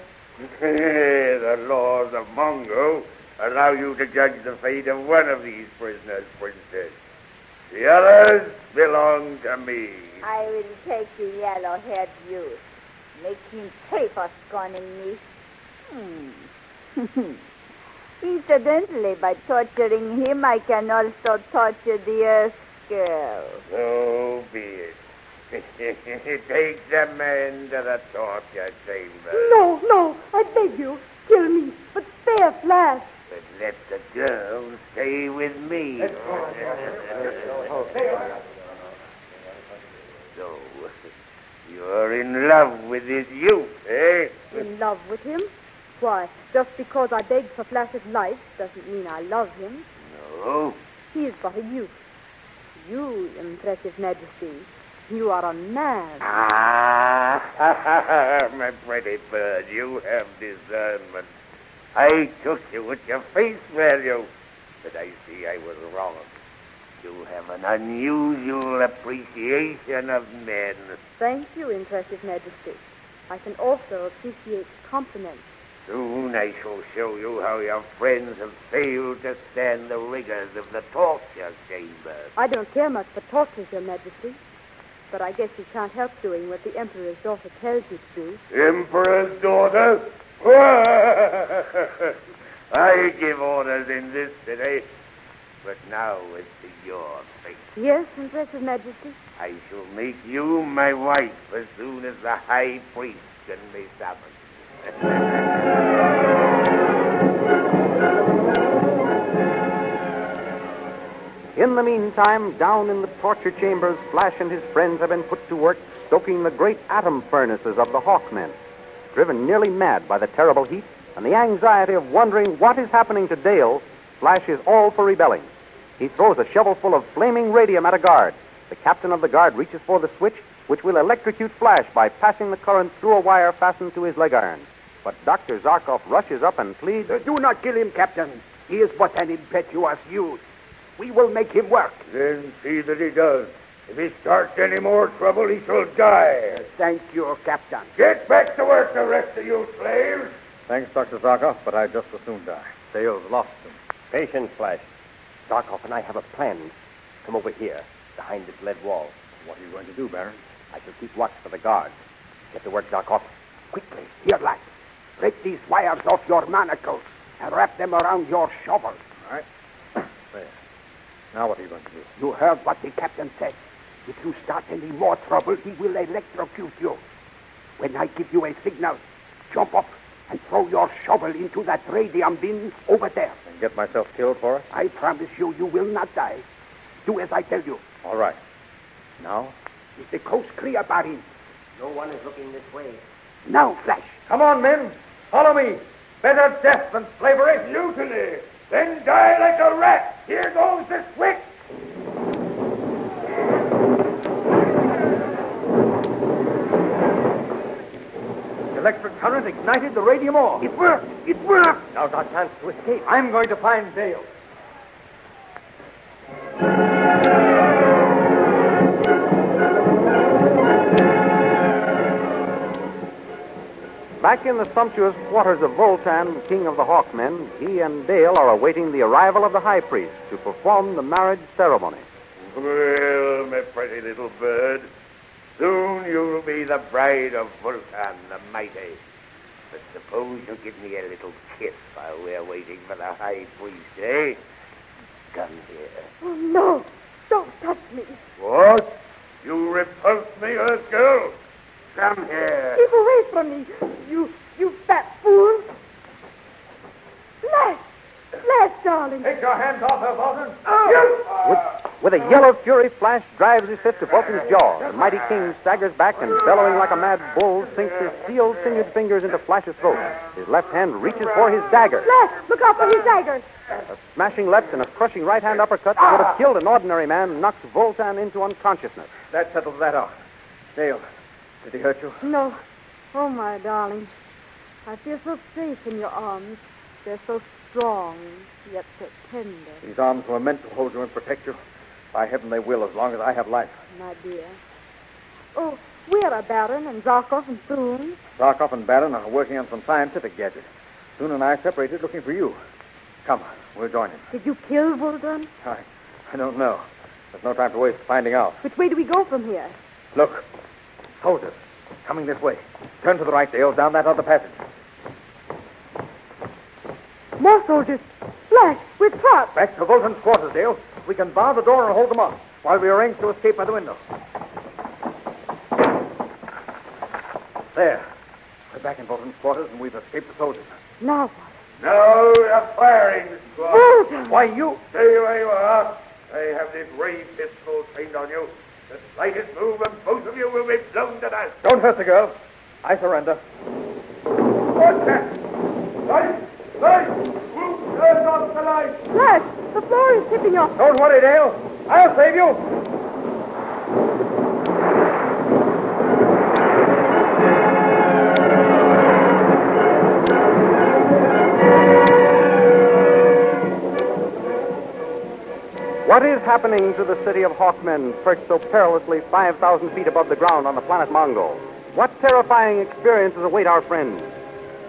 The laws of Mungo allow you to judge the fate of one of these prisoners, Princess. The others belong to me. I will take the yellow-haired youth. Make him pay for scorning me. Incidentally, by torturing him, I can also torture the Earth girl. So be it. Take the man to the torture chamber. No, I beg you. Kill me, but spare Flash. But let the girl stay with me. So, you're in love with this youth, eh? In love with him? Why, just because I begged for Flash's life doesn't mean I love him. No. He is but a youth. You, impressive majesty, you are a man. My pretty bird, you have discernment. I took you at your face value, but I see I was wrong. You have an unusual appreciation of men. Thank you, impressive majesty. I can also appreciate compliments. Soon I shall show you how your friends have failed to stand the rigors of the torture chamber. I don't care much for tortures, Your Majesty. But I guess you can't help doing what the Emperor's daughter tells you to do. Emperor's daughter? I give orders in this city. But now it's to your fate. Yes, Impressive Majesty. I shall make you my wife as soon as the high priest can be summoned. In the meantime, down in the torture chambers, Flash and his friends have been put to work stoking the great atom furnaces of the Hawkmen. Driven nearly mad by the terrible heat and the anxiety of wondering what is happening to Dale, Flash is all for rebelling. He throws a shovelful of flaming radium at a guard. The captain of the guard reaches for the switch, which will electrocute Flash by passing the current through a wire fastened to his leg iron. But Dr. Zarkov rushes up and pleads, Do not kill him, Captain. He is but an impetuous youth. We will make him work. Then see that he does. If he starts any more trouble, he shall die. Thank you, Captain. Get back to work, the rest of you slaves. Thanks, Dr. Zarkov, but I'd just as soon die. Dale's lost him. Patience, Flash. Zarkov and I have a plan. Come over here, behind this lead wall. What are you going to do, Baron? I shall keep watch for the guards. Get to work, Zarkov. Quickly, here, lad. Break these wires off your manacles and wrap them around your shovel. All right. There. Now what are you going to do? You heard what the captain said. If you start any more trouble, he will electrocute you. When I give you a signal, jump up and throw your shovel into that radium bin over there. And get myself killed for it? I promise you, you will not die. Do as I tell you. All right. Now? Is the coast clear, Barin? No one is looking this way. Now, Flash. Come on, men. Follow me. Better death than slavery. Mutiny. Then die like a rat. Here goes the switch. Electric current ignited the radium ore. It worked. It worked. Now's our chance to escape. I'm going to find Dale. Back in the sumptuous quarters of Voltan, king of the Hawkmen, he and Dale are awaiting the arrival of the high priest to perform the marriage ceremony. Well, my pretty little bird, soon you'll be the bride of Vulcan the Mighty. But suppose you give me a little kiss while we're waiting for the high priest, eh? Come here. Oh, no. Don't touch me. What? You repulse me, Earth girl? Come here. Keep away from me, you fat fool. Flash, darling. Take your hands off her, Vulcan. With a yell of fury, Flash drives his fist to Vulcan's jaw. The mighty king staggers back and, bellowing like a mad bull, sinks his steel sinew fingers into Flash's throat. His left hand reaches for his dagger. Flash, look out for his dagger. A smashing left and a crushing right-hand uppercut that would have killed an ordinary man knocks Voltan into unconsciousness. That settles that out. Dale, did he hurt you? No. Oh, my darling. I feel so safe in your arms. They're so strong, yet so tender. These arms were meant to hold you and protect you. By heaven, they will, as long as I have life. My dear. Oh, where are Baron and Zarkov and Thune? Zarkov and Baron are working on some scientific gadget. Thune and I separated looking for you. Come, we'll join him. Did you kill Vulcan? I don't know. There's no time to waste finding out. Which way do we go from here? Look, soldiers, coming this way. Turn to the right, Dale, down that other passage. More soldiers. Flash, we're trapped. Back to Vulcan's quarters, Dale. We can bar the door and hold them off while we arrange to escape by the window. There. We're back in Vulcan's quarters, and we've escaped the soldiers. Now what? Now the firing squad. Vulcan! Why, you... Stay where you are. I have this ray pistol trained on you. The slightest move and both of you will be blown to dust. Don't hurt the girl. I surrender. What's that? Light! Light! Who turns off the light? Flash, the floor is tipping off. Don't worry, Dale. I'll save you. What is happening to the city of Hawkmen, perched so perilously 5,000 feet above the ground on the planet Mongol? What terrifying experiences await our friends?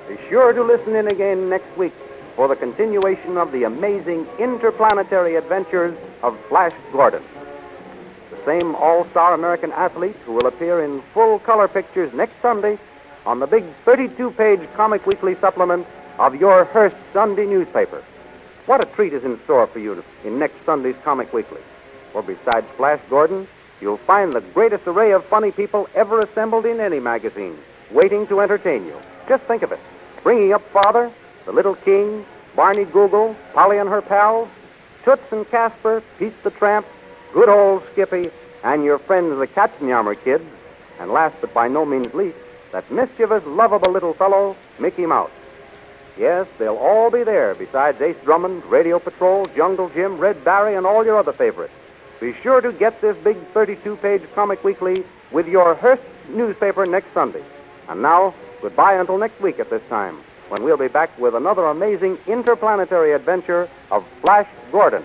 Be sure to listen in again next week for the continuation of the amazing interplanetary adventures of Flash Gordon. The same all-star American athlete who will appear in full-color pictures next Sunday on the big 32-page Comic Weekly supplement of your Hearst Sunday newspaper. What a treat is in store for you in next Sunday's Comic Weekly. For besides Flash Gordon, you'll find the greatest array of funny people ever assembled in any magazine, waiting to entertain you. Just think of it. Bringing Up Father, The Little King, Barney Google, Polly and her pals, Toots and Casper, Pete the Tramp, good old Skippy, and your friends the Katzenjammer kids, and last but by no means least, that mischievous, lovable little fellow, Mickey Mouse. Yes, they'll all be there, besides Ace Drummond, Radio Patrol, Jungle Jim, Red Barry, and all your other favorites. Be sure to get this big 32-page Comic Weekly with your Hearst newspaper next Sunday. And now, goodbye until next week at this time, when we'll be back with another amazing interplanetary adventure of Flash Gordon.